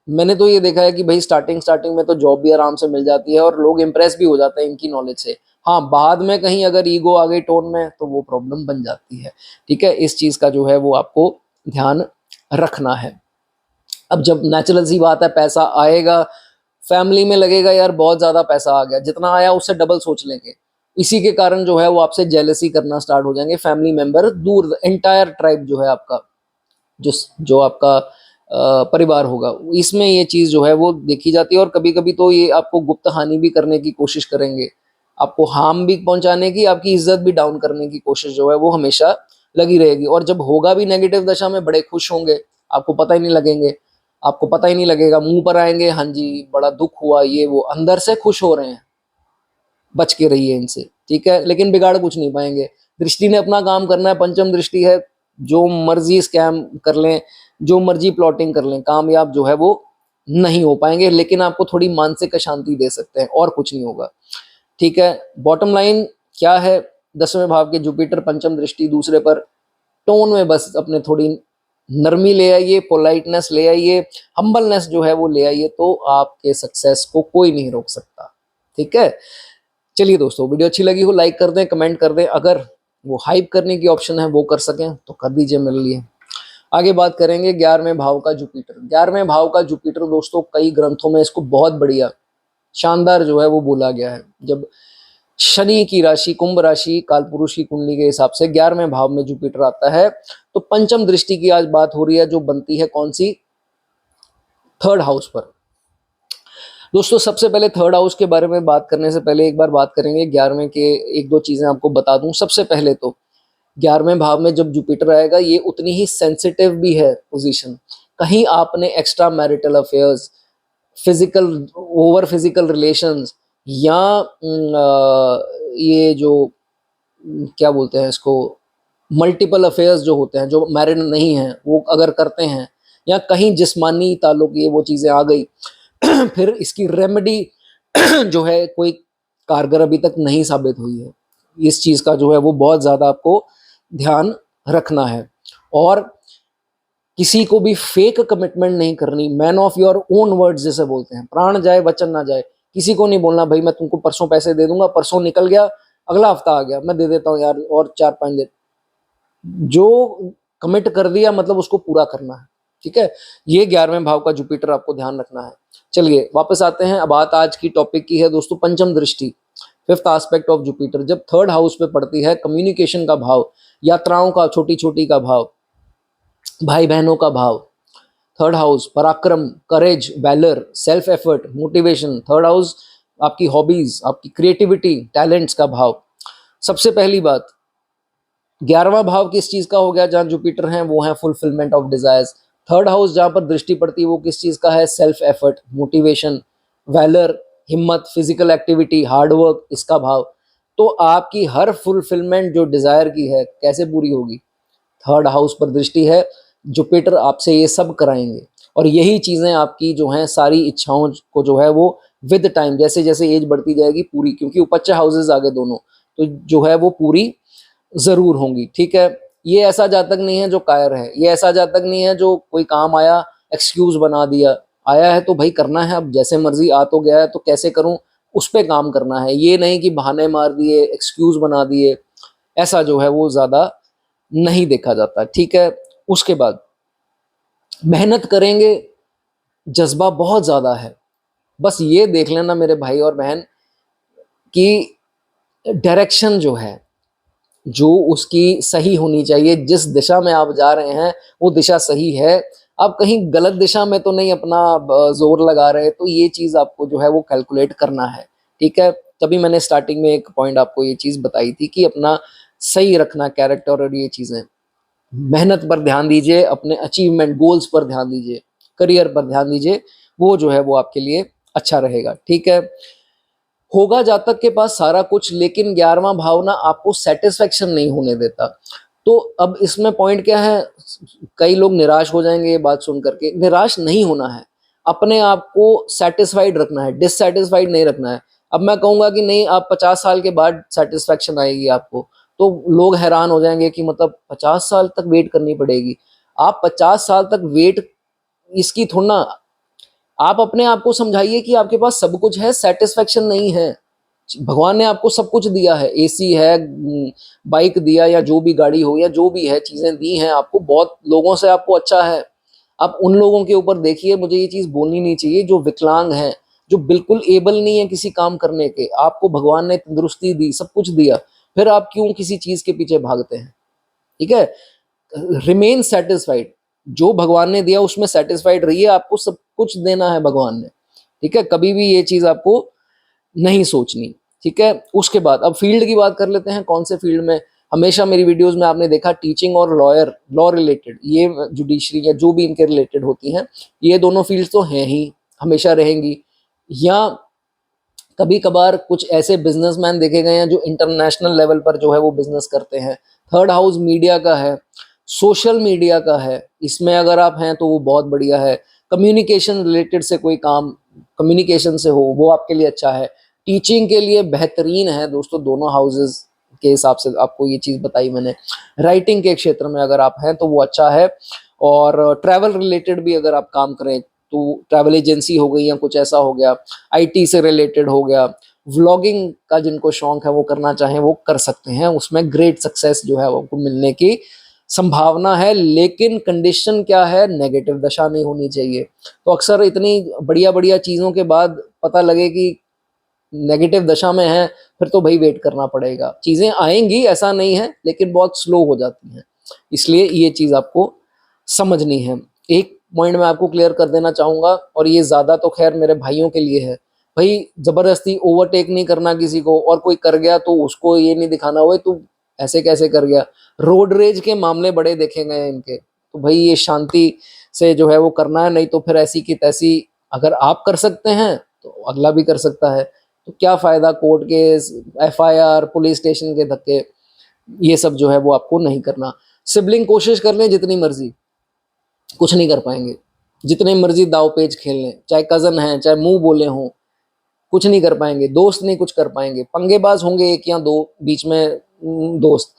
S1: मैंने तो ये देखा है कि भाई स्टार्टिंग स्टार्टिंग में तो जॉब भी आराम से मिल जाती है और लोग इंप्रेस भी हो जाते हैं इनकी नॉलेज से। हाँ, बाद में कहीं अगर ईगो आ गई टोन में तो वो प्रॉब्लम बन जाती है, ठीक है। इस चीज का जो है वो आपको ध्यान रखना है। अब जब नेचुरल सी बात है, पैसा आएगा, फैमिली में लगेगा यार बहुत ज्यादा पैसा आ गया, जितना आया उससे डबल सोच लेंगे, इसी के कारण जो है वो आपसे जेलसी करना स्टार्ट हो जाएंगे। फैमिली मेंबर दूर, एंटायर ट्राइब जो है आपका, जो जो आपका परिवार होगा, इसमें ये चीज़ जो है वो देखी जाती है। और कभी कभी तो ये आपको गुप्त हानि भी करने की कोशिश करेंगे, आपको हार्म भी पहुंचाने की, आपकी इज्जत भी डाउन करने की कोशिश जो है वो हमेशा लगी रहेगी। और जब होगा भी नेगेटिव दशा में, बड़े खुश होंगे, आपको पता ही नहीं लगेंगे, आपको पता ही नहीं लगेगा, मुंह पर आएंगे हाँ जी बड़ा दुख हुआ ये वो, अंदर से खुश हो रहे हैं। बच के रहिए इनसे, ठीक है, लेकिन बिगाड़ कुछ नहीं पाएंगे। दृष्टि ने अपना काम करना है, पंचम दृष्टि है, जो मर्जी स्कैम कर लें, जो मर्जी प्लॉटिंग कर लें, कामयाब जो है वो नहीं हो पाएंगे, लेकिन आपको थोड़ी मानसिक अशांति दे सकते हैं, और कुछ नहीं होगा, ठीक है। बॉटम लाइन क्या है, 10वें भाव के जुपिटर पंचम दृष्टि दूसरे पर, टोन में बस अपने थोड़ी नरमी ले आइए, पोलाइटनेस ले आइए, हम्बलनेस जो है वो ले आइए, तो आपके सक्सेस को कोई नहीं रोक सकता, ठीक है। चलिए दोस्तों, वीडियो अच्छी लगी हो लाइक कर दें, कमेंट कर दें, अगर वो हाइप करने की ऑप्शन है वो कर सकें तो कर दीजिए मेरे लिए। आगे बात करेंगे 11वें भाव का जुपिटर। 11वें भाव का जुपिटर दोस्तों, कई ग्रंथों में इसको बहुत बढ़िया शानदार जो है वो बोला गया है। जब शनि की राशि कुंभ राशि कालपुरुष की कुंडली के हिसाब से 11वें भाव में जुपिटर आता है, तो पंचम दृष्टि की आज बात हो रही है, जो बनती है कौन सी, थर्ड हाउस पर। दोस्तों सबसे पहले थर्ड हाउस के बारे में बात करने से पहले एक बार बात करेंगे 11वें के, एक दो चीजें आपको बता दूं। सबसे पहले तो 11वें भाव में जब जुपिटर आएगा, ये उतनी ही सेंसिटिव भी है पोजीशन। कहीं आपने extra marital affairs, physical over physical relations, या ये जो क्या बोलते हैं इसको, मल्टीपल अफेयर्स जो होते हैं, जो मैरिड नहीं हैं वो अगर करते हैं, या कहीं जिस्मानी ताल्लुक ये वो चीज़ें आ गई फिर इसकी रेमेडी जो है कोई कारगर अभी तक नहीं साबित हुई है। इस चीज़ का जो है वो बहुत ज़्यादा आपको ध्यान रखना है। और किसी को भी फेक कमिटमेंट नहीं करनी, man of your own words जैसे बोलते हैं, प्राण जाए वचन ना जाए। किसी को नहीं बोलना भाई मैं तुमको परसों पैसे दे दूंगा, परसों निकल गया, अगला हफ्ता आ गया, मैं दे देता हूँ यार और 4-5 दिन। जो कमिट कर दिया मतलब उसको पूरा करना है, ठीक है। ये 11वें भाव का जुपिटर आपको ध्यान रखना है। चलिए वापस आते हैं, अब बात आज की टॉपिक की है दोस्तों, पंचम दृष्टि, फिफ्थ एस्पेक्ट ऑफ जुपिटर जब थर्ड हाउस पे पड़ती है, कम्युनिकेशन का भाव, यात्राओं का, छोटी छोटी का भाव, भाई बहनों का भाव। थर्ड हाउस पराक्रम, courage, valour, self effort, motivation. Third house आपकी हॉबीज, आपकी क्रिएटिविटी, टैलेंट्स का भाव। सबसे पहली बात, 11वां भाव किस चीज का हो गया, जहां जुपिटर हैं वो है fulfilment of desires. Third house जहां पर दृष्टि पड़ती है वो किस चीज का है, सेल्फ एफर्ट, मोटिवेशन, वैलर, हिम्मत, फिजिकल एक्टिविटी, हार्डवर्क, इसका भाव। तो आपकी हर फुलफिलमेंट जो डिजायर की है कैसे पूरी होगी, थर्ड हाउस पर दृष्टि है, जुपिटर आपसे ये सब कराएंगे। और यही चीजें आपकी जो हैं सारी इच्छाओं को जो है वो विद टाइम, जैसे जैसे एज बढ़ती जाएगी पूरी, क्योंकि उपच्च हाउसेज आगे दोनों, तो जो है वो पूरी जरूर होंगी, ठीक है। ये ऐसा जातक नहीं है जो कायर है, ये ऐसा जातक नहीं है जो कोई काम आया एक्सक्यूज बना दिया, आया है तो भाई करना है, अब जैसे मर्जी आ तो गया है तो कैसे करूं, उस पे काम करना है। ये नहीं कि बहाने मार दिए, एक्सक्यूज बना दिए, ऐसा जो है वो ज्यादा नहीं देखा जाता, ठीक है। उसके बाद मेहनत करेंगे, जज्बा बहुत ज्यादा है। बस ये देख लेना मेरे भाई और बहन कि डायरेक्शन जो है जो उसकी सही होनी चाहिए, जिस दिशा में आप जा रहे हैं वो दिशा सही है, आप कहीं गलत दिशा में तो नहीं अपना जोर लगा रहे, तो ये चीज आपको जो है वो कैलकुलेट करना है, ठीक है। तभी मैंने स्टार्टिंग में एक पॉइंट आपको ये चीज बताई थी कि अपना सही रखना कैरेक्टर और ये चीजें, मेहनत पर ध्यान दीजिए, अपने अचीवमेंट गोल्स पर ध्यान दीजिए, करियर पर ध्यान दीजिए, वो जो है वो आपके लिए अच्छा रहेगा, ठीक है। होगा जातक के पास सारा कुछ, लेकिन 11वां भाव ना आपको सेटिस्फेक्शन नहीं होने देता। तो अब इसमें पॉइंट क्या है, कई लोग निराश हो जाएंगे ये बात सुन करके, निराश नहीं होना है, अपने आप को सेटिस्फाइड रखना है, डिससेटिस्फाइड नहीं रखना है। अब मैं कहूंगा कि नहीं आप 50 साल के बाद सेटिस्फेक्शन आएगी आपको, तो लोग हैरान हो जाएंगे कि मतलब 50 साल तक वेट करनी पड़ेगी। आप 50 साल तक वेट इसकी थोड़ा ना, आप अपने आप को समझाइए कि आपके पास सब कुछ है, सेटिस्फेक्शन नहीं है। भगवान ने आपको सब कुछ दिया है, एसी है, बाइक दिया, या जो भी गाड़ी हो, या जो भी है चीजें दी हैं आपको, बहुत लोगों से आपको अच्छा है। आप उन लोगों के ऊपर देखिए, मुझे ये चीज बोलनी नहीं चाहिए, जो विकलांग हैं, जो बिल्कुल एबल नहीं है किसी काम करने के, आपको भगवान ने तंदुरुस्ती दी, सब कुछ दिया, फिर आप क्यों किसी चीज के पीछे भागते हैं, ठीक है। रिमेन सेटिस्फाइड, जो भगवान ने दिया उसमें सेटिस्फाइड रहिए, आपको सब कुछ देना है भगवान ने, ठीक है। कभी भी ये चीज आपको नहीं सोचनी, ठीक है। उसके बाद अब फील्ड की बात कर लेते हैं, कौन से फील्ड में। हमेशा मेरी वीडियोस में आपने देखा टीचिंग और लॉयर, लॉ रिलेटेड, ये जुडिशरी या जो भी इनके रिलेटेड होती हैं, ये दोनों फील्ड तो हैं ही, हमेशा रहेंगी। या कभी कभार कुछ ऐसे बिजनेसमैन देखे गए हैं जो इंटरनेशनल लेवल पर जो है वो बिजनेस करते हैं। थर्ड हाउस मीडिया का है, सोशल मीडिया का है, इसमें अगर आप हैं तो वो बहुत बढ़िया है। कम्युनिकेशन रिलेटेड से कोई काम कम्युनिकेशन से हो, वो आपके लिए अच्छा है। टीचिंग के लिए बेहतरीन है दोस्तों, दोनों हाउसेस के हिसाब से आपको ये चीज़ बताई मैंने। राइटिंग के क्षेत्र में अगर आप हैं तो वो अच्छा है। और ट्रैवल रिलेटेड भी अगर आप काम करें तो ट्रैवल एजेंसी हो गई या कुछ ऐसा हो गया, आईटी से रिलेटेड हो गया, व्लॉगिंग का जिनको शौक है वो करना चाहें वो कर सकते हैं, उसमें ग्रेट सक्सेस जो है वो आपको मिलने की संभावना है। लेकिन कंडीशन क्या है, नेगेटिव दशा नहीं होनी चाहिए। तो अक्सर इतनी बढ़िया बढ़िया चीज़ों के बाद पता लगे कि नेगेटिव दशा में है, फिर तो भाई वेट करना पड़ेगा। चीज़ें आएंगी ऐसा नहीं है, लेकिन बहुत स्लो हो जाती हैं, इसलिए ये चीज़ आपको समझनी है। एक पॉइंट मैं आपको क्लियर कर देना चाहूँगा, और ये ज़्यादा तो खैर मेरे भाइयों के लिए है। भाई ज़बरदस्ती ओवरटेक नहीं करना किसी को, और कोई कर गया तो उसको ये नहीं दिखाना हुआ तू ऐसे कैसे कर गया। रोड रेज के मामले बड़े देखे गए हैं इनके, तो भाई ये शांति से जो है वो करना है, नहीं तो फिर ऐसी की तैसी अगर आप कर सकते हैं तो अगला भी कर सकता है। तो क्या फ़ायदा court case, FIR, police station के धक्के, ये सब जो है वो आपको नहीं करना। सिबलिंग कोशिश कर लें जितनी मर्जी, कुछ नहीं कर पाएंगे। जितने मर्जी दाव पेच खेल लें, चाहे कज़न हैं चाहे मुंह बोले हों, कुछ नहीं कर पाएंगे। दोस्त नहीं कुछ कर पाएंगे, पंगेबाज होंगे एक या दो बीच में दोस्त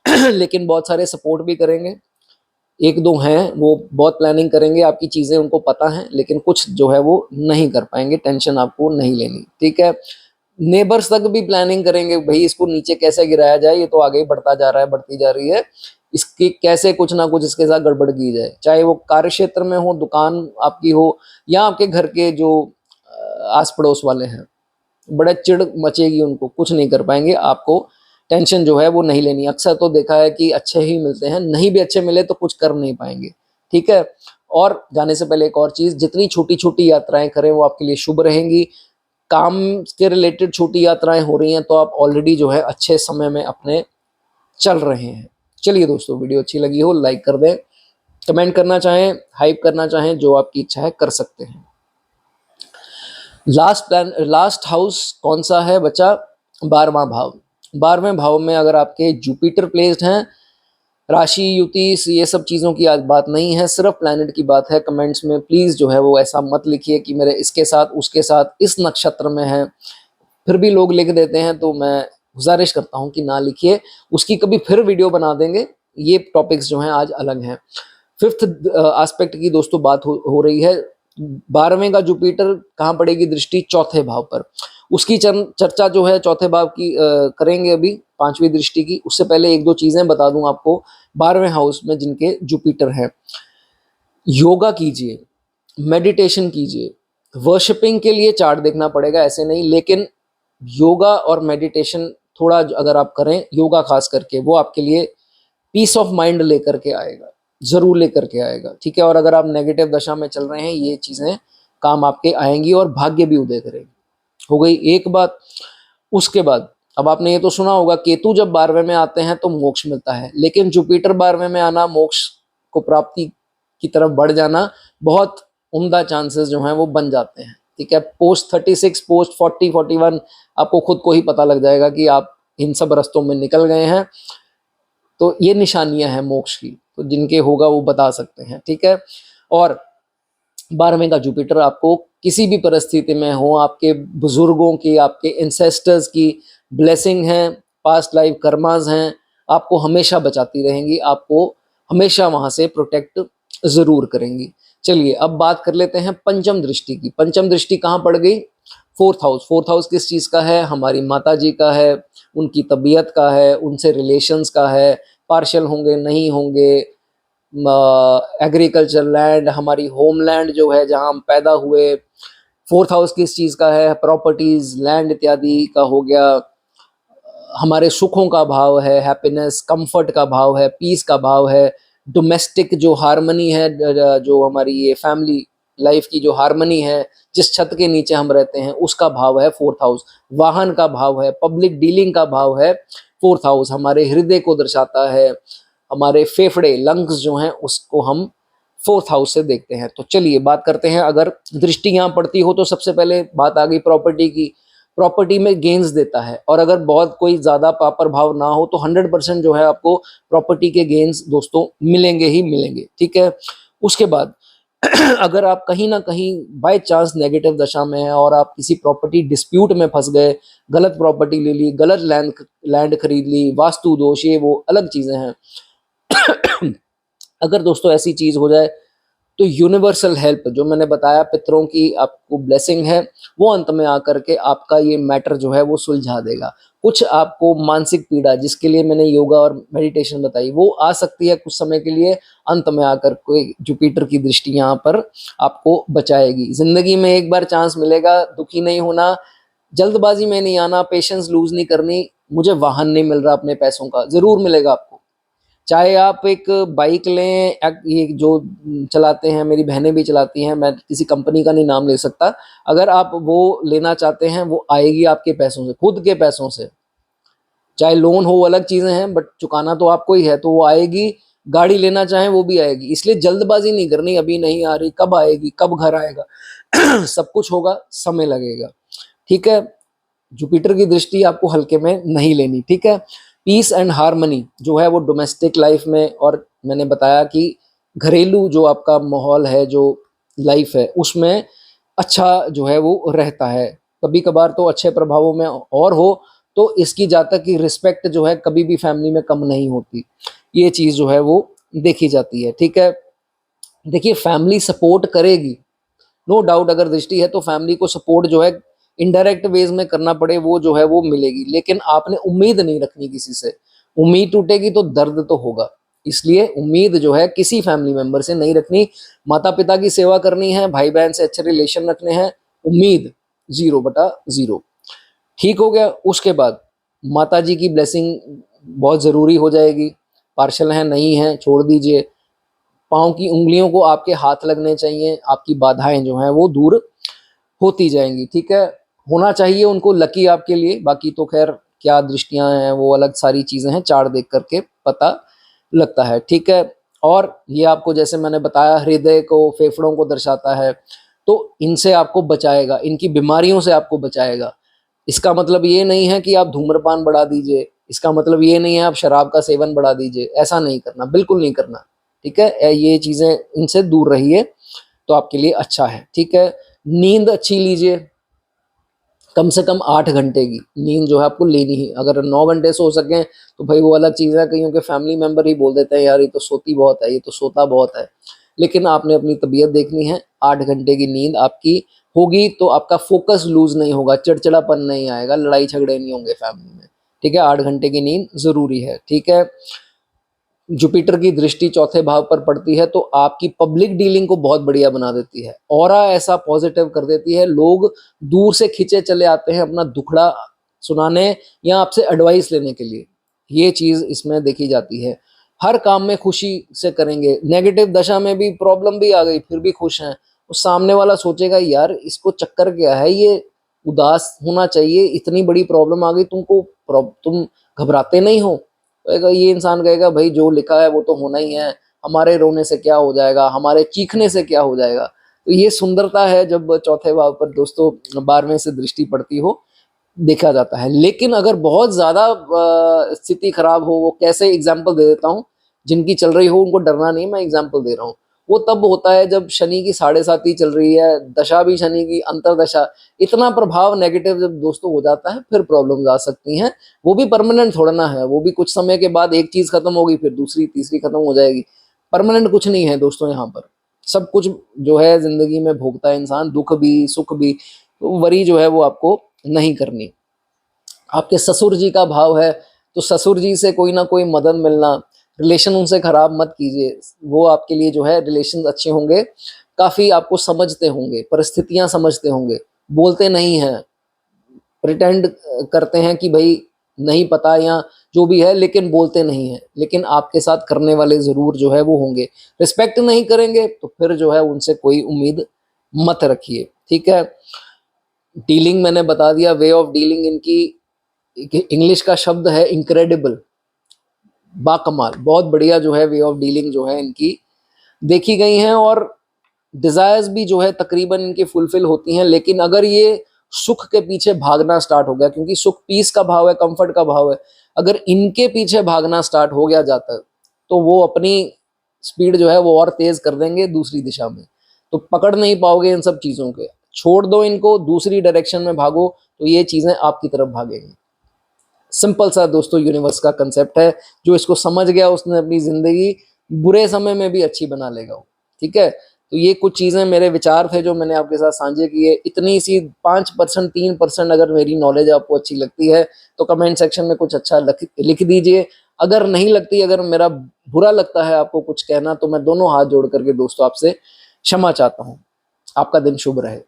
S1: लेकिन बहुत सारे सपोर्ट भी करेंगे। एक दो हैं वो बहुत प्लानिंग करेंगे, आपकी चीज़ें उनको पता है, लेकिन कुछ जो है वो नहीं कर पाएंगे। टेंशन आपको नहीं लेनी, ठीक है। नेबर्स तक भी प्लानिंग करेंगे, भाई इसको नीचे कैसे गिराया जाए, ये तो आगे ही बढ़ता जा रहा है, बढ़ती जा रही है, इसकी कैसे कुछ ना कुछ इसके साथ गड़बड़ की जाए। चाहे वो कार्य क्षेत्र में हो, दुकान आपकी हो, या आपके घर के जो आस पड़ोस वाले हैं, बड़े चिड़ मचेगी उनको, कुछ नहीं कर पाएंगे। आपको टेंशन जो है वो नहीं लेनी। अक्सर तो देखा है कि अच्छे ही मिलते हैं, नहीं भी अच्छे मिले तो कुछ कर नहीं पाएंगे, ठीक है। और जाने से पहले एक और चीज़, जितनी छोटी छोटी यात्राएं करें वो आपके लिए शुभ रहेंगी। काम के रिलेटेड छोटी यात्राएं हो रही हैं तो आप ऑलरेडी जो है अच्छे समय में अपने चल रहे हैं। चलिए दोस्तों, वीडियो अच्छी लगी हो लाइक कर दें, कमेंट करना चाहें, हाइप करना चाहें, जो आपकी इच्छा है कर सकते हैं। लास्ट हाउस कौन सा है बच्चा? 12वां भाव। 12वें भाव में अगर आपके जुपिटर प्लेस्ड हैं, राशि युति ये सब चीज़ों की आज बात नहीं है, सिर्फ प्लैनेट की बात है। कमेंट्स में प्लीज़ जो है वो ऐसा मत लिखिए कि मेरे इसके साथ उसके साथ इस नक्षत्र में है। फिर भी लोग लिख देते हैं, तो मैं गुजारिश करता हूँ कि ना लिखिए, उसकी कभी फिर वीडियो बना देंगे। ये टॉपिक्स जो हैं आज अलग हैं। फिफ्थ एस्पेक्ट की दोस्तों बात हो रही है। 12वें का जुपिटर कहाँ पड़ेगी दृष्टि? चौथे भाव पर। उसकी चर्चा जो है चौथे भाव की करेंगे अभी, 5वीं दृष्टि की। उससे पहले एक दो चीज़ें बता दूं आपको। 12वें हाउस में जिनके जुपिटर हैं, योगा कीजिए, मेडिटेशन कीजिए। वर्शिपिंग के लिए चार्ट देखना पड़ेगा, ऐसे नहीं, लेकिन योगा और मेडिटेशन थोड़ा अगर आप करें, योगा खास करके, वो आपके लिए पीस ऑफ माइंड लेकर के आएगा, जरूर लेकर के आएगा, ठीक है। और अगर आप नेगेटिव दशा में चल रहे हैं, ये चीज़ें काम आपके आएंगी और भाग्य भी उदय करेगी। हो गई एक बात। उसके बाद अब आपने ये तो सुना होगा, केतु जब 12वें में आते हैं तो मोक्ष मिलता है, लेकिन जुपिटर 12वें में आना, मोक्ष को प्राप्ति की तरफ बढ़ जाना, बहुत उम्दा चांसेस जो हैं वो बन जाते हैं, ठीक है। पोस्ट 36, पोस्ट 40, 41 आपको खुद को ही पता लग जाएगा कि आप इन सब रस्तों में निकल गए हैं। तो ये निशानियां हैं मोक्ष की, तो जिनके होगा वो बता सकते हैं, ठीक है। और 12वें का जुपिटर आपको किसी भी परिस्थिति में हो, आपके बुजुर्गों की, आपके इंसेस्टर्स की ब्लेसिंग है, पास्ट लाइफ कर्मास हैं, आपको हमेशा बचाती रहेंगी, आपको हमेशा वहां से प्रोटेक्ट जरूर करेंगी। चलिए अब बात कर लेते हैं पंचम दृष्टि की। पंचम दृष्टि कहाँ पड़ गई? Fourth house. फोर्थ हाउस किस चीज़ का है? हमारी माता जी का है, उनकी तबीयत का है, उनसे रिलेशंस का है, पार्शियल होंगे नहीं होंगे, एग्रीकल्चर लैंड, हमारी होमलैंड जो है जहाँ हम पैदा हुए। फोर्थ हाउस किस चीज़ का है? प्रॉपर्टीज, लैंड इत्यादि का हो गया। हमारे सुखों का भाव है, हैप्पीनेस, कंफर्ट का भाव है, पीस का भाव है, डोमेस्टिक जो हार्मनी है, जो हमारी ये फैमिली लाइफ की जो हार्मनी है, जिस छत के नीचे हम रहते हैं, उसका भाव है फोर्थ हाउस। वाहन का भाव है, पब्लिक डीलिंग का भाव है फोर्थ हाउस। हमारे हृदय को दर्शाता है, हमारे फेफड़े लंग्स जो हैं उसको हम फोर्थ हाउस से देखते हैं। तो चलिए बात करते हैं, अगर दृष्टि यहाँ पड़ती हो तो सबसे पहले बात आ गई प्रॉपर्टी की। प्रॉपर्टी में गेन्स देता है, और अगर बहुत कोई ज्यादा पापर भाव ना हो तो 100% जो है आपको प्रॉपर्टी के गेन्स दोस्तों मिलेंगे ही मिलेंगे, ठीक है। उसके बाद अगर आप कहीं ना कहीं बाय चांस नेगेटिव दशा में है और आप किसी प्रॉपर्टी डिस्प्यूट में फंस गए, गलत प्रॉपर्टी ले ली, गलत लैंड खरीद ली, वास्तु दोष, ये वो अलग चीजें हैं। अगर दोस्तों ऐसी चीज हो जाए तो यूनिवर्सल हेल्प, जो मैंने बताया पितरों की आपको ब्लेसिंग है, वो अंत में आकर के आपका ये मैटर जो है वो सुलझा देगा। कुछ आपको मानसिक पीड़ा, जिसके लिए मैंने योगा और मेडिटेशन बताई, वो आ सकती है कुछ समय के लिए, अंत में आकर कोई जुपिटर की दृष्टि यहाँ पर आपको बचाएगी। जिंदगी में एक बार चांस मिलेगा, दुखी नहीं होना, जल्दबाजी में नहीं आना, पेशेंस लूज नहीं करनी। मुझे वाहन नहीं मिल रहा अपने पैसों का, जरूर मिलेगा आपको। चाहे आप एक बाइक लें, ये जो चलाते हैं, मेरी बहनें भी चलाती हैं, मैं किसी कंपनी का नहीं नाम ले सकता, अगर आप वो लेना चाहते हैं वो आएगी आपके पैसों से, खुद के पैसों से। चाहे लोन हो, अलग चीजें हैं, बट चुकाना तो आपको ही है, तो वो आएगी। गाड़ी लेना चाहें वो भी आएगी, इसलिए जल्दबाजी नहीं करनी, अभी नहीं आ रही, कब आएगी, कब घर आएगा। सब कुछ होगा, समय लगेगा, ठीक है। जुपिटर की दृष्टि आपको हल्के में नहीं लेनी, ठीक है। पीस एंड हार्मनी जो है वो डोमेस्टिक लाइफ में, और मैंने बताया कि घरेलू जो आपका माहौल है, जो लाइफ है, उसमें अच्छा जो है वो रहता है। कभी कभार तो अच्छे प्रभावों में और हो तो इसकी जातक की रिस्पेक्ट जो है कभी भी फैमिली में कम नहीं होती, ये चीज जो है वो देखी जाती है, ठीक है। देखिए फैमिली सपोर्ट करेगी, नो डाउट, अगर दृष्टि है तो फैमिली को सपोर्ट जो है इनडायरेक्ट वेज में करना पड़े वो जो है वो मिलेगी, लेकिन आपने उम्मीद नहीं रखनी किसी से। उम्मीद टूटेगी तो दर्द तो होगा, इसलिए उम्मीद जो है किसी फैमिली मेंबर से नहीं रखनी। माता पिता की सेवा करनी है, भाई बहन से अच्छे रिलेशन रखने हैं, उम्मीद 0/0, ठीक हो गया। उसके बाद माता जी की ब्लेसिंग बहुत जरूरी हो जाएगी, पार्शल है नहीं है छोड़ दीजिए। पाँव की उंगलियों को आपके हाथ लगने चाहिए, आपकी बाधाएं जो हैं वो दूर होती जाएंगी, ठीक है। होना चाहिए उनको लकी आपके लिए, बाकी तो खैर क्या दृष्टियां हैं वो अलग सारी चीजें हैं, चार्ट देख करके पता लगता है, ठीक है। और ये आपको जैसे मैंने बताया हृदय को, फेफड़ों को दर्शाता है, तो इनसे आपको बचाएगा, इनकी बीमारियों से आपको बचाएगा। इसका मतलब ये नहीं है कि आप धूम्रपान बढ़ा दीजिए, इसका मतलब ये नहीं है आप शराब का सेवन बढ़ा दीजिए, ऐसा नहीं करना, बिल्कुल नहीं करना, ठीक है। ये चीजें इनसे दूर रहिए तो आपके लिए अच्छा है, ठीक है। नींद अच्छी लीजिए, कम से कम 8 घंटे की नींद जो है आपको लेनी ही। अगर 9 घंटे सो सकें तो भाई वो अलग चीज़ है, कईयों के फैमिली मेंबर ही बोल देते हैं यार ये तो सोती बहुत है, ये तो सोता बहुत है, लेकिन आपने अपनी तबीयत देखनी है। 8 घंटे की नींद आपकी होगी तो आपका फोकस लूज नहीं होगा, चिड़चिड़ापन नहीं आएगा, लड़ाई झगड़े नहीं होंगे फैमिली में, ठीक है। 8 घंटे की नींद जरूरी है, ठीक है। जुपिटर की दृष्टि चौथे भाव पर पड़ती है तो आपकी पब्लिक डीलिंग को बहुत बढ़िया बना देती है, ऑरा ऐसा पॉजिटिव कर देती है, लोग दूर से खिंचे चले आते हैं अपना दुखड़ा सुनाने या आपसे एडवाइस लेने के लिए, ये चीज इसमें देखी जाती है। हर काम में खुशी से करेंगे, नेगेटिव दशा में भी प्रॉब्लम भी आ गई फिर भी खुश हैं, उस सामने वाला सोचेगा यार इसको चक्कर क्या है, ये उदास होना चाहिए, इतनी बड़ी प्रॉब्लम आ गई तुमको, तुम घबराते नहीं हो। कहेगा ये इंसान, कहेगा भाई जो लिखा है वो तो होना ही है, हमारे रोने से क्या हो जाएगा, हमारे चीखने से क्या हो जाएगा। तो ये सुंदरता है जब चौथे भाव पर दोस्तों 12वें से दृष्टि पड़ती हो, देखा जाता है। लेकिन अगर बहुत ज्यादा स्थिति खराब हो, वो कैसे एग्जाम्पल दे देता हूँ, जिनकी चल रही हो उनको डरना नहीं, मैं एग्जाम्पल दे रहा हूँ। वो तब होता है जब शनि की 7.5 चल रही है, दशा भी शनि की, अंतरदशा, इतना प्रभाव नेगेटिव जब दोस्तों हो जाता है फिर प्रॉब्लम्स आ सकती हैं। वो भी परमानेंट थोड़ा ना है, वो भी कुछ समय के बाद एक चीज खत्म होगी फिर दूसरी तीसरी खत्म हो जाएगी, परमानेंट कुछ नहीं है दोस्तों। यहाँ पर सब कुछ जो है जिंदगी में भोगता है इंसान, दुख भी सुख भी, तो वरी जो है वो आपको नहीं करनी। आपके ससुर जी का भाव है तो ससुर जी से कोई ना कोई मदद मिलना, रिलेशन उनसे खराब मत कीजिए, वो आपके लिए जो है रिलेशन अच्छे होंगे, काफी आपको समझते होंगे, परिस्थितियां समझते होंगे, बोलते नहीं हैं, प्रिटेंड करते हैं कि भाई नहीं पता या जो भी है, लेकिन बोलते नहीं है, लेकिन आपके साथ करने वाले ज़रूर जो है वो होंगे। रिस्पेक्ट नहीं करेंगे तो फिर जो है उनसे कोई उम्मीद मत रखिए, ठीक है। डीलिंग मैंने बता दिया, वे ऑफ डीलिंग इनकी इंग्लिश का शब्द है इनक्रेडिबल, बाकमाल, बहुत बढ़िया जो है वे ऑफ डीलिंग जो है इनकी देखी गई हैं। और डिजायर्स भी जो है तकरीबन इनकी फुलफिल होती हैं, लेकिन अगर ये सुख के पीछे भागना स्टार्ट हो गया, क्योंकि सुख पीस का भाव है, कंफर्ट का भाव है, अगर इनके पीछे भागना स्टार्ट हो गया जाता है तो वो अपनी स्पीड जो है वो और तेज कर देंगे दूसरी दिशा में, तो पकड़ नहीं पाओगे इन सब चीजों के। छोड़ दो इनको, दूसरी डायरेक्शन में भागो, तो ये चीजें आपकी तरफ भागेंगी। सिंपल सा दोस्तों यूनिवर्स का कंसेप्ट है, जो इसको समझ गया उसने अपनी जिंदगी बुरे समय में भी अच्छी बना लेगा वो, ठीक है। तो ये कुछ चीजें मेरे विचार थे जो मैंने आपके साथ साझे किए। इतनी सी 5% 3% अगर मेरी नॉलेज आपको अच्छी लगती है तो कमेंट सेक्शन में कुछ अच्छा लिख दीजिए। अगर नहीं लगती, अगर मेरा बुरा लगता है आपको कुछ कहना, तो मैं दोनों हाथ जोड़ करके दोस्तों आपसे क्षमा चाहता हूँ। आपका दिन शुभ रहे।